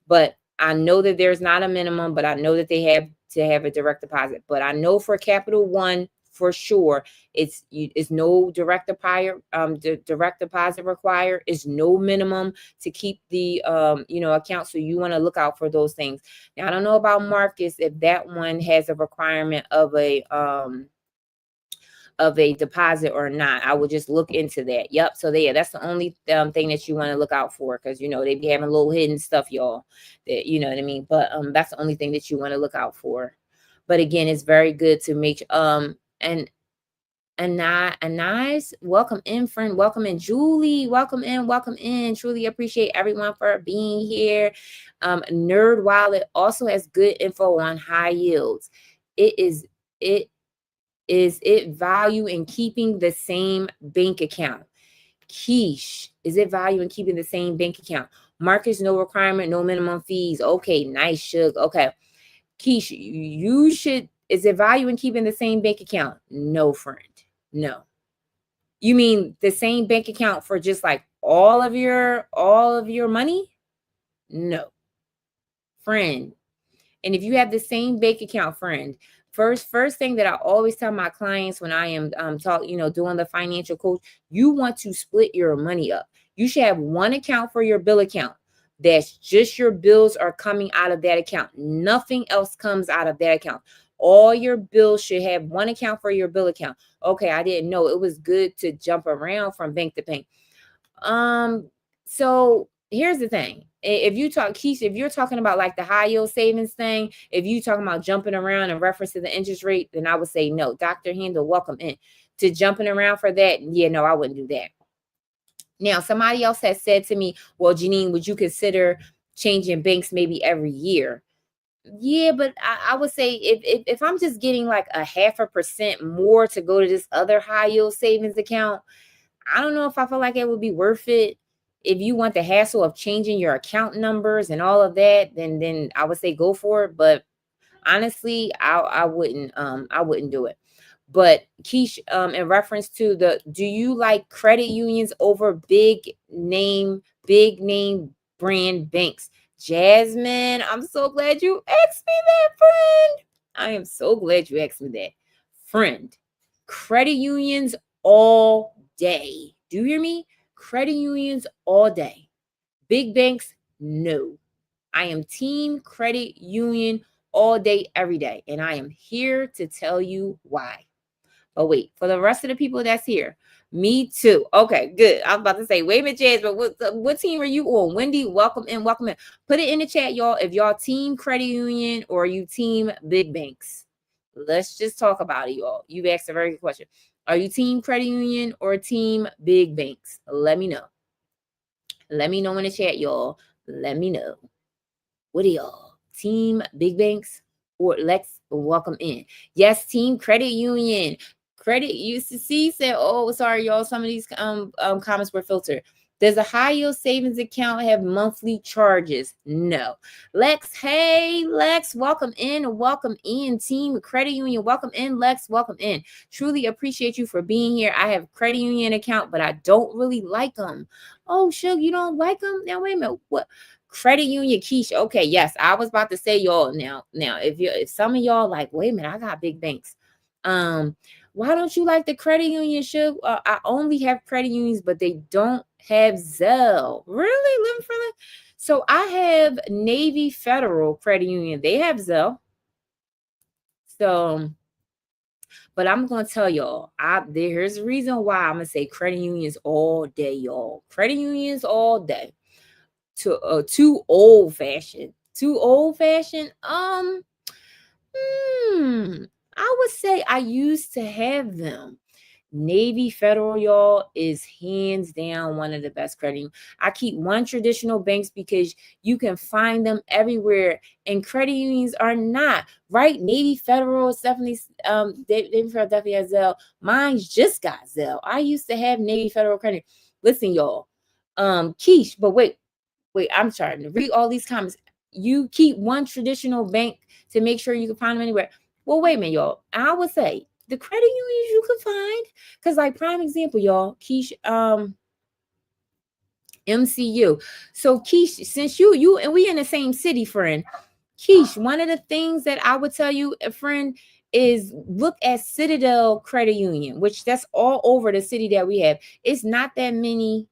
but I know that there's not a minimum, but I know that they have to have a direct deposit. But I know for Capital One, for sure, it's no direct deposit required. It's no minimum to keep the account. So you want to look out for those things. Now, I don't know about Marcus, if that one has a requirement of a deposit or not. I would just look into that. Yep. So that's the only thing that you want to look out for, because they be having little hidden stuff, y'all, that you know what I mean. But that's the only thing that you want to look out for. But again, it's very good to make and nice. Welcome in, friend. Welcome in, Julie. Welcome in. Truly appreciate everyone for being here. Nerd Wallet also has good info on high yields. Is it value in keeping the same bank account? Keish, is it value in keeping the same bank account? Marcus, no requirement, no minimum fees. Okay, nice, Shug. Okay. Keish, is it value in keeping the same bank account? No, friend. No. You mean the same bank account for just like all of your money? No. Friend. And if you have the same bank account, friend, first thing that I always tell my clients when I am doing the financial coach, you want to split your money up. You should have one account for your bill account. That's just your bills are coming out of that account. Nothing else comes out of that account. All your bills should have one account for your bill account. Okay, I didn't know it was good to jump around from bank to bank. So here's the thing. If you talk, Keisha, if you're talking about like the high yield savings thing, if you talking about jumping around in reference to the interest rate, then I would say no. Dr. Handel, welcome in. To jumping around for that, yeah, no, I wouldn't do that. Now, somebody else has said to me, well, Janine, would you consider changing banks maybe every year? Yeah, but I would say if I'm just getting like a 0.5% more to go to this other high yield savings account, I don't know if I feel like it would be worth it. If you want the hassle of changing your account numbers and all of that, then I would say go for it. But honestly, I wouldn't do it. But Keish, in reference to do you like credit unions over big name brand banks? Jasmine, I'm so glad you asked me that, friend. I am so glad you asked me that. Friend, credit unions all day. Do you hear me? Credit unions all day. Big banks, no. I am team credit union all day, every day. And I am here to tell you why. But wait, for the rest of the people that's here, me too. Okay, good. I was about to say, wait a minute, Jazz, but what team are you on? Wendy, welcome in, welcome in. Put it in the chat, y'all. If y'all team credit union or you team big banks. Let's just talk about it, y'all. You've asked a very good question. Are you team credit union or team big banks? Let me know. Let me know in the chat, y'all. Let me know. What are y'all? Team big banks or let's welcome in? Yes, team credit union. Credit UCC said, oh, sorry, y'all. Some of these comments were filtered. Does a high yield savings account have monthly charges? No. Lex, hey, Lex, welcome in. Welcome in, team credit union. Welcome in, Lex. Welcome in. Truly appreciate you for being here. I have credit union account, but I don't really like them. Oh, Suge, you don't like them? Now, wait a minute. What? Credit union, Keisha. Okay, yes, I was about to say y'all now. If some of y'all like, wait a minute, I got big banks. Why don't you like the credit union? Should I only have credit unions, but they don't have Zelle? Really, living for that? So I have Navy Federal Credit Union. They have Zelle. So, but I'm gonna tell y'all, here's the reason why I'm gonna say credit unions all day, y'all. Credit unions all day. Too old fashioned. Too old fashioned. I would say I used to have them. Navy Federal, y'all, is hands down one of the best credit unions. I keep one traditional banks because you can find them everywhere, and credit unions are not right. Navy Federal is definitely Navy Federal definitely has Zelle. Mine's just got Zelle. I used to have Navy Federal credit. Listen, y'all, Keish, but wait, I'm trying to read all these comments. You keep one traditional bank to make sure you can find them anywhere. Well, wait a minute, y'all. I would say the credit unions you can find, because like prime example, y'all, Keish, MCU. So Keish, since you and we in the same city, friend. Keish, one of the things that I would tell you, friend, is look at Citadel Credit Union, which that's all over the city that we have. It's not that many.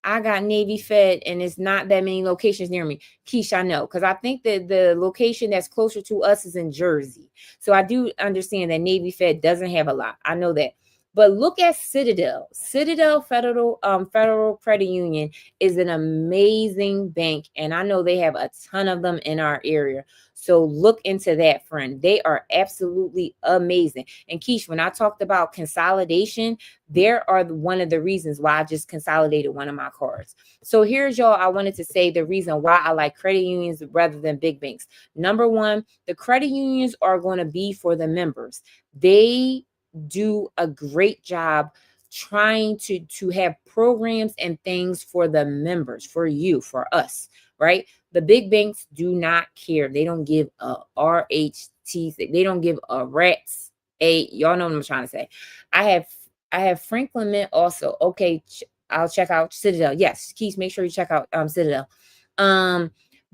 I got Navy Fed, and it's not that many locations near me. Keish, I know, because I think that the location that's closer to us is in Jersey. So I do understand that Navy Fed doesn't have a lot. I know that. But look at Citadel. Citadel Federal Credit Union is an amazing bank, and I know they have a ton of them in our area. So look into that, friend. They are absolutely amazing. And Keish, when I talked about consolidation, there are one of the reasons why I just consolidated one of my cards. So here's y'all, I wanted to say the reason why I like credit unions rather than big banks. Number one, the credit unions are going to be for the members. They do a great job trying to have programs and things for the members, for you, for us, right? The big banks do not care. They don't give a RHT. They don't give a rats. Y'all know what I'm trying to say. I have Franklin Mint also. Okay, I'll check out Citadel. Yes, Keith, make sure you check out Citadel.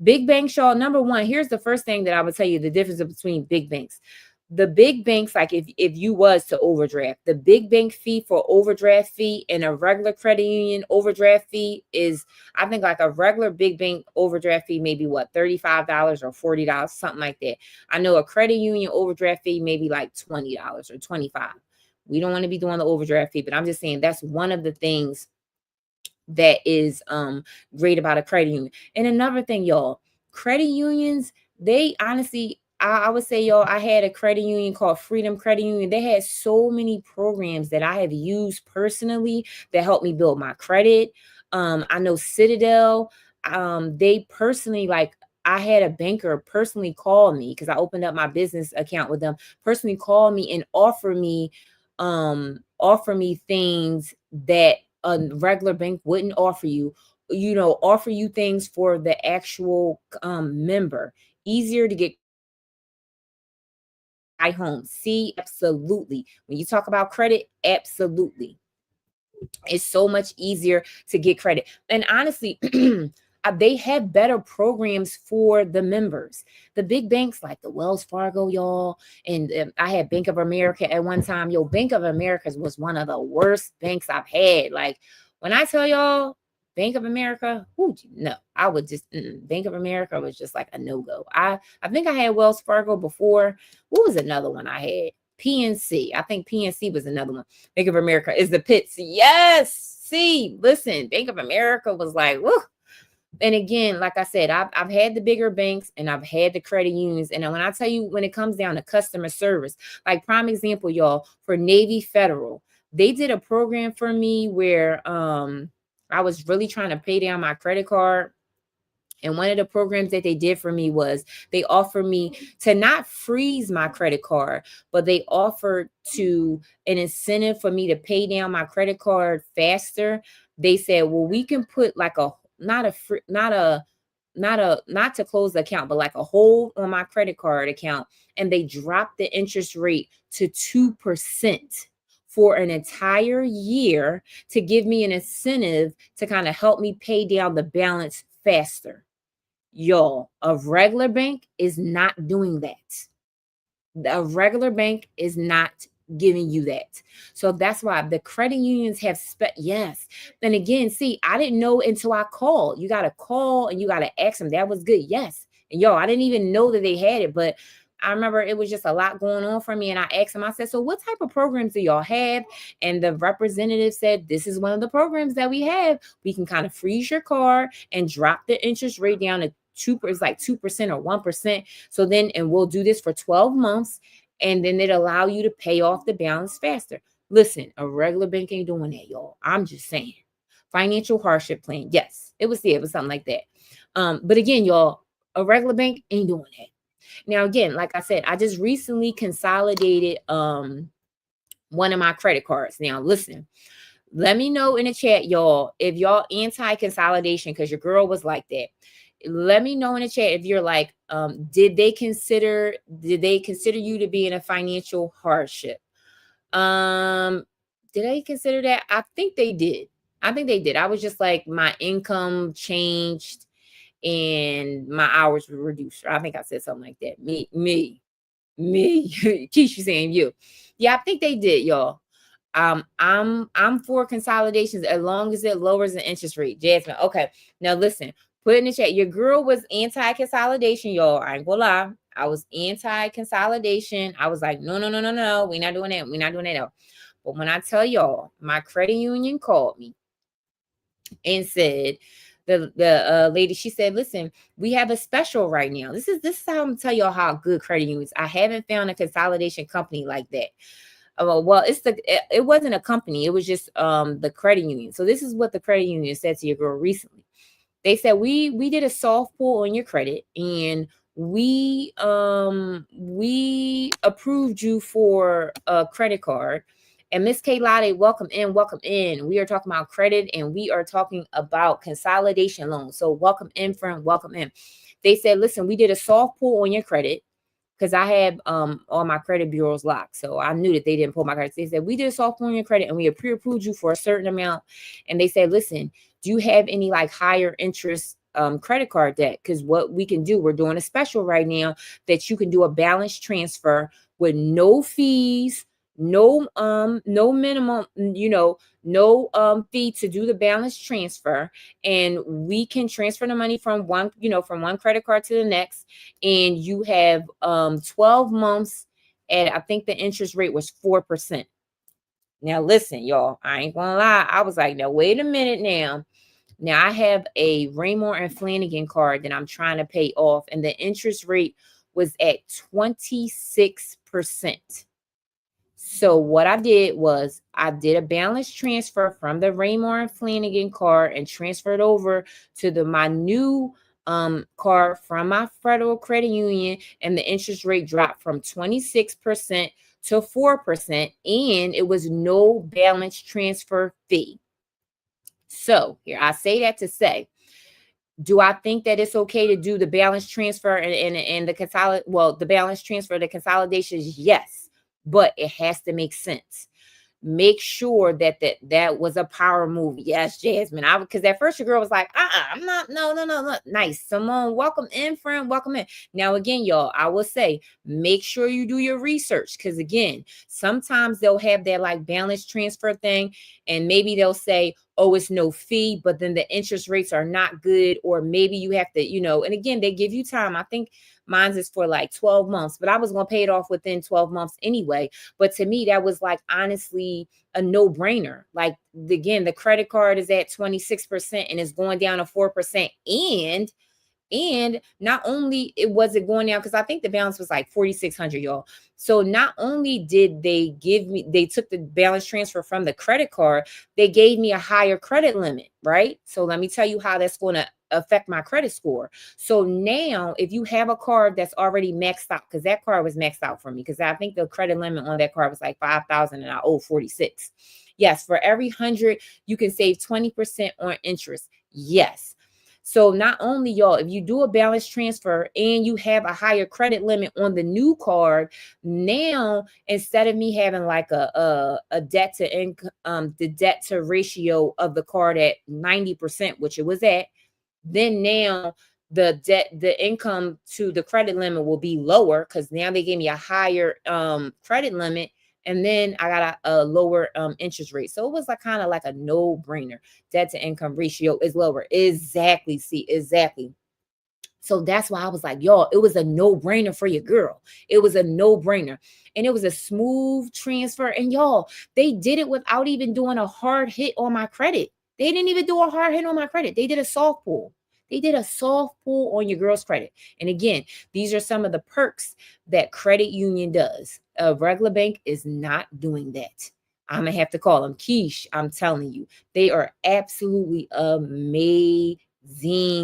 Big banks, y'all. Number one, here's the first thing that I would tell you the difference between big banks. The big banks, like if you was to overdraft, the big bank fee for overdraft fee and a regular credit union overdraft fee is, I think like a regular big bank overdraft fee maybe what, $35 or $40, something like that. I know a credit union overdraft fee maybe like $20 or 25. We don't want to be doing the overdraft fee, but I'm just saying that's one of the things that is great about a credit union. And another thing, y'all, credit unions, they honestly, I would say, y'all, I had a credit union called Freedom Credit Union. They had so many programs that I have used personally that helped me build my credit. I know Citadel, they personally, like, I had a banker personally call me because I opened up my business account with them, personally call me and offer me things that a regular bank wouldn't offer you, offer you things for the actual member. Easier to get buy home. See, absolutely. When you talk about credit, absolutely. It's so much easier to get credit. And honestly, they have better programs for the members. The big banks like the Wells Fargo, y'all, and I had Bank of America at one time. Yo, Bank of America was one of the worst banks I've had. Like when I tell y'all, Bank of America, no, I would just Bank of America was just like a no-go. I think I had Wells Fargo before. What was another one I had? PNC. I think PNC was another one. Bank of America is the pits. Yes. See, listen, Bank of America was like, woo. And again, like I said, I've had the bigger banks and I've had the credit unions. And when I tell you, when it comes down to customer service, like prime example, y'all, for Navy Federal, they did a program for me where I was really trying to pay down my credit card. And one of the programs that they did for me was they offered me to not freeze my credit card, but they offered to an incentive for me to pay down my credit card faster. They said, well, we can put like a, not to close the account, but like a hold on my credit card account. And they dropped the interest rate to 2% for an entire year to give me an incentive to kind of help me pay down the balance faster. Y'all, a regular bank is not doing that. A regular bank is not giving you that. So that's why the credit unions have yes. Then again, see, I didn't know until I called. You got to call and you got to ask them. That was good. Yes. And yo, I didn't even know that they had it, but I remember it was just a lot going on for me. And I asked them, I said, so what type of programs do y'all have? And the representative said, this is one of the programs that we have. We can kind of freeze your card and drop the interest rate down to 2%, it's like 2% or 1%. So then, and we'll do this for 12 months. And then it allow you to pay off the balance faster. Listen, a regular bank ain't doing that, y'all. I'm just saying. Financial hardship plan. Yes, it was something like that. But again, y'all, a regular bank ain't doing that. Now, again, like I said, I just recently consolidated one of my credit cards. Now, listen, let me know in the chat, y'all, if y'all anti-consolidation, because your girl was like that. Let me know in the chat if you're like, did they consider you to be in a financial hardship? Did they consider that? I think they did. I was just like, my income changed and my hours were reduced. I think I said something like that. Me. Keisha saying you. Yeah, I think they did, y'all. I'm for consolidations as long as it lowers the interest rate. Jasmine. Okay. Now listen, put in the chat. Your girl was anti-consolidation, y'all. I ain't gonna lie. I was anti-consolidation. I was like, no. We're not doing that. We're not doing that. No. But when I tell y'all, my credit union called me and said, the lady, she said, listen, we have a special right now. This is how I'm gonna tell y'all how good credit unions. I haven't found a consolidation company like that. Well, it wasn't a company. It was just the credit union. So this is what the credit union said to your girl recently. They said, we did a soft pull on your credit and we approved you for a credit card. And Miss Kaylade, welcome in. We are talking about credit and we are talking about consolidation loans. So welcome in, friend, welcome in. They said, listen, we did a soft pull on your credit because I had all my credit bureaus locked. So I knew that they didn't pull my credit. They said, we did a soft pull on your credit and we pre-approved you for a certain amount. And they said, listen, do you have any like higher interest credit card debt. Because what we can do, we're doing a special right now that you can do a balance transfer with no fees, no minimum, no fee to do the balance transfer, and we can transfer the money from one credit card to the next, and you have 12 months, and I think the interest rate was 4%. Now listen, y'all, I ain't gonna lie, I was like, now wait a minute now. Now I have a Raymore and Flanagan card that I'm trying to pay off, and the interest rate was at 26%. So what I did was I did a balance transfer from the Raymore and Flanagan card and transferred over to my new card from my Federal Credit Union, and the interest rate dropped from 26% to 4%, and it was no balance transfer fee. So here I say that to say, do I think that it's okay to do the balance transfer and the balance transfer, the consolidations? Yes, but it has to make sense. Make sure that was a power move. Yes, Jasmine. Because at first your girl was like, I'm not, no. Nice. Simone, welcome in, friend. Welcome in. Now, again, y'all, I will say, make sure you do your research. Because again, sometimes they'll have that like balance transfer thing, and maybe they'll say, oh, it's no fee, but then the interest rates are not good, or maybe you have to, and again, they give you time. I think mine's is for like 12 months, but I was going to pay it off within 12 months anyway. But to me, that was like, honestly, a no-brainer. Like, again, the credit card is at 26% and it's going down to 4%. And not only was it going down, because I think the balance was like 4,600, y'all. So not only did they took the balance transfer from the credit card, they gave me a higher credit limit, right? So let me tell you how that's going to affect my credit score. So now if you have a card that's already maxed out, because that card was maxed out for me, because I think the credit limit on that card was like 5,000 and I owe 46. Yes, for every 100, you can save 20% on interest. Yes. So not only, y'all, if you do a balance transfer and you have a higher credit limit on the new card, now instead of me having like a debt to income, the debt to ratio of the card at 90%, which it was at, then now the income to the credit limit will be lower, because now they gave me a higher credit limit, and then I got a lower interest rate. So it was like kind of like a no-brainer. Debt to income ratio is lower. Exactly. See, exactly. So that's why I was like, y'all, it was a no-brainer for your girl. It was a no-brainer. And it was a smooth transfer. And y'all, they did it without even doing a hard hit on my credit. They didn't even do a hard hit on my credit. They did a soft pull. They did a soft pull on your girl's credit. And again, these are some of the perks that credit union does. A regular bank is not doing that. I'm going to have to call them. Keish, I'm telling you, they are absolutely amazing.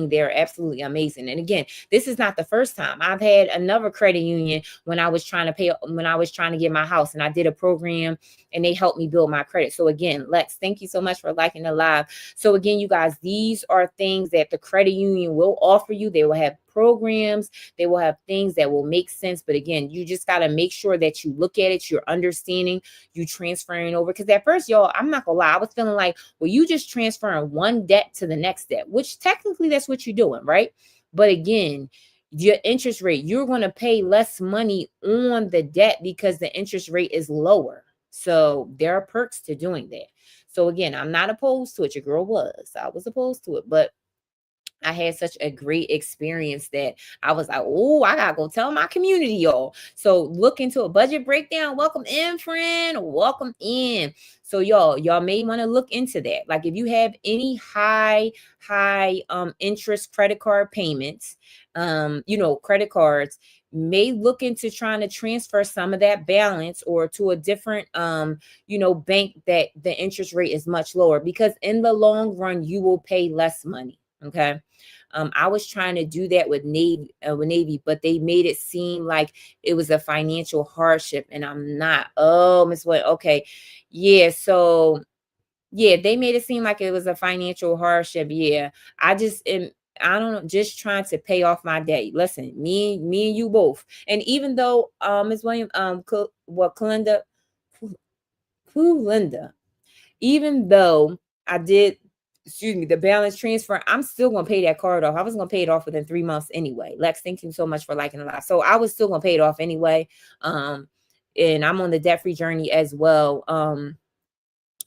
They're absolutely amazing. And again, this is not the first time. I've had another credit union when I was trying to get my house, and I did a program and they helped me build my credit. So again, Lex, thank you so much for liking the live. So again, you guys, these are things that the credit union will offer you. They will have programs, they will have things that will make sense. But again, you just got to make sure that you look at it, you're understanding, you transferring over. Because at first, y'all, I'm not gonna lie, I was feeling like, well, you just transferring one debt to the next debt, which technically that's what you're doing, right? But again, your interest rate, you're going to pay less money on the debt because the interest rate is lower. So there are perks to doing that. So again, I'm not opposed to it. Your girl was. I was opposed to it, but I had such a great experience that I was like, oh, I gotta go tell my community, y'all. So look into a budget breakdown. Welcome in, friend. Welcome in. So y'all may want to look into that. Like if you have any high interest credit card payments, credit cards, may look into trying to transfer some of that balance or to a different bank that the interest rate is much lower, because in the long run you will pay less money. Okay. I was trying to do that with Navy, but they made it seem like it was a financial hardship, and I'm not. Oh, Miss What? Okay. Yeah. So yeah, they made it seem like it was a financial hardship. Yeah. I don't know, just trying to pay off my debt. Listen, me and you both. And even though Ms. William, Kalinda, even though I did excuse me, the balance transfer, I'm still gonna pay that card off. I was gonna pay it off within 3 months anyway. Lex, thank you so much for liking the live. So I was still gonna pay it off anyway. And I'm on the debt-free journey as well.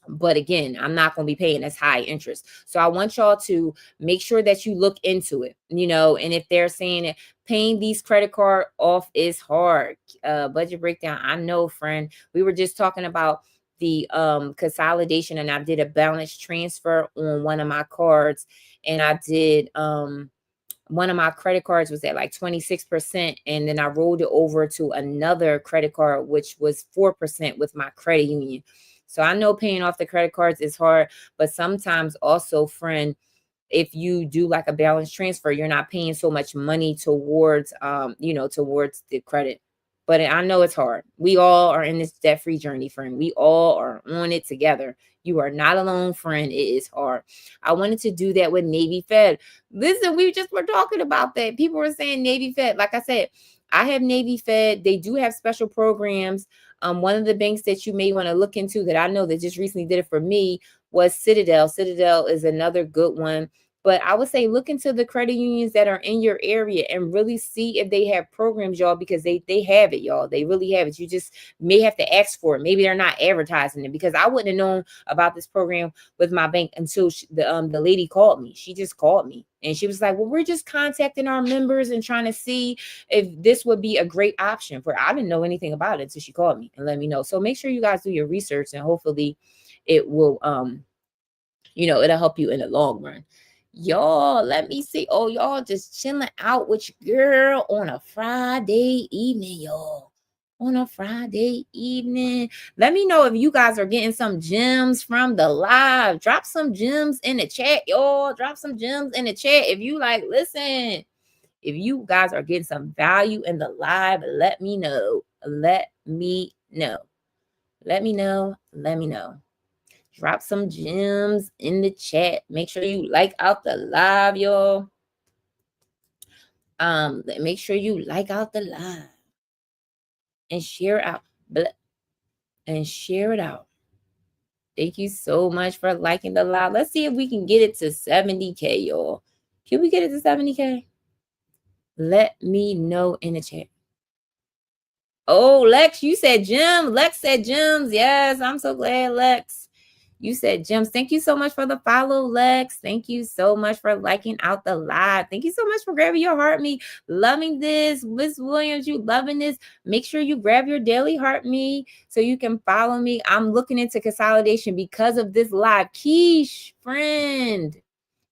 But again, I'm not going to be paying as high interest. So I want y'all to make sure that you look into it, and if they're saying that paying these credit card off is hard, budget breakdown. I know, friend, we were just talking about the consolidation, and I did a balance transfer on one of my cards, and I did one of my credit cards was at like 26%. And then I rolled it over to another credit card, which was 4% with my credit union. So I know paying off the credit cards is hard, but sometimes also, friend, if you do like a balance transfer, you're not paying so much money towards, towards the credit. But I know it's hard. We all are in this debt-free journey, friend. We all are on it together. You are not alone, friend. It is hard. I wanted to do that with Navy Fed. Listen, we just were talking about that. People were saying Navy Fed. Like I said, I have Navy Fed. They do have special programs. One of the banks that you may want to look into that I know that just recently did it for me was Citadel. Citadel is another good one. But I would say look into the credit unions that are in your area and really see if they have programs, y'all, because they have it, y'all. They really have it. You just may have to ask for it. Maybe they're not advertising it, because I wouldn't have known about this program with my bank until the lady called me. She just called me and she was like, well, we're just contacting our members and trying to see if this would be a great option for. I didn't know anything about it until she called me and let me know. So make sure you guys do your research, and hopefully it will it'll help you in the long run. Y'all, let me see. Oh, y'all just chilling out with your girl on a Friday evening, y'all. On a Friday evening. Let me know if you guys are getting some gems from the live. Drop some gems in the chat, y'all. Drop some gems in the chat. If you like, listen, if you guys are getting some value in the live, let me know. Let me know. Let me know. Let me know. Drop some gems in the chat. Make sure you like out the live, y'all. Make sure you like out the live and share it out. And share it out. Thank you so much for liking the live. Let's see if we can get it to 70K, y'all. Can we get it to 70K? Let me know in the chat. Oh, Lex, you said gems. Lex said gems. Yes, I'm so glad, Lex. You said gems. Thank you so much for the follow, Lex. Thank you so much for liking out the live. Thank you so much for grabbing your heart me. Loving this. Miss Williams, you loving this. Make sure you grab your daily heart me so you can follow me. I'm looking into consolidation because of this live. Keish, friend.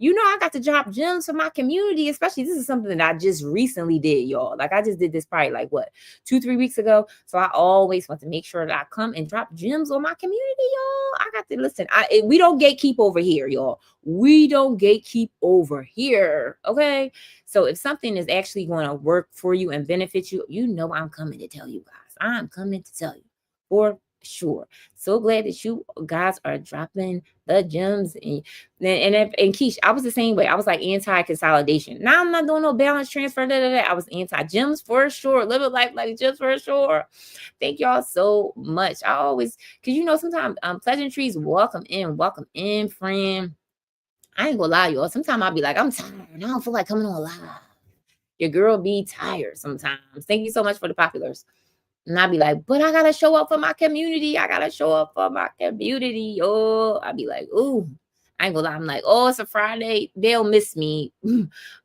I got to drop gems for my community, especially this is something that I just recently did, y'all. Like I just did this probably like 2-3 weeks ago. So I always want to make sure that I come and drop gems on my community, y'all. I got to listen. We don't gatekeep over here, y'all. We don't gatekeep over here. Okay. So if something is actually going to work for you and benefit you, I'm coming to tell you guys. I'm coming to tell you for sure. So glad that you guys are dropping the gems. And Keish, I was the same way. I was like anti-consolidation. Now I'm not doing no balance transfer. I was anti-gems for sure. Live it like gems for sure. Thank y'all so much. I always, because sometimes pleasantries, welcome in, friend. I ain't gonna lie, y'all. Sometimes I'll be like, I'm tired. I don't feel like coming on live. Your girl be tired sometimes. Thank you so much for the populars. And I'd be like, but I gotta show up for my community. I gotta show up for my community. Oh, I'd be like, ooh, I ain't gonna lie. I'm like, oh, it's a Friday. They'll miss me.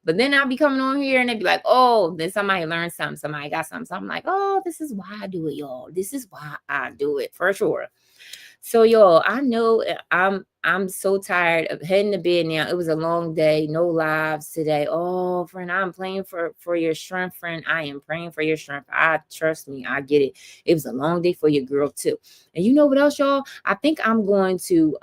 But then I'll be coming on here and they'd be like, oh, then somebody learned something. Somebody got something. So I'm like, oh, this is why I do it, y'all. This is why I do it for sure. So y'all, I know I'm so tired of heading to bed now. It was a long day, no lives today. Oh, friend, I'm praying for your strength, friend. I am praying for your strength. Trust me, I get it. It was a long day for your girl too. And you know what else, y'all? I think I'm going to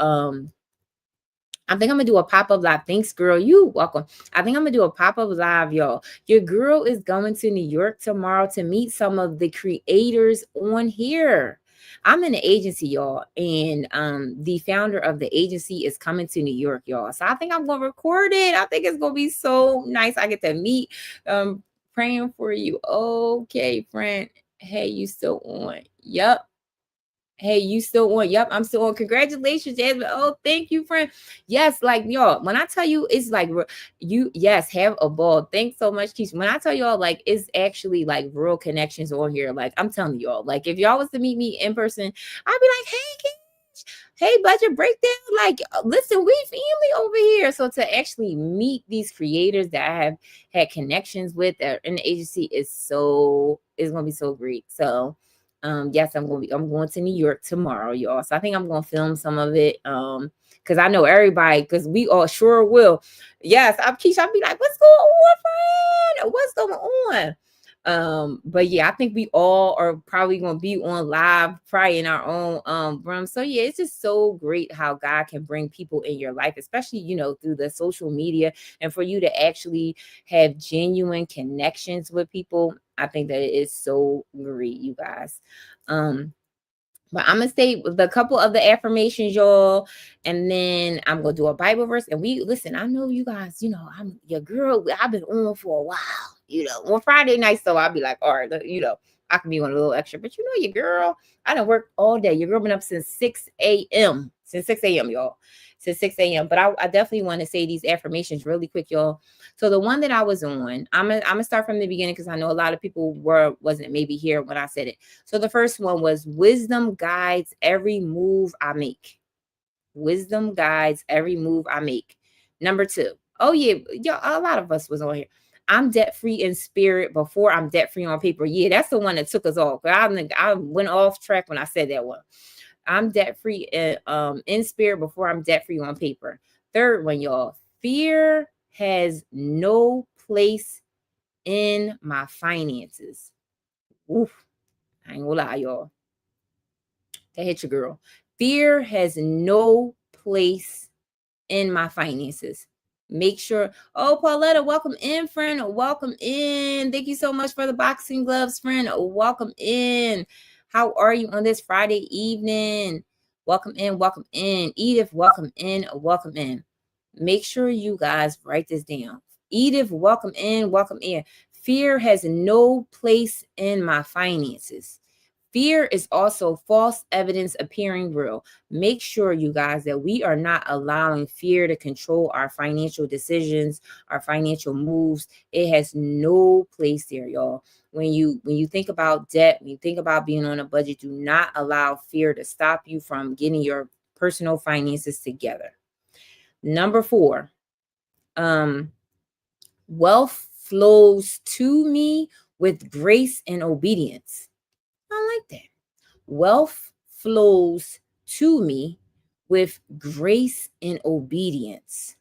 do a pop-up live. Thanks, girl. You welcome. I think I'm gonna do a pop-up live, y'all. Your girl is going to New York tomorrow to meet some of the creators on here. I'm in an agency, y'all, and the founder of the agency is coming to New York, y'all. So I think I'm gonna record it. I think it's gonna be so nice. I get to meet. Praying for you. Okay, friend. Hey, you still on? Yep. Hey, you still on? Yep, I'm still on. Congratulations, Jasmine. Oh, thank you, friend. Yes, like y'all, when I tell you it's like you, yes, have a ball. Thanks so much, Keisha. When I tell y'all, like, it's actually like real connections on here. Like, I'm telling y'all, like, if y'all was to meet me in person, I'd be like, hey, hey, budget breakdown. Like, listen, we family over here. So to actually meet these creators that I have had connections with that are in the agency is gonna be so great. So yes, I'm going to New York tomorrow, y'all. So I think I'm gonna film some of it. Because I know everybody, because we all sure will. Yes, I'm Keisha, I'll be like, what's going on, friend? What's going on? But yeah, I think we all are probably gonna be on live, probably in our own room. So yeah, it's just so great how God can bring people in your life, especially through the social media, and for you to actually have genuine connections with people. I think that it is so great, you guys. But I'm gonna say the couple of the affirmations, y'all, and then I'm gonna do a Bible verse. And we listen. I know you guys. I'm your girl. I've been on for a while. On Friday nights, so I'll be like, all right, I can be on a little extra. But your girl, I done worked all day. Your girl been up since 6 a.m. Since 6 a.m., y'all. Since 6 a.m. But I definitely want to say these affirmations really quick, y'all. So the one that I was on, I'm gonna start from the beginning because I know a lot of people wasn't maybe here when I said it. So the first one was wisdom guides every move I make. Wisdom guides every move I make. Number two. Oh yeah, a lot of us was on here. I'm debt free in spirit before I'm debt free on paper. Yeah, that's the one that took us off. I went off track when I said that one. I'm debt free in spirit before I'm debt free on paper. Third one, y'all. Fear has no place in my finances. Oof, I ain't gonna lie, y'all. That hit your girl. Fear has no place in my finances. Make sure. Oh, Pauletta, welcome in, friend. Welcome in. Thank you so much for the boxing gloves, friend. Welcome in. How are you on this Friday evening? Welcome in. Welcome in. Edith, welcome in. Welcome in. Make sure you guys write this down. Edith, welcome in. Welcome in. Fear has no place in my finances. Fear is also false evidence appearing real. Make sure, you guys, that we are not allowing fear to control our financial decisions, our financial moves. It has no place there, y'all. When you think about debt, when you think about being on a budget, do not allow fear to stop you from getting your personal finances together. Number 4, wealth flows to me with grace and obedience. I like that. Wealth flows to me with grace and obedience.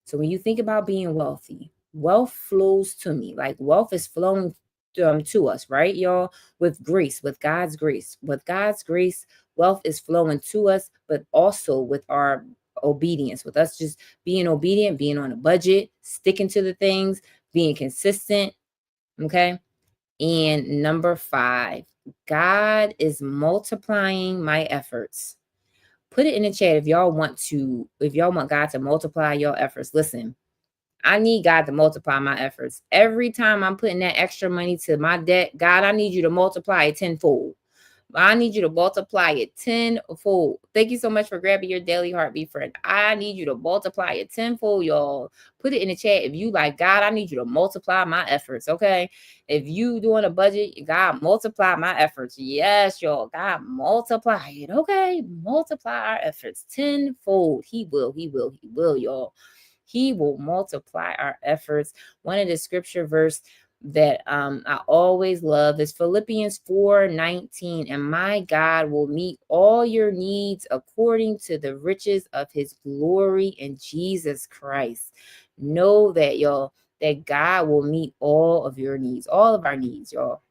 So when you think about being wealthy, wealth flows to me. Like wealth is flowing to us, right, y'all? With grace, with God's grace. With God's grace, wealth is flowing to us, but also with our obedience, with us just being obedient, being on a budget, sticking to the things, being consistent. Okay. And number 5, God is multiplying my efforts. Put it in the chat if y'all want God to multiply your efforts. Listen, I need God to multiply my efforts. Every time I'm putting that extra money to my debt, God, I need you to multiply it tenfold. I need you to multiply it tenfold. Thank you so much for grabbing your daily heartbeat, friend. I need you to multiply it tenfold, y'all. Put it in the chat if you like, God, I need you to multiply my efforts, okay? If you doing a budget, God, multiply my efforts. Yes, y'all. God, multiply it, okay? Multiply our efforts tenfold. He will, y'all. He will multiply our efforts. One of the scripture verse that I always love is Philippians 4:19. And my God will meet all your needs according to the riches of his glory in Jesus Christ. Know that, y'all, that God will meet all of your needs, all of our needs, y'all.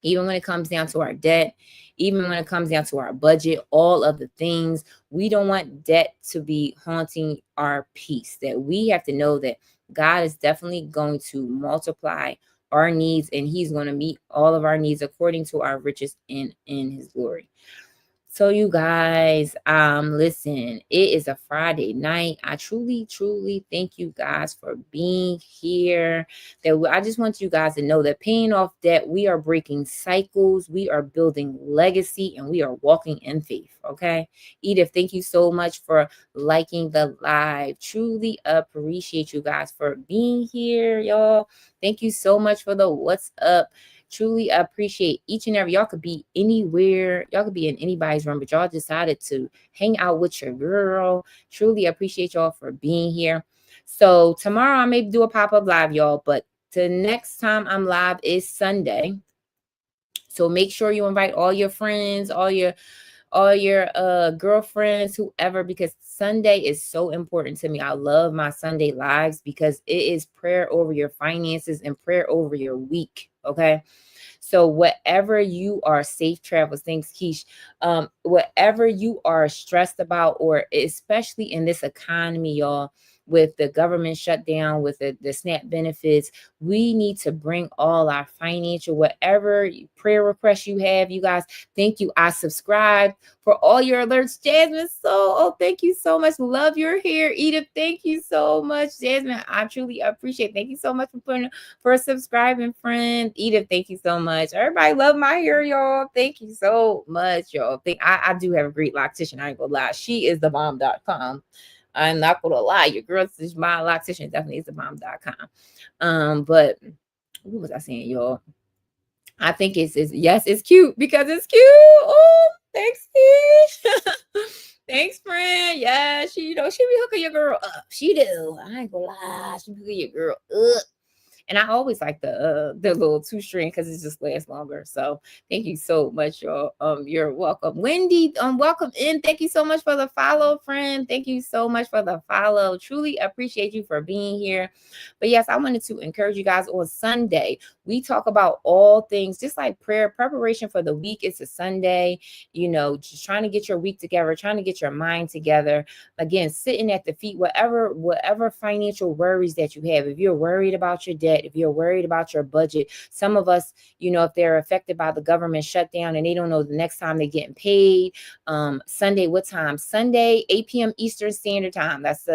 Even when it comes down to our debt, even when it comes down to our budget, all of the things, we don't want debt to be haunting our peace. That we have to know that God is definitely going to multiply our needs, and he's going to meet all of our needs according to our riches in his glory. So you guys, listen, it is a Friday night. I truly, truly thank you guys for being here. I just want you guys to know that paying off debt, we are breaking cycles, we are building legacy, and we are walking in faith. Okay. Edith, thank you so much for liking the live. Truly appreciate you guys for being here, y'all. Thank you so much for the what's up. Truly appreciate each and every, y'all could be anywhere, y'all could be in anybody's room, but y'all decided to hang out with your girl. Truly appreciate y'all for being here. So tomorrow I may do a pop-up live, y'all, but the next time I'm live is Sunday. So make sure you invite all your friends, all your girlfriends, whoever, because Sunday is so important to me. I love my Sunday lives because it is prayer over your finances and prayer over your week. Okay. So whatever you are, safe travels, thanks Keish, whatever you are stressed about, or especially in this economy, y'all, with the government shutdown, with the SNAP benefits, we need to bring all our financial, whatever prayer requests you have, you guys. Thank you. I subscribed for all your alerts, Jasmine. Thank you so much. Love your hair, Edith. Thank you so much, Jasmine. I truly appreciate it. Thank you so much for subscribing, friend. Edith, thank you so much. Everybody love my hair, y'all. Thank you so much, y'all. I do have a great loctician. I ain't gonna lie. She is the bomb.com. I'm not gonna lie. Your girl is my loctician, definitely is the bomb.com. But what was I saying, y'all? I think it's yes, it's cute because it's cute. Oh, thanks, Steve. Thanks, friend. Yeah, she be hooking your girl up. She do. I ain't gonna lie. She be hooking your girl up. And I always like the little 2-string because it just lasts longer. So thank you so much, y'all. You're welcome. Wendy, welcome in. Thank you so much for the follow, friend. Thank you so much for the follow. Truly appreciate you for being here. But yes, I wanted to encourage you guys on Sunday. We talk about all things, just like prayer, preparation for the week. It's a Sunday, just trying to get your week together, trying to get your mind together. Again, sitting at the feet, whatever financial worries that you have. If you're worried about your debt, if you're worried about your budget, some of us, if they're affected by the government shutdown and they don't know the next time they're getting paid. Sunday, what time? Sunday, 8 p.m. Eastern Standard Time. That's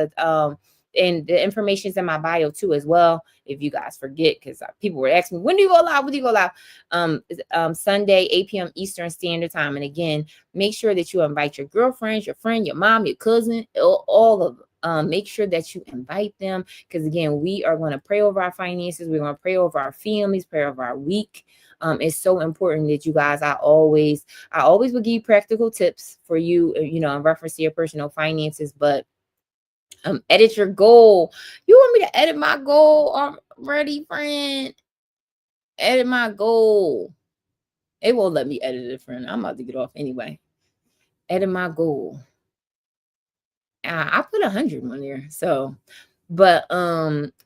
and the information is in my bio too as well. If you guys forget, because people were asking me, when do you go live? When do you go live? Sunday, 8 p.m. Eastern Standard Time. And again, make sure that you invite your girlfriends, your friend, your mom, your cousin, all of them. Make sure that you invite them, because again, we are going to pray over our finances. We're going to pray over our families, pray over our week. It's so important that you guys, I always will give you practical tips for you, in reference to your personal finances, but edit your goal. You want me to edit my goal already, friend? Edit my goal. It won't let me edit it, friend. I'm about to get off anyway. Edit my goal. I put 100 on there. So, but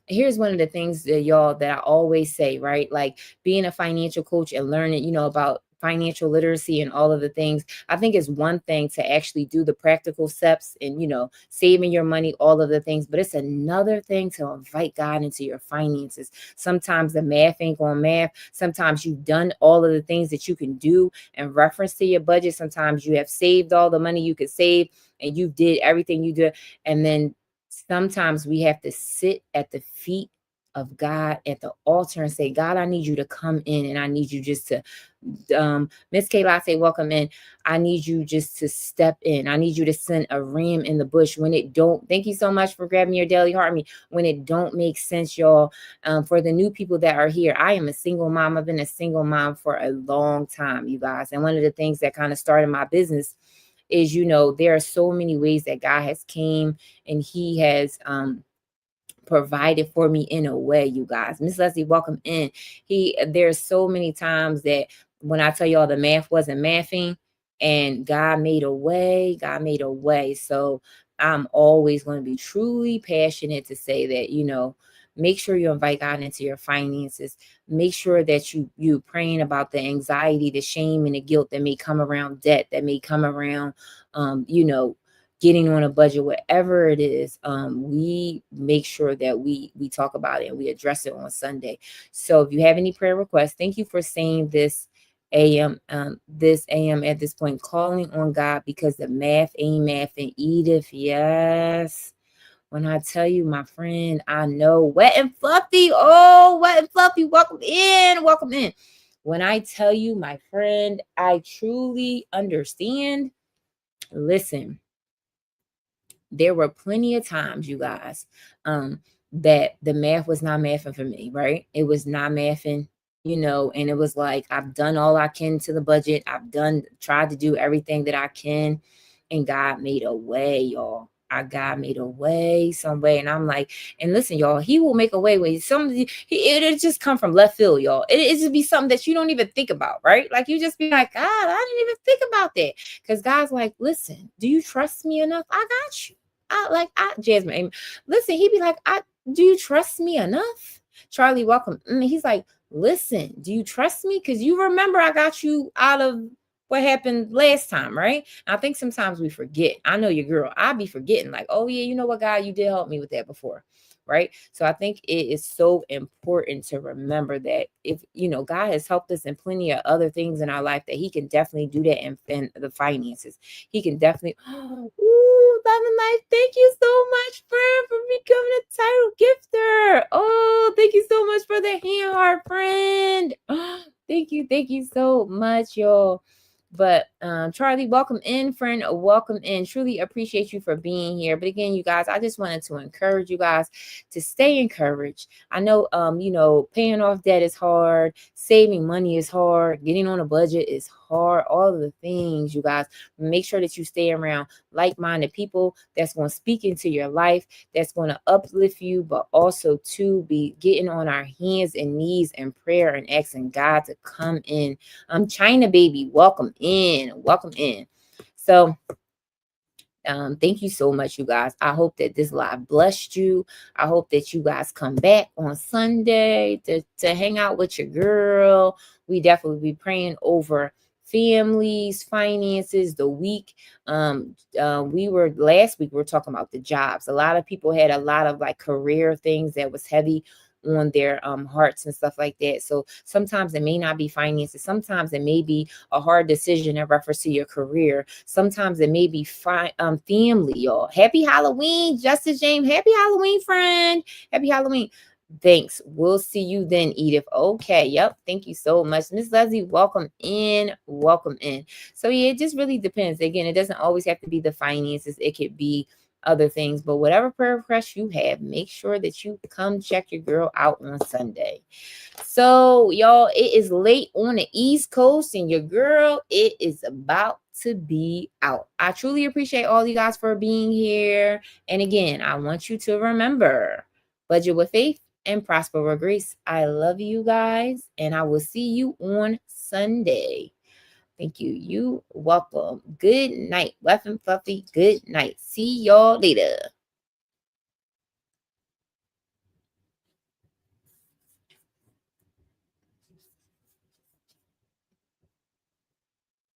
here's one of the things that I always say, right? Like being a financial coach and learning, about financial literacy and all of the things. I think it's one thing to actually do the practical steps and, saving your money, all of the things, but it's another thing to invite God into your finances. Sometimes the math ain't going math. Sometimes you've done all of the things that you can do in reference to your budget. Sometimes you have saved all the money you could save and you did everything you did. And then sometimes we have to sit at the feet of God at the altar and say, God, I need you to come in, and I need you just to, Miss Kayla, say, welcome in. I need you just to step in. I need you to send a ram in the bush when it don't. Thank you so much for grabbing your daily heart me. When it don't make sense, y'all. For the new people that are here, I am a single mom. I've been a single mom for a long time, you guys. And one of the things that kind of started my business is, there are so many ways that God has came and he has provided for me in a way, you guys. Miss Leslie, welcome in. There's so many times that when I tell y'all the math wasn't mathing and God made a way, So I'm always going to be truly passionate to say that, make sure you invite God into your finances. Make sure that you praying about the anxiety, the shame, and the guilt that may come around debt, that may come around, getting on a budget, whatever it is. We make sure that we talk about it and we address it on Sunday. So if you have any prayer requests, thank you for saying this this AM at this point, calling on God because the math ain't math. And Edith, yes. When I tell you, my friend, I know. Wet and Fluffy. Oh, Wet and Fluffy, welcome in. Welcome in. When I tell you, my friend, I truly understand. Listen, there were plenty of times, you guys, that the math was not mathing for me, right? It was not mathing, and it was like, I've done all I can to the budget. Tried to do everything that I can, and God made a way, y'all. God made a way, some way. And I'm like, and listen, y'all, he will make a way where it'll just come from left field, y'all. It just be something that you don't even think about, right? Like you just be like, God, I didn't even think about that. Because God's like, listen, do you trust me enough? I got you. Jasmine, listen, he'd be like, do you trust me enough? Charlie, welcome. He's like, listen, do you trust me? Because you remember I got you out of what happened last time, right? I think sometimes we forget. I know your girl. I be forgetting, like, oh yeah, you know what, God, you did help me with that before. Right. So I think it is so important to remember that if, God has helped us in plenty of other things in our life, that he can definitely do that in the finances. He can definitely, ooh, love and life. Thank you so much, friend, for becoming a title gifter. Oh, thank you so much for the hand heart, friend. Thank you so much, y'all. But Charlie, welcome in, friend. Welcome in. Truly appreciate you for being here. But again, you guys, I just wanted to encourage you guys to stay encouraged. I know, paying off debt is hard. Saving money is hard. Getting on a budget is hard. All of the things, you guys. Make sure that you stay around like-minded people that's going to speak into your life, that's going to uplift you, but also to be getting on our hands and knees in prayer and asking God to come in. China baby, welcome in. Welcome in. So thank you so much, you guys. I hope that this live blessed you. I hope that you guys come back on Sunday to hang out with your girl. We definitely be praying over families, finances, the week. Last week we were talking about the jobs. A lot of people had a lot of like career things that was heavy on their hearts and stuff like that. So sometimes it may not be finances. Sometimes it may be a hard decision in reference to your career. Sometimes it may be family, y'all. Happy Halloween, Justice James. Happy Halloween, friend. Happy Halloween. Thanks. We'll see you then, Edith. Okay. Yep. Thank you so much. Miss Leslie, welcome in. Welcome in. So yeah, it just really depends. Again, it doesn't always have to be the finances. It could be other things, but whatever prayer request you have, make sure that you come check your girl out on Sunday. So y'all, it is late on the East Coast, and your girl, it is about to be out. I truly appreciate all you guys for being here. And again, I want you to remember, budget with faith and prosper with grace. I love you guys, and I will see you on Sunday. Thank you. You welcome. Good night. Wet and Fluffy. Good night. See y'all later.